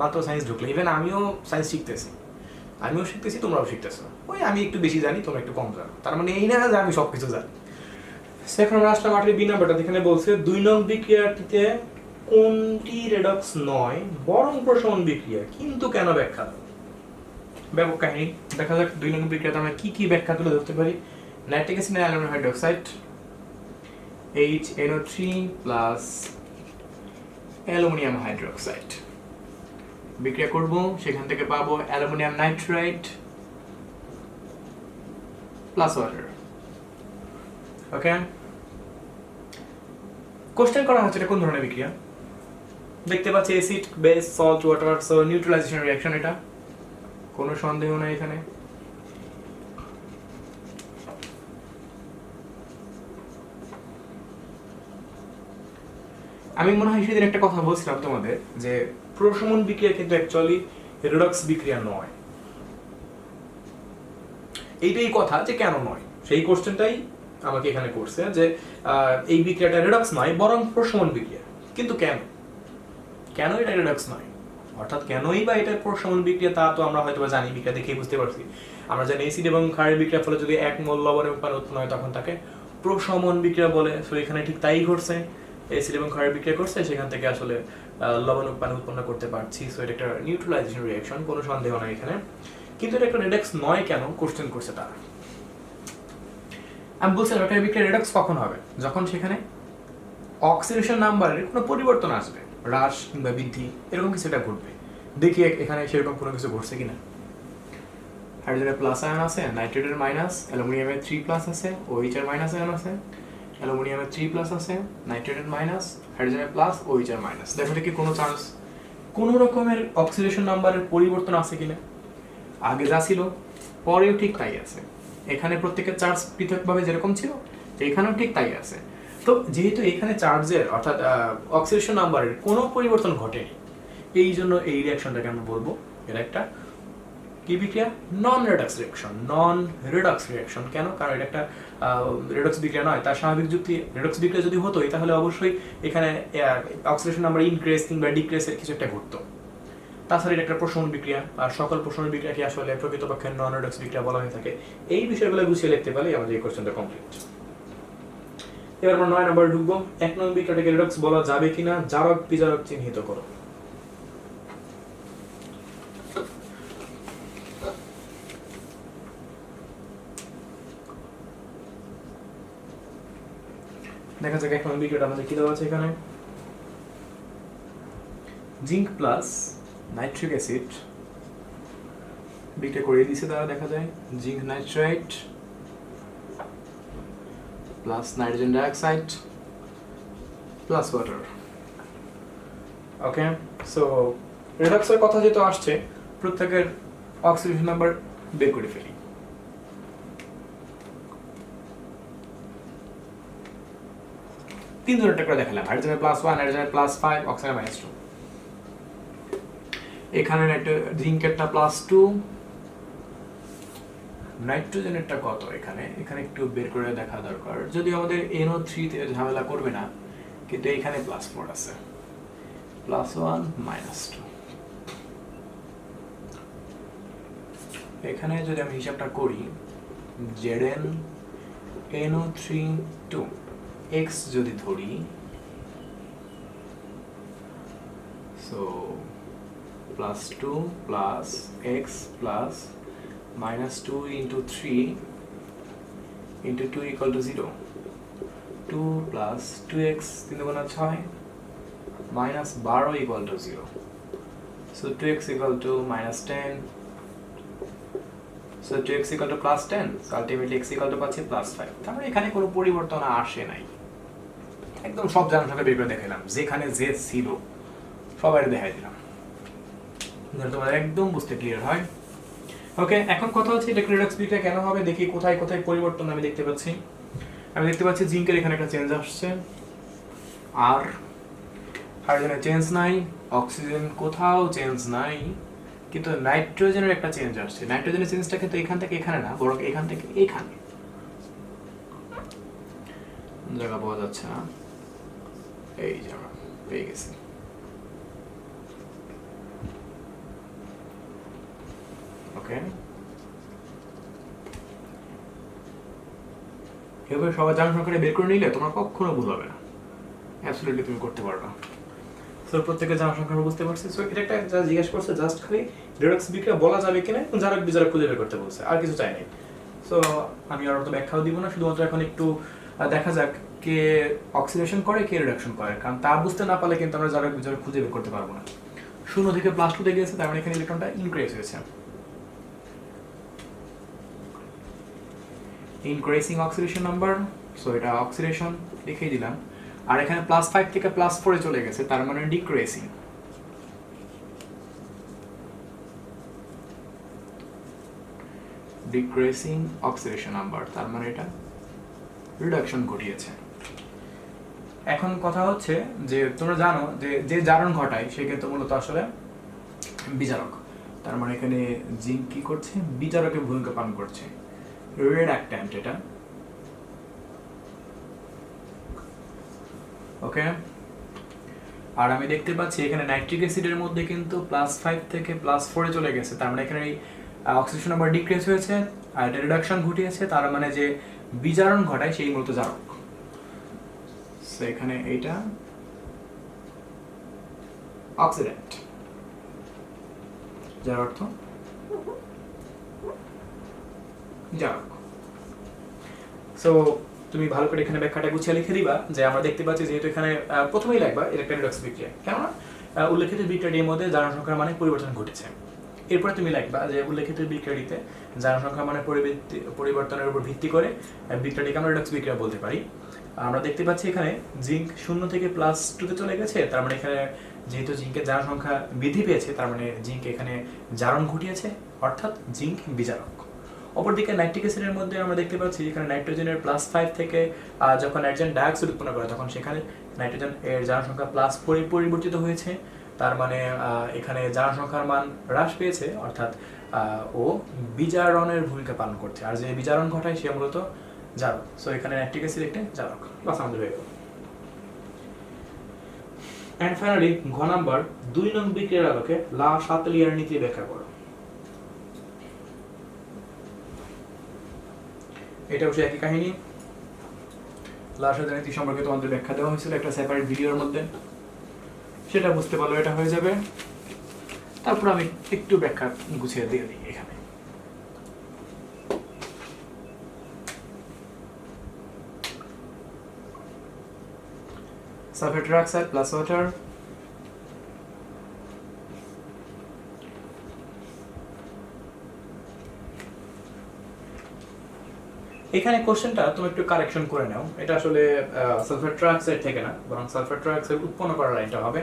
মাত্র সায়েন্স ঢুকলে। ইভেন আমিও সায়েন্স শিখতেছি, তোমরাও শিখতেছো। ওই আমি একটু বেশি জানি, তোমরা একটু কম জানো, তার মানে এই না যে আমি সব কিছু জানি। এখন আমরা আসলাম 8 বি নাম্বারটা, এখানে বলছে 2 নং বিক্রিয়াটিতে কোনটি রেডক্স নয় বরং প্রশমন বিক্রিয়া, কিন্তু কেন ব্যাখ্যা দাও। ব্যাপক কাহিনী, দেখা যাক 2 নং বিক্রিয়াতে আমরা কি কি ব্যাখ্যা তুলে ধরতে পারি। নাইট্রিক অ্যাসিড আর aluminium hydroxide HNO3 plus aluminium hydroxide বিক্রিয়া করব, সেখান থেকে পাবো aluminium nitrite plus water. Okay, question করা হচ্ছে এটা কোন ধরনের বিক্রিয়া। দেখতে পাচ্ছি acid base salt water, so neutralisation reaction, এটা কোনো সন্দেহ নাই এখানে। আমি মনে হয় সেদিন একটা কথা বলছিলাম তোমাদের যে প্রশমন বিক্রিয়া কিন্তু অ্যাকচুয়ালি রেডক্স বিক্রিয়া নয়। এইটাই কথা যে কেন নয়, সেই কোশ্চেনটাই আমাকে এখানে করছে যে এই বিক্রিয়াটা রেডক্স নয় বরং প্রশমন বিক্রিয়া, কিন্তু কেন, কেন এটা রেডক্স নয়, অর্থাৎ কেনই বা এটা প্রশমন বিক্রিয়া, তা তো আমরা হয়তো জানি, বিক্রিয়া দেখেই বুঝতে পারছি। আমরা জানি অ্যাসিড এবং ক্ষারের বিক্রিয়ার ফলে যদি 1 মোল লবণের উৎপাদন হয় তখন তাকে প্রশমন বিক্রিয়া বলে। সো এখানে ঠিক তাই ঘটছে, অ্যাসিড এবং ক্ষারের বিক্রিয়া করছে, সেখান থেকে আসলে লবণ উৎপন্ন করতে পারছি। সো এটা একটা নিউট্রালাইজেশন রিঅ্যাকশন, কোনো সন্দেহ নাই এখানে। কিন্তু এটা একটা রেডক্স নয় কেন, কোশ্চেন করছে তারা। আমি বলছিলাম একটা বিক্রিয়া রেডক্স কখন হবে, যখন সেখানে অক্সিডেশন নাম্বারের কোনো পরিবর্তন আসবে, হ্রাস কিংবা বৃদ্ধি, এরকম কিছু একটা ঘটবে। দেখি এখানে সেরকম কোনো কিছু ঘটছে কিনা। হাইড্রোজেনের প্লাস আয়ন আছে, নাইট্রেটের মাইনাস, অ্যালুমিনিয়ামের 3 প্লাস আছে, OH এর মাইনাস আয়ন আছে, অ্যালুমিনিয়ামের 3 প্লাস আছে, নাইট্রেটের মাইনাস, হাইড্রোজেনের প্লাস, OH এর মাইনাস। দেখো কি কোনো চান্স কোনো রকমের অক্সিডেশন নাম্বারের পরিবর্তন আছে কিনা। আগে যা ছিল পরেও ঠিক তাই আছে, এখানে প্রত্যেকের চার্জ পৃথকভাবে যেরকম ছিল এখানেও ঠিক তাই আছে। তো যেহেতু এখানে চার্জের অর্থাৎ অক্সিডেশন নাম্বারের কোনো পরিবর্তন ঘটেনি, এই জন্য এই রিঅ্যাকশনটাকে আমরা বলবো এটা একটা কি বিক্রিয়া, নন রেডক্স রিঅ্যাকশন। নন রেডক্স রিঅ্যাকশন কেন, কারণ এটা একটা রেডক্স বিক্রিয়া নয়। তার স্বাভাবিক যুক্তি, রেডক্স বিক্রিয়া যদি হতোই তাহলে অবশ্যই এখানে অক্সিডেশন নাম্বার ইনক্রিজ কিংবা ডিক্রিজের কিছু একটা ঘটতো। তাছাড়া এটা একটা প্রশমন বিক্রিয়া, আর সকল প্রশমন বিক্রিয়াকে আসলে প্রকৃতপক্ষে নন রেডক্স বিক্রিয়া বলা হয়ে থাকে। এই বিষয়গুলো গুছিয়ে লিখতে পারলে আমাদের এই কোশ্চেনটা কমপ্লিট। এবার আমরা 9 নম্বরে ঢুকবো। 1 নং বিক্রিয়াটাকে রেডক্স বলা যাবে কিনা, জারক বিজারক চিহ্নিত করো। দেখা যাক 1 নং বিক্রিয়াটা আমাদের কি দেওয়া আছে এখানে। জিঙ্ক প্লাস নাইট্রিক অ্যাসিড বিক্রিয়া করে দিয়েছে তারা, দেখা যায় zinc nitrite plus nitrogen dioxide plus water. Okay, so রেডক্সের কথা যেহেতু আসছে, প্রত্যেকের অক্সিডেশন নাম্বার বের করে ফেলি। তিন ধরনের করে দেখালাম, হাইড্রোজেনের +1, হাইড্রোজেনের +5, অক্সিজেনের -2। এখানে জিঙ্কেরটা +2, নাইট্রোজেনেরটা কত এখানে একটু বের করে দেখা দরকার, যদিও আমাদের NO3 তে ঝামেলা করবে না, কিন্তু এখানে +4 আছে, +1 -2। এখানে যদি আমি হিসাবটা করি, Zn NO3 2 x যদি ধরি, so +2 plus x plus -2 into 3 into 2 equal to 0. 2 plus 2x 3 গুণা 6 minus 12 equal to 0. So 2x equal to -10. So 2x equal to +10. So ultimately x equal to পাচ্ছি +5. তার মানে এখানে কোনো পরিবর্তন আসে নাই, একদম সব জানার সাথে বের করে দেখালাম, যেখানে যে ছিল সবাই দেখাই দিলাম, তোমাদের একদম বুঝতে ক্লিয়ার হয়। ওকে, এখন কথা হচ্ছে এটা রেডক্স বিক্রিয়া কেন হবে, দেখি কোথায় কোথায় পরিবর্তন আমি দেখতে পাচ্ছি। জিঙ্কের এখানে একটা চেঞ্জ আসছে, আর হাইড্রোজেনের চেঞ্জ নাই, অক্সিজেন কোথাও চেঞ্জ নাই, কিন্তু নাইট্রোজেনের একটা চেঞ্জ আসছে। নাইট্রোজেনের চেঞ্জটা কিন্তু এখান থেকে এখানে না, বরং এখান থেকে এখানে। জায়গা পাওয়া যাচ্ছে না, এই জায়গা পেয়ে গেছি। ওকে, এভাবে সবাই জনসংখ্যাটা বের করে নিলে তোমরা কখনো ভুল হবে না, অ্যাবসলিউটলি তুমি করতে পারবা। সো প্রত্যেকের জনসংখ্যা বুঝতে পারছি। সো এটা একটা যা জিজ্ঞেস করছে, জাস্ট খালি রেডক্স বিক্রিয়া বলা যাবে কিনা, জারক বিজারক খুঁজে বের করতে বলছে, আর কিছু চাই নাই। সো আমি আর তো ব্যাখ্যাও দিব না, শুধুমাত্র এখন একটু দেখা যাক কে অক্সিডেশন করে কে রিডাকশন করে, কারণ তা বুঝতে না পারলে কিন্তু আমরা জারক বিজারক খুঁজে বের করতে পারবো না। 0 থেকে +2 গিয়েছে, তার মানে এখানে ইলেকট্রনটা ইনক্রিজ হয়েছে, ইনক্রিজিং অক্সিডেশন নাম্বার। সো এটা অক্সিডেশন লিখেই দিলাম। আর এখানে +5 থেকে +4 চলে গেছে, তার মানে ডিক্রিজিং। ডিক্রিজিং অক্সিডেশন নাম্বার, তার মানে এটা রিডাকশন ঘটিয়েছে। এখন কথা হচ্ছে যে তোমরা জানো যে যে জারণ ঘটায় সে কিন্তু মূলত আসলে বিজারক, তার মানে এখানে জিঙ্ক কি করছে, বিজারকের ভূমিকা পালন করছে, রিডাক্ট্যান্ট এটা। ওকে, আর আমি দেখতে পাচ্ছি এখানে নাইট্রিক অ্যাসিডের মধ্যে কিন্তু +5 থেকে +4 চলে গেছে, তার মানে এখানে অক্সিডেশন নাম্বার ডিক্রিজ হয়েছে আর এটা রিডাকশন ঘটিয়েছে, তার মানে যে বিজারণ ঘটায় সেই মূলত জারক। সো এখানে এইটা অক্সিডেন্ট, যার অর্থ জারক। সো তুমি ভালো করে এখানে ব্যাখ্যাটা গুছিয়ে লিখে দিবা যে আমরা দেখতে পাচ্ছি যেহেতু এখানে প্রথমেই লিখবা ইলেকট্রন রিডক্স বিক্রিয়া, কেননা উল্লেখিত বিক্রিয়াটির মধ্যে জারণ সংখ্যার মানে পরিবর্তন ঘটেছে। এরপরে তুমি লিখবা যে উল্লেখিত বিক্রিয়াটিতে জারণ সংখ্যার মানে পরিবর্তনের উপর ভিত্তি করে বিক্রিয়াটিকে আমরা রিডক্স বিক্রিয়া বলতে পারি। আমরা দেখতে পাচ্ছি এখানে জিঙ্ক 0 থেকে +2 চলে গেছে, তার মানে এখানে যেহেতু জিঙ্কের জারণ সংখ্যা বৃদ্ধি পেয়েছে, তার মানে জিঙ্ক এখানে জারণ ঘটিয়েছে, অর্থাৎ জিঙ্ক বিজারক। অপরদিকে নাইট্রিক অ্যাসিডের মধ্যে আমরা দেখতে পাচ্ছি এখানে নাইট্রোজেনের +5 থেকে যখন নাইট্রোজেন ডাইঅক্সাইড উৎপন্ন করে তখন সেখানে নাইট্রোজেন এর জারণ সংখ্যা +4 পরিবর্তিত হয়েছে, তার মানে এখানে জারণ সংখ্যার মান হ্রাস পেয়েছে, অর্থাৎ ও বিজারণের ভূমিকা পালন করছে, আর যে বিজারণ ঘটায় সে মূলত জারক। সো এখানে নাইট্রিক অ্যাসিড একটা জারক, বাস আমাদের হয়ে গেল। এন্ড ফাইনালি ঘ নাম্বার 2 নং বিক্রিয়ার আলোকে লা শাতলিয়ার নীতি ব্যাখ্যা করো। এটা অবশ্যই একই কাহিনী, লা শাতলিয়ার নীতি সম্পর্কে তোমাদের ব্যাখ্যা দেওয়া হয়েছিল একটা সেপারেট ভিডিওর মধ্যে, সেটা বুঝতে পারলো এটা হয়ে যাবে। তারপর আমি একটু ব্যাখ্যা গুছিয়ে দিয়ে দিই এখানে। সালফেট ট্রাইঅক্সাইড প্লাস ওয়াটার, এখানে কোশ্চেনটা তুমি একটু কারেকশন করে নাও, এটা আসলে সালফেট ট্রাইঅক্সাইড থেকে না, বরং সালফেট ট্রাইঅক্সাইড উৎপন্ন করার লাইনটা হবে।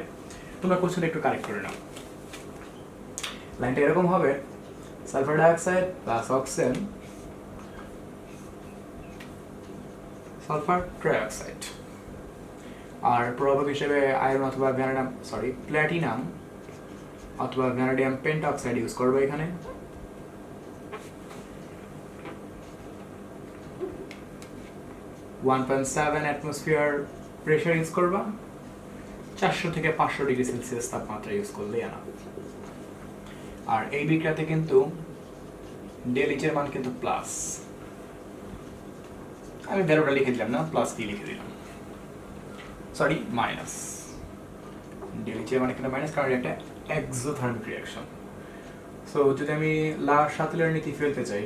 তোমরা কোশ্চেনটা একটু কারেক্ট করে নাও। লাইনটা এরকম হবে, sulphur dioxide plus oxygen sulphur trioxide, আর প্রভাবক হিসেবে আয়রন অথবা প্ল্যাটিনাম অথবা ভ্যানাডিয়াম পেন্টঅক্সাইড ইউজ করবো এখানে। অ্যাটমসফিয়ার প্রেসার ইউজ করবা, 400 থেকে 500 ডিগ্রি সেলসিয়াস তাপমাত্রা ইউজ করলেই আনা। আর এই বিক্রিয়াতে কিন্তু ডেল এর মান কিন্তু প্লাস, আমি বেরোটা লিখে দিলাম না, প্লাস কি লিখে দিলাম, সরি মাইনাস। ডেল এর মান এখানে মাইনাস, কারণ এটা এক্সোথার্মিক রিঅ্যাকশন। সো যদি আমি লা শাতলিয়ার নীতি ফেলতে চাই,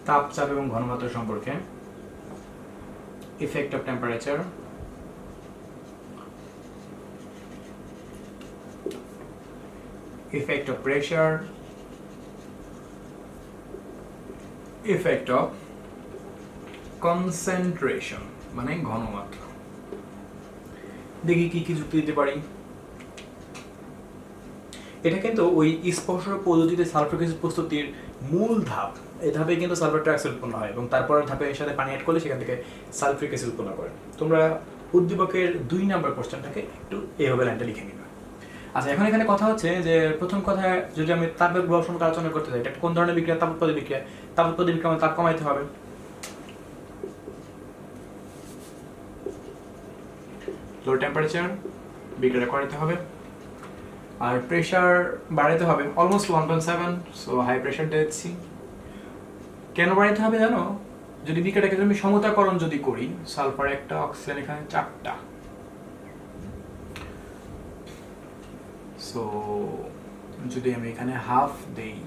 তাপ, চাপ এবং ঘনমাত্রা সম্পর্কে, effect of temperature, effect of pressure, effect of concentration মানে ঘনমাত্রা। দেখি কি কি যুক্তি দিতে পারি। এটা কিন্তু ওই স্পর্শ পদ্ধতিতে সালফারিক অ্যাসিড প্রস্তুতির মূল ধাপ। এই ধাপে কিন্তু সালফার ট্রাইঅক্সাইড উৎপন্ন হয় এবং তারপর ধাপে এর সাথে পানি অ্যাড করলে সেখান থেকে সালফারিক অ্যাসিড উৎপন্ন করে। তোমরা উদ্দীপকের 2 নম্বর কোশ্চেনটাকে একটু এইভাবে লাইনটা লিখে নিবে। আচ্ছা, এখন এখানে কথা হচ্ছে যে প্রথম কথা, যদি আমি তাপের প্রভাব সম্পর্কে আলোচনা করতে চাই, এটা কোন ধরনের বিক্রিয়া? তাপোৎপাদী বিক্রিয়া। তাপোৎপাদী বিক্রিয়া মানে তাপ কমাইতে হবে। লো টেম্পারেচার বিক্রিয়া করাতে হবে আর প্রেশার বাড়াতে হবে অলমোস্ট 1.7, সো হাই প্রেশার দিচ্ছি। কেন বাড়াতে হবে জানো? যদি বিক্রিয়াটাকে তুমি সমতাকরণ যদি করি, সালফার একটা, অক্সিজেন এখানে 4টা, সো যদি আমি এখানে হাফ দেই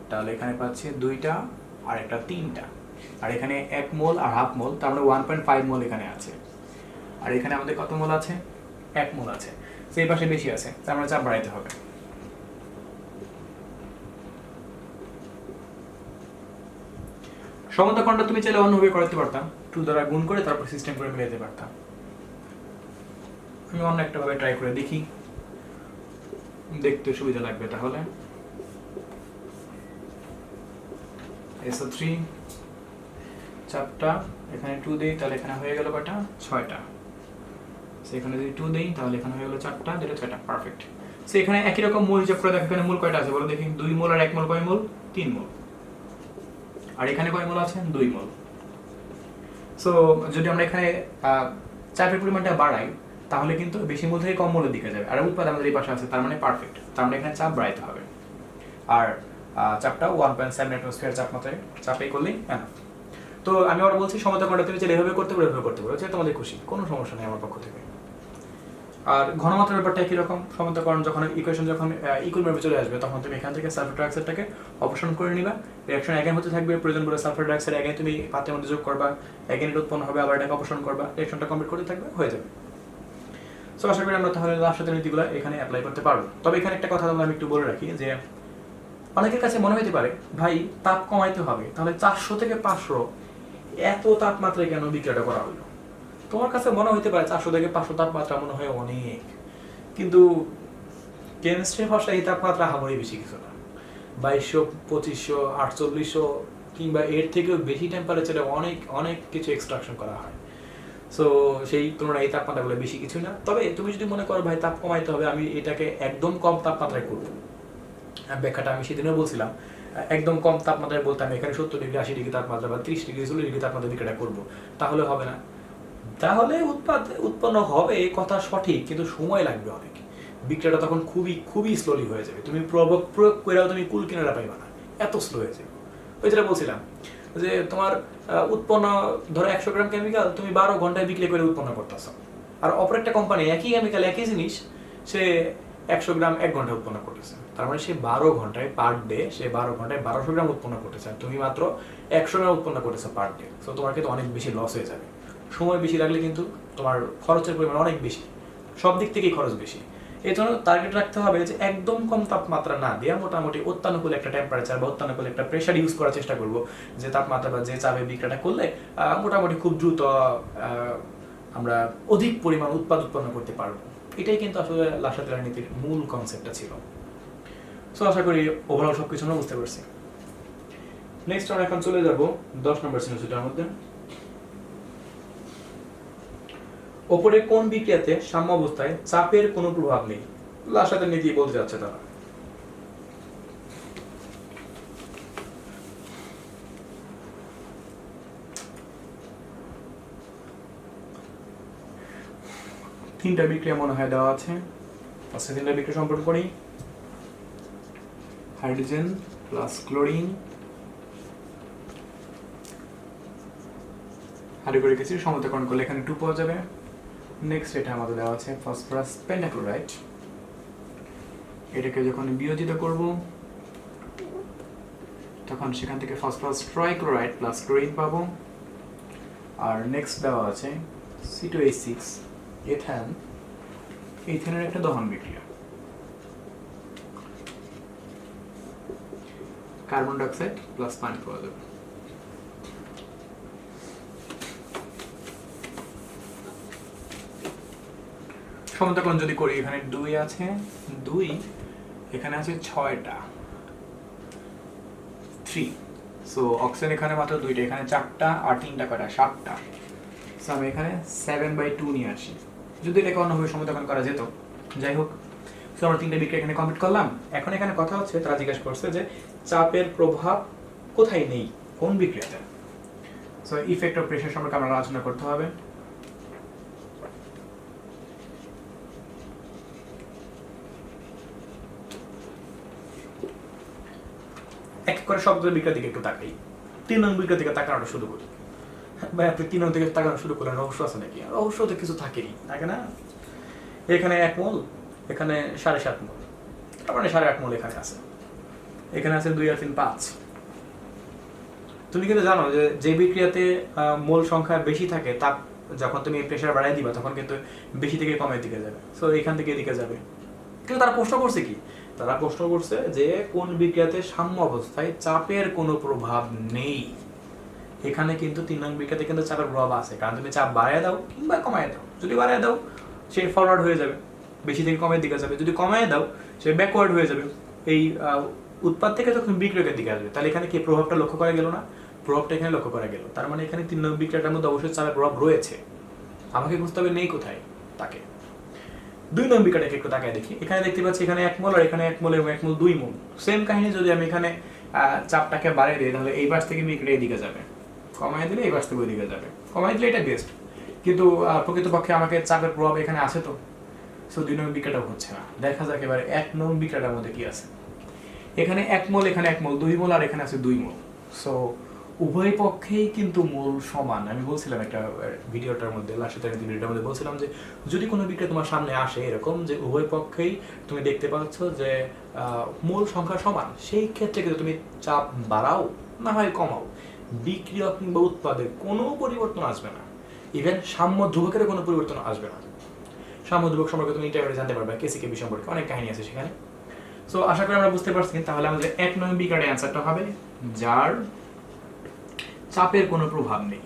তাহলে এখানে পাচ্ছি 2টা আর একটা 3টা, আর এখানে 1 মোল আর হাফ মোল, তার মানে 1.5 মোল এখানে আছে। আর এখানে আমাদের কত মোল আছে? 1 মোল আছে। সেই পাশে বেশি আছে, তার মানে চাপ বাড়াইতে হবে। সমতাকরণটা তুমি চাইলে অন্যভাবে করতে পারতাম, 2 দ্বারা গুণ করে তারপর সিস্টেম করে মিলাতে পারতাম। আমি অন্য একটা ভাবে ট্রাই করে দেখি, দেখতে সুবিধা লাগবে। তাহলে SO3 4টা, এখানে 2 দেই তাহলে এখানে হয়ে গেল কয়টা? 6টা। সেখানে যদি 2 দেই তাহলে এখানে হয়ে গেল 4টা, যেটা 6টা, পারফেক্ট। সো এখানে একই রকম মোল হিসাব করে দেখো, এখানে মোল কয়টা আছে বলো দেখি? 2 মোল আর 1 মোল কয় মোল? 3 মোল। আর এখানে কয় মোল আছে? 2 মোল। সো যদি আমরা এখানে চাপের পরিমাণটা বাড়াই তাহলে কিন্তু বেশি মোল থেকে কম মোলের দিকে যাবে, আর উৎপাদ আমাদের এই পাশে আছে, তার মানে পারফেক্ট। তার মানে এখানে চাপ বাড়াইতে হবে, আর চাপটা 1.7 অ্যাটমসফিয়ার চাপমাত্রায় চাপে করলেই এনাফ। তো আমি আবার বলছি, সমতাকরণটা তুমি যেভাবে করতে পারো এভাবে করতে পারো, যে তোমাদের খুশি, কোনো সমস্যা নেই আমার পক্ষ থেকে। আর ঘনমাত্রার ব্যাপারটা একই রকম। সমতাকরণ যখন ইকুয়েশন যখন ইকুইলিব্রিয়ামে চলে আসবে তখন তুমি এখান থেকে সালফার ডাইঅক্সাইডটাকে অপসারণ করে নিবা, রিঅ্যাকশন অ্যাগেন হতে থাকবে, প্রয়োজন পড়লে সালফার ডাইঅক্সাইড অ্যাগেন তুমি পাত্রের মধ্যে যোগ করবা, অ্যাগেন এটা উৎপন্ন হবে, আবার এটাকে অপসারণ করবা, রিঅ্যাকশনটা কমপ্লিট করতে থাকবে, হয়ে যাবে। সো আশা করি আমরা তাহলে লাস্টের নীতিগুলো এখানে অ্যাপ্লাই করতে পারবো। তবে এখানে একটা কথা আমি একটু বলে রাখি, যে অনেকের কাছে মনে হতে পারে ভাই তাপ কমাইতে হবে, তাহলে 400 থেকে 500 এত তাপমাত্রায় কেন বিক্রিয়াটা করা হলো? তোমার কাছে মনে হতে পারে 400 থেকে 500 তাপমাত্রা মনে হয় অনেক, কিন্তু কেমিস্ট্রি ভাষায় এই তাপমাত্রা হামারই বেশি কিছু না। 2200, 2500, 4800 কিংবা এর থেকেও বেশি টেম্পারেচারে অনেক অনেক কিছু এক্সট্রাকশন করা হয়। সো সেই তুলনায় এই তাপমাত্রাগুলো বেশি কিছু না। তবে তুমি যদি মনে করো ভাই তাপ কমাইতে হবে, আমি এটাকে একদম কম তাপমাত্রায় করবো, ব্যাখ্যাটা আমি সেদিনও বলছিলাম, একদম কম তাপমাত্রায় বলতে আমি এখানে 70 ডিগ্রি 80 ডিগ্রি তাপমাত্রা বা 30 ডিগ্রি 40 ডিগ্রি তাপমাত্রা বিক্রিয়াটা করবো, তাহলে হবে না। তাহলে উৎপন্ন হবে কথা সঠিক, কিন্তু সময় লাগবে অনেক। বিক্রিয়াটা তখন খুবই খুবই স্লোলি হয়ে যাবে, তুমি প্রয়োগ করেও তুমি কুল কিনারা পাইবা না, এত স্লো হয়ে যাবে। ওই যেটা বলছিলাম যে তোমার উৎপন্ন ধরো 100 গ্রাম কেমিক্যাল তুমি 12 ঘন্টায় বিক্রি করে উৎপন্ন করতেছ, আর অপর একটা কোম্পানি একই কেমিক্যাল একই জিনিস সে 100 গ্রাম 1 ঘন্টায় উৎপন্ন করতেছে, তার মানে সে 12 ঘন্টায় পার ডে সে 12 ঘন্টায় 1200 গ্রাম উৎপন্ন করতেছে, আর তুমি মাত্র 100 গ্রাম উৎপন্ন করতেছো পার ডে। সো তোমার কিন্তু অনেক বেশি লস হয়ে যাবে। সময় বেশি লাগলে কিন্তু তোমার খরচের পরিমাণ অনেক বেশি, সব দিক থেকেই খরচ বেশি। এই জন্য টার্গেট রাখতে হবে যে একদম কম তাপমাত্রা না দিয়ে মোটামুটি অত্যানুকূল একটা টেম্পারেচার বা অত্যানুকূল একটা প্রেশার ইউজ করার চেষ্টা করবো, যে তাপমাত্রা বা যে চাপে বিক্রিয়াটা করলে মোটামুটি খুব দ্রুত আমরা অধিক পরিমাণ উৎপন্ন করতে পারবো। এটাই কিন্তু আসলে লাসাতেলার নীতির মূল কনসেপ্টটা ছিল। সো আশা করি ওভারঅল সব কিছু আমরা বুঝতে পারছি। নেক্সট আমরা এখন চলে যাব 10 নম্বর সিনোসিটার মধ্যে। ওপরে কোন বিক্রিয়াতে সাম্য অবস্থায় চাপের কোনো প্রভাব নেই? লাসাতের নীতি বলতে যাচ্ছে তারা। তিনটা বিক্রিয়া মনে হয় দেওয়া আছে, ফার্স্টে তিনটা বিক্রিয়া সম্পর্ক করি। Hydrogen plus chlorine, hydrochloric acid সমতাকরণ করলে এখানে 2 পাওয়া যাবে। নেক্সট এটা আমাদের দেওয়া আছে ফসফরাস পেন্টাক্লোরাইড, এটাকে যখন বিয়োজিত করব তখন সেখান থেকে ফসফরাস ট্রাইক্লোরাইড প্লাস ক্লোরিন পাবো। আর নেক্সট দেওয়া আছে C2H6 এথান, ইথেনের একটা দহন বিক্রিয়া, কার্বন ডাইঅক্সাইড প্লাস পানি পাওয়া যাবে। সমতাকরণ যদি করি, এখানে 2 আছে, 2 এখানে আছে 6টা 3, সো অক্সিজেন এখানে মাত্র 2টা, এখানে 4টা আর 3টা কয়টা 7টা, সো আমি এখানে 7/2 নিয়ে আসি। যদি এটা কোনোভাবে সমতাকরণ করা যেত, যাই হোক। সো আমরা 3টা বিক্রিয়া এখানে কমপ্লিট করলাম। এখন এখানে কথা হচ্ছে, তারা জিজ্ঞাসা করছে যে চাপের প্রভাব কোথায় নেই, কোন বিক্রিয়াতে। সো ইফেক্ট অফ প্রেশার সম্পর্কে আমরা আলোচনা করতে হবে। এক করে সবগুলো বিক্রিয়া দিকে একটু তাকাই। 3 নং বিক্রিয়া দিকে তাকানো শুরু করি। ভাই আপনি 3 নং থেকে তাকানো শুরু করলেন, রহস্য আছে নাকি? রহস্য তো কিছু থাকেনি, থাকে না? এখানে 1 মোল, এখানে 7.5 মোল, তার মানে 8.5 মোল এখানে আছে। এখানে আছে 2 আর 3 5। তুমি কিন্তু জানো যে যে বিক্রিয়াতে মোল সংখ্যা বেশি থাকে, তাপ যখন তুমি প্রেসার বাড়াই দিবা তখন কিন্তু বেশি থেকে কমের দিকে যাবে। সো এখান থেকে এদিকে যাবে। কিন্তু তারা প্রশ্ন করছে কি? তারা প্রশ্ন করছে যে কোন বিক্রিয়াতে সাম্য অবস্থায় চাপের কোনো প্রভাব নেই। এখানে কিন্তু 3 নং বিক্রিয়াতে কিন্তু চাপের প্রভাব আছে, কারণ তুমি চাপ বাড়ায় দাও কিংবা কমায় দাও। যদি বাড়ায় দাও সে ফরওয়ার্ড হয়ে যাবে, বেশি থেকে কমের দিকে যাবে। যদি কমায় দাও সে ব্যাকওয়ার্ড হয়ে যাবে, এই উৎপাদ থেকে যখন বিক্রিয়কের দিকে আসবে। তাহলে এখানে কি প্রভাবটা লক্ষ্য করা গেল না? প্রভাবটা এখানে লক্ষ্য করা গেল। তার মানে এখানে 3 নং বিক্রিয়াটার মধ্যে অবশ্যই চাপের প্রভাব রয়েছে। আমাকে বুঝতে হবে নেই কোথায় তাকে। 2 নং বিক্রিয়াটাকে একটু তাকায় দেখি। এখানে দেখতে পাচ্ছি এখানে 1 মোল আর এখানে 1 মোল এবং 1 মোল 2 মোল। সেম কাহিনী, যদি আমি এখানে চাপটাকে বাড়িয়ে দিই তাহলে এই পাশ থেকে বিক্রিয়া এদিকে যাবে, কমায় দিলে এই পাশ থেকে ওইদিকে যাবে। কমায় দিলে এটা বেস্ট, কিন্তু প্রকৃতপক্ষে আমাকে চাপের প্রভাব এখানে আছে তো। সো 2 নং বিক্রিয়াটাও হচ্ছে না। দেখা যাক এবারে 1 নং বিক্রিয়াটার মধ্যে কি আছে। এখানে 1 মোল, এখানে 1 মোল, 2 মোল আর এখানে আছে 2 মোল। সো উভয় পক্ষেই কিন্তু মোল সমান। আমি বলছিলাম একটা ভিডিওটার মধ্যে, লাস্টের ভিডিওটার মধ্যে বলছিলাম যে যদি কোনো বিক্রিয়া তোমার সামনে আসে এরকম যে উভয় পক্ষেই তুমি দেখতে পাচ্ছ যে মোল সংখ্যা সমান, সেই ক্ষেত্রে কিন্তু তুমি চাপ বাড়াও না হয় কমাও, বিক্রিয়া কিংবা উৎপাদের কোনো পরিবর্তন আসবে না। ইভেন সাম্য ধ্রুবকের কোনো পরিবর্তন আসবে না। সাম্য ধ্রুবক সম্পর্কে তুমি ইন্টারভিউ জানতে পারবে, কেসিকেবি সম্পর্কে অনেক কাহিনী আছে সেখানে। সো আশা করি আমরা বুঝতে পারছি। তাহলে আমাদের 1 নং বিক্রিয়ার অ্যান্সারটা হবে যার চাপের কোনো প্রভাব নেই,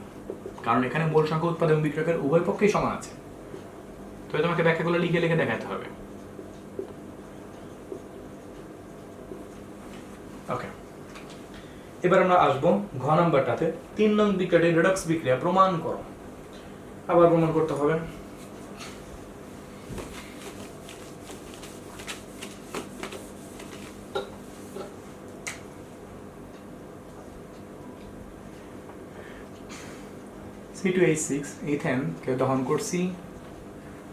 কারণ এখানে মোল সংখ্যা উৎপাদ এবং বিক্রিয়কের উভয় পক্ষেই সমান আছে। তো তোমাকে ব্যাখ্যাগুলো লিখে লিখে দেখাতে হবে। ওকে, এবার আমরা আসবো ঘ নাম্বারটাতে। 3 নং বিক্রিয়াটি রেডক্স বিক্রিয়া, প্রমাণ করো। আবার প্রমাণ করতে হবে। C2H6 ইথেন কে দহন করছি,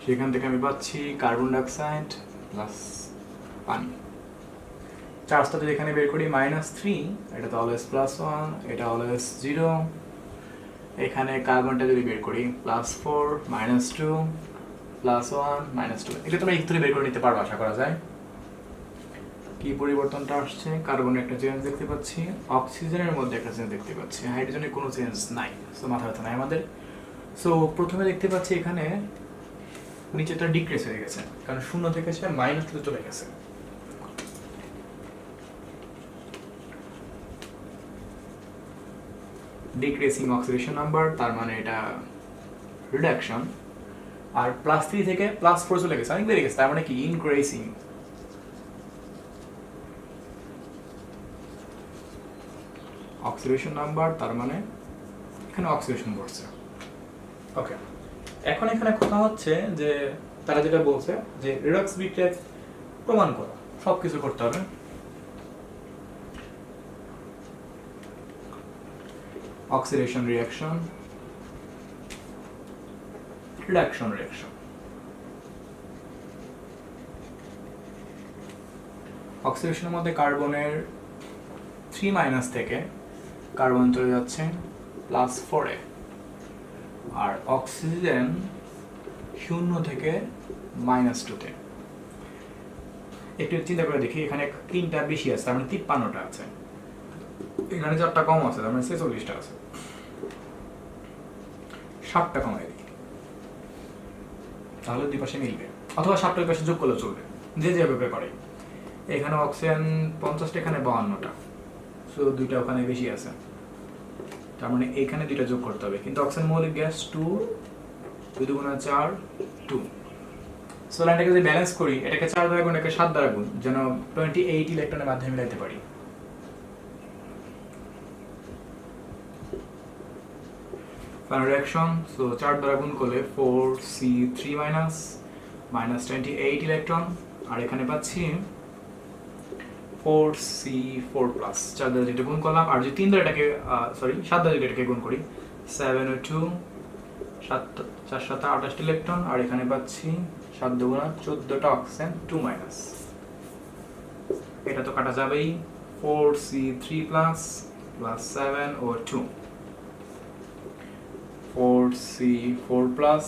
সেখান থেকে আমি পাচ্ছি কার্বন ডাইঅক্সাইড প্লাস পানি। চার্জটা যদি এখানে বের করি -3, এটা তো অলওয়েজ +1, এটা অলওয়েজ 0। এখানে কার্বনটা যদি বের করি +4 -2 +1 -2, এটা তোমরা একটু বের করে নিতে পারবে আশা করা যায়। কি পরিবর্তনটা আসছে? কার্বনের একটা চেঞ্জ দেখতে পাচ্ছি, অক্সিজেনের মধ্যে একটা চেঞ্জ দেখতে পাচ্ছি, হাইড্রোজেনের কোনো চেঞ্জ নাই। সো মাথা ব্যথা নাই আমাদের। সো প্রথমে দেখতে পাচ্ছি এখানে নিচেটা ডিক্রিজ হয়ে গেছে, কারণ 0 থেকে সে -2 চলে গেছে। ডিক্রিজিং অক্সিডেশন নাম্বার, তার মানে এটা রিডাকশন। আর +3 থেকে +4 চলে গেছে, অনেক বেড়ে গেছে, তার মানে কি ইনক্রিজিং। অক্সিডেশন নাম্বার, তার মানে এখানে অক্সিডেশন ঘটছে। ওকে, এখন এখানে কথা হচ্ছে যে তারা যেটা বলছে যে রিডক্স বিক্রিয়া প্রমাণ করো, সবকিছু করতে হবে। Oxidation reaction, reduction reaction. অক্সিডেশনের মধ্যে কার্বনের 3- থেকে কার্বন চলে যাচ্ছে +4 এ, আর অক্সিজেন 0 থেকে -2 তে। একটু চিন্তা করে দেখি, এখানে 3টা বেশি আছে, তার মানে 53টা আছে, এখানে 4টা কম আছে, তার মানে 46টা আছে। 7টা কমাই দিই, তাহলে দুই পাশে মিলবে, অথবা 7টা ওই পাশে যোগ করলে চলবে, যে যেভাবে করে। এখানে অক্সিজেন 50টা, এখানে 52টা, সো 2টা ওখানে বেশি আছে, তার মানে এখানে 2টা যোগ করতে হবে। কিন্তু অক্সিজেন মৌলিক গ্যাস 2, 2 × 4 2, সো লাইনটাকে যদি ব্যালেন্স করি, এটাকে 4 দ্বারা গুণ, এটাকে 7 দ্বারা গুণ, যেন 28 ইলেকট্রনের মাধ্যমে মিলাইতে পারি। ফাইনাল রিঅ্যাকশন, সো 4 দ্বারা গুণ করলে 4C3 মাইনাস 28 ইলেকট্রন, আর এখানে পাচ্ছি 4C4 প্লাস। 4 দ্বারা যেটা গুণ করলাম, আর যদি 3 দ্বারা এটাকে 7 দ্বারা এটাকে গুণ করি, 7O2, 4 7 28 ইলেকট্রন, আর এখানে পাচ্ছি 7 দুগুণা 14টা অক্সিজেন 2 মাইনাস। এটা তো কাটা যাবেই, 4C3 plus 7O2, 4C4 plus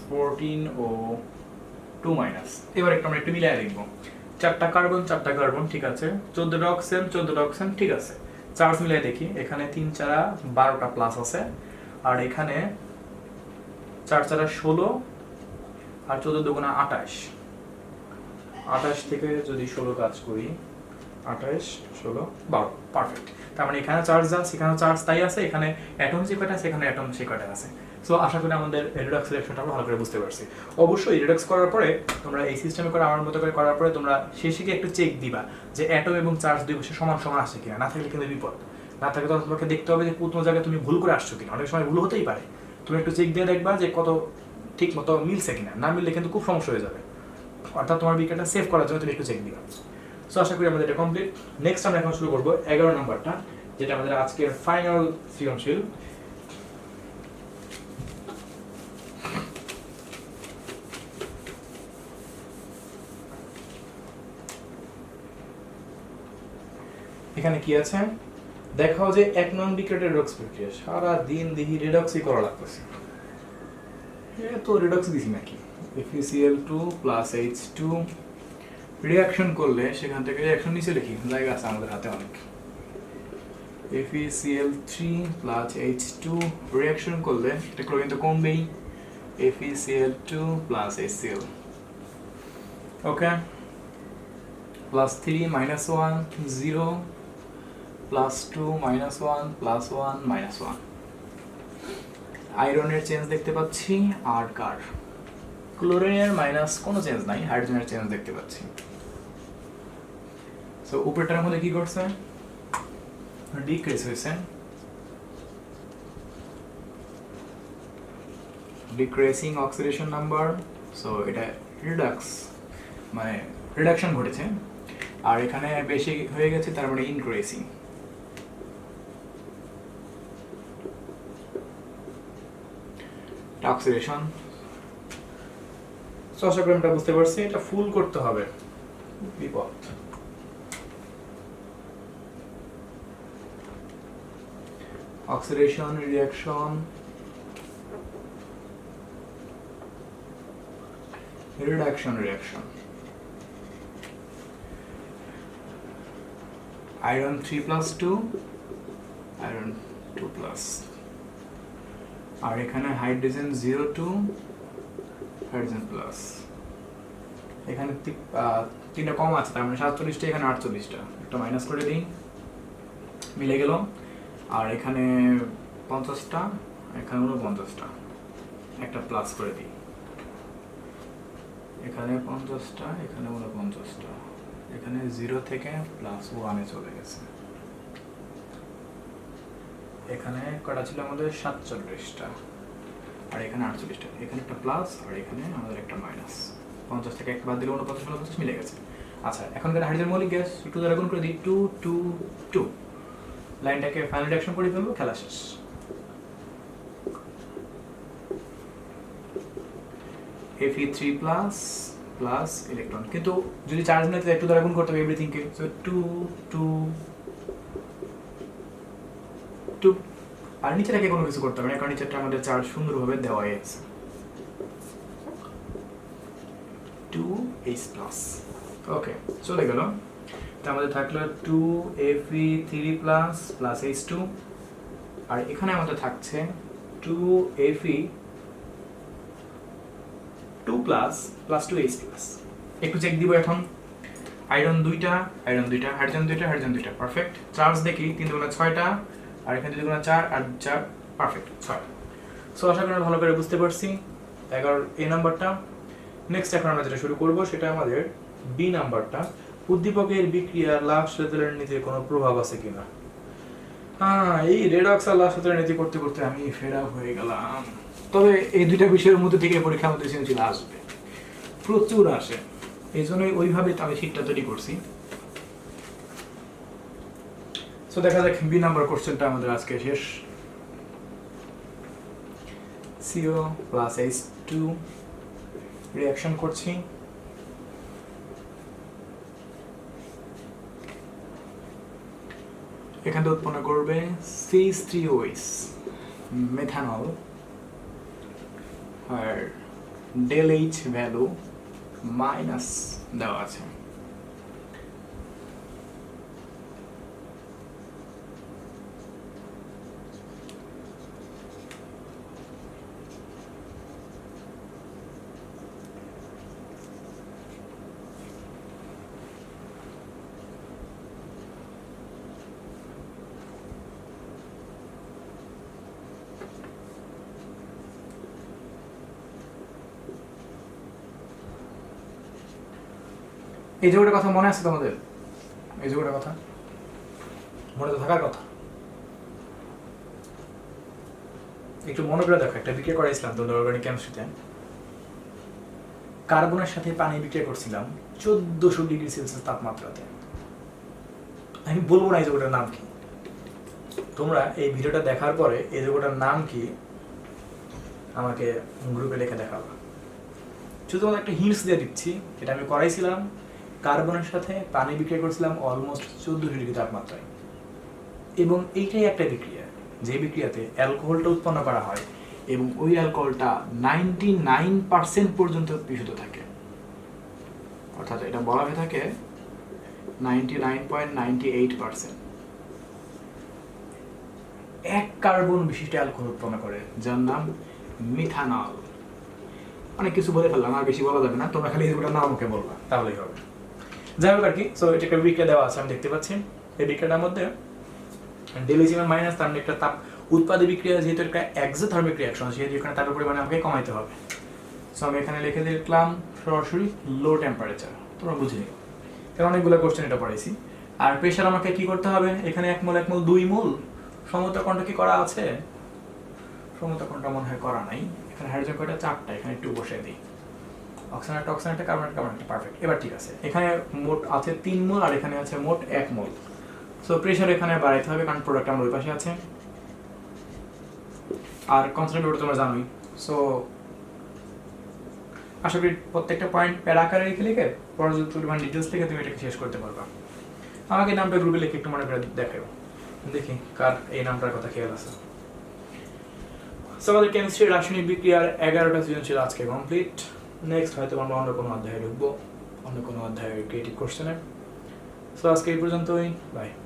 14O2 minus. এবার একটু আমরা একটু মিলিয়ে লিখবো, 4টা কার্বন ঠিক আছে, 14টা অক্সিজেন ঠিক আছে। চার্জ মিলিয়ে দেখি, এখানে 3 4 12টা প্লাস আছে, আর এখানে 4 4 16, আর 14 দুগুণা 28। 28 থেকে যদি 16 কাজ করি, 28 16 12, পারফেক্ট। তার মানে এখানে চার্জ যা, সেখানে চার্জ তাই আছে, এখানে অ্যাটম যে কয়টা আছে, এখানে অ্যাটম সে কয়টা আছে। সো আশা করি আমাদের রিডক্স রিঅ্যাকশনটা আমরা ভালো করে বুঝতে পারছি। অবশ্যই রিডক্স করার পরে তোমরা এই সিস্টেমে করে আমার মতো করে করার পরে তোমরা শেষে গিয়ে একটু চেক দিবা যে অ্যাটম এবং চার্জ দুই পাশে সমান সমান আসছে কিনা, না থাকলে কিন্তু বিপদ। না থাকলে তখন তোমাকে দেখতে হবে যে কোনো জায়গায় তুমি ভুল করে আসছো কিনা, অনেক সময় ভুল হতেই পারে। তুমি একটু চেক দিয়ে দেখবা যে কত ঠিক মতো মিলছে কিনা, না মিললে কিন্তু খুব সমস্যা হয়ে যাবে। অর্থাৎ তোমার বিকেটটা সেভ করার জন্য তুমি একটু চেক দিবা। সো আশা করি আমাদের এটা কমপ্লিট। নেক্সট আমরা এখন শুরু করবো 11 নম্বরটা, যেটা আমাদের আজকের ফাইনাল সৃজনশীল। এখানে কি আছে দেখাও যে 1 নং বিক্রিয়ার রিডক্স প্রক্রিয়া, সারা দিন দেখি রিডক্সই করা লাগতেছে। তো রিডক্স দিছি নাকি, FeCl2 প্লাস H2 রিঅ্যাকশন করলে সেখান থেকে রিঅ্যাকশন নিচে লিখি, জায়গা আছে আমাদের হাতে অনেক। FeCl3 প্লাস H2 রিঅ্যাকশন করলে এটা ক্লোরিন তো কমবেই, FeCl2 plus HCl, okay, plus 3 minus 1 0, plus 2 minus 1 plus 1 minus 1। আয়রনের চেঞ্জ দেখতে পাচ্ছি, আর কার ক্লোরিনের মাইনাস কোনো চেঞ্জ নাই, হাইড্রোজেনের চেঞ্জ দেখতে পাচ্ছি। সো উপরটার মধ্যে কি করছে, ডিক্রিজ হয়েছে, ডিক্রিজিং অক্সিডেশন নাম্বার। সো এটা রিডক্স মানে রিডাকশন ঘটেছে, আর এখানে বেশি হয়ে গেছে, তার মানে ইনক্রিজিং। অক্সিডেশন। সো আশা করি আমরা বুঝতে পারছি, এটা ফুল করতে হবে, বিপদ। Oxidation reaction, reduction, iron 3 plus 2, iron 2 plus, আর এখানে হাইড্রোজেন 02, হাইড্রোজেন প্লাস। এখানে 3টা কম আছে, তার মানে 47টা, এখানে 48টা, একটা মাইনাস করে দিই, মিলে গেল। আর এখানে 50টা, এখানে 49টা, একটা প্লাস করে দিই, এখানে 50টা, এখানে 49টা, এখানে 0 থেকে প্লাস 1-এ চলে গেছে। এখানে কটা ছিল আমাদের 47টা, আর এখানে 48টা, এখানে একটা প্লাস, আর এখানে আমাদের একটা মাইনাস। 50 থেকে এক বাদ দিলে 49 মিলে গেছে। আচ্ছা, এখনকার হাইড্রোজেন মৌলিক গ্যাস 2 দ্বারা গুণ করে দিই, 2 2 2। লাইনটাকে ফাইনাল রিঅ্যাকশন করে ফেলবো, খেলা শেষ। Fe3 প্লাস প্লাস ইলেকট্রন, কিন্তু যদি চার্জ নিতে 2 দ্বারা গুণ করতে হবে এভরিথিংকে। সো 2 2 2, আর নিচেটাকে কোনো কিছু করতে হবে না, কারণ নিচেরটা আমাদের চার্জ সুন্দরভাবে দেওয়াই আছে। 2H প্লাস, ওকে, চলে গেল। তো আমাদের থাকলো 2Fe3 প্লাস প্লাস H2, আর এখানে আমাদের থাকছে 2Fe2 plus plus 2H plus. একটু চেক দিব এখন, আয়রন 2টা, হাইড্রোজেন 2টা, পারফেক্ট। চার্জ দেখি 3 দুগুণা 6টা, আর এখানে 2 দুগুণা 4, আর 4, পারফেক্ট 6। সো আশা করি ভালো করে বুঝতে পারছি 11 এই নাম্বারটা। নেক্সট এখন আমরা যেটা শুরু করব সেটা আমাদের বি নাম্বারটা, উদ্দীপকের বিক্রিয়া লাভ-সাথের নীতির কোনো প্রভাব আছে কিনা। এই রেডক্স আর লাভ-সাথের নীতি করতে করতে আমি ফেড আপ হয়ে গেলাম। তবে এই দুইটা বিষয়ের মধ্যে থেকে পরীক্ষার মধ্যে সৃজনশীল আসবে, প্রচুর আসে, এই জন্যই ওইভাবে আমি শীটটা তৈরি করছি। সো দেখা যাক বি নাম্বার কোশ্চেনটা আমাদের আজকে শেষ। CO প্লাস H2 রিঅ্যাকশন করছি, এখান থেকে উৎপন্ন করবে CH3OH মেথানল, আর ডেল H ভ্যালু মাইনাস দেওয়া আছে। এই যোগটার কথা মনে আছে তোমাদের? এই যোগটার কথা মনে তো থাকার কথা, একটু মনে করে দেখো। একটা বিক্রিয়া করাইছিলাম তোমাদের অর্গানিক কেমিস্ট্রিতে, কার্বনের সাথে পানি বিক্রিয়া করছিলাম 1400 ডিগ্রি সেলসিয়াস তাপমাত্রাতে। আমি বলবো না এই যোগটার নাম কি, তোমরা এই ভিডিওটা দেখার পরে এই যোগটার নাম কি আমাকে গ্রুপে লিখে দেখাবা। শুধু তোমাদের একটা হিন্টস দিয়ে দিচ্ছি, এটা আমি করাইছিলাম, কার্বনের সাথে পানি বিক্রিয়া করছিলাম অলমোস্ট 1400 ডিগ্রি তাপমাত্রায়, এবং এইটাই একটা বিক্রিয়া যে বিক্রিয়াতে অ্যালকোহলটা উৎপন্ন করা হয় এবং ওই অ্যালকোহলটা 99% পর্যন্ত বিশুদ্ধ থাকে, অর্থাৎ এটা বলা হয়ে থাকে 99.98%। এক কার্বন বিশিষ্ট অ্যালকোহল উৎপন্ন করে যার নাম মিথানল। অনেক কিছু বলে ফেললাম, আর বেশি বলা যাবে না, তোমরা খালি এগুলোর নাম ওকে বলবা তাহলেই হবে। যাই হোক আর কি, সো এটা একটা বিক্রিয়া দেওয়া আছে, আমি দেখতে পাচ্ছি এই বিক্রিয়াটার মধ্যে ডেলিজিয়াম মাইনাস তার একটা তাপ উৎপাদী বিক্রিয়া, যেহেতু একটা এক্সোথার্মিক রিঅ্যাকশন, সেহেতু এখানে তাপের পরিমাণ আমাকে কমাইতে হবে। সো আমি এখানে লিখে দিলাম সরাসরি লো টেম্পারেচার, তোমরা বুঝে নিও, কারণ অনেকগুলো কোশ্চেন এটা পড়াইছি। আর প্রেশার আমাকে কি করতে হবে, এখানে 1 মোল 1 মোল 2 মোল। সমুদ্রকণ্ঠ কি করা আছে? সমুদ্রকণ্ঠ মনে হয় করা নাই। এখানে হাইড্রোজেন কয়টা? 4টা, এখানে একটু বসিয়ে দিই। অক্সিজেন একটা, অক্সিজেন একটা, কার্বন একটা, পারফেক্ট। এবার ঠিক আছে, এখানে মোট আছে 3 মোল আর এখানে আছে মোট 1 মোল। সো প্রেশার এখানে বাড়াইতে হবে কারণ প্রোডাক্ট আমার ওই পাশে আছে, আর কনসেন্ট্রেট তোমরা জানোই। সো আশা করি প্রত্যেকটা পয়েন্ট প্যারা আকারে লিখে লিখে পর্যাপ্ত পরিমাণ ডিটেলস লিখে তুমি এটাকে শেষ করতে পারবা। আমাকে নামটা গ্রুপে লিখে একটু মনে করে দেখাও, দেখি কার এই নামটার কথা খেয়াল আছে। সো আমাদের কেমিস্ট্রি রাসায়নিক বিক্রিয়ার 11টা সৃজনশীল আজকে কমপ্লিট। নেক্সট হয়তো আমরা অন্য কোনো অধ্যায়ে ঢুকবো, অন্য কোনো অধ্যায়ের ক্রিয়েটিভ কোশ্চেনে। সো আজকে এই পর্যন্তই, বাই।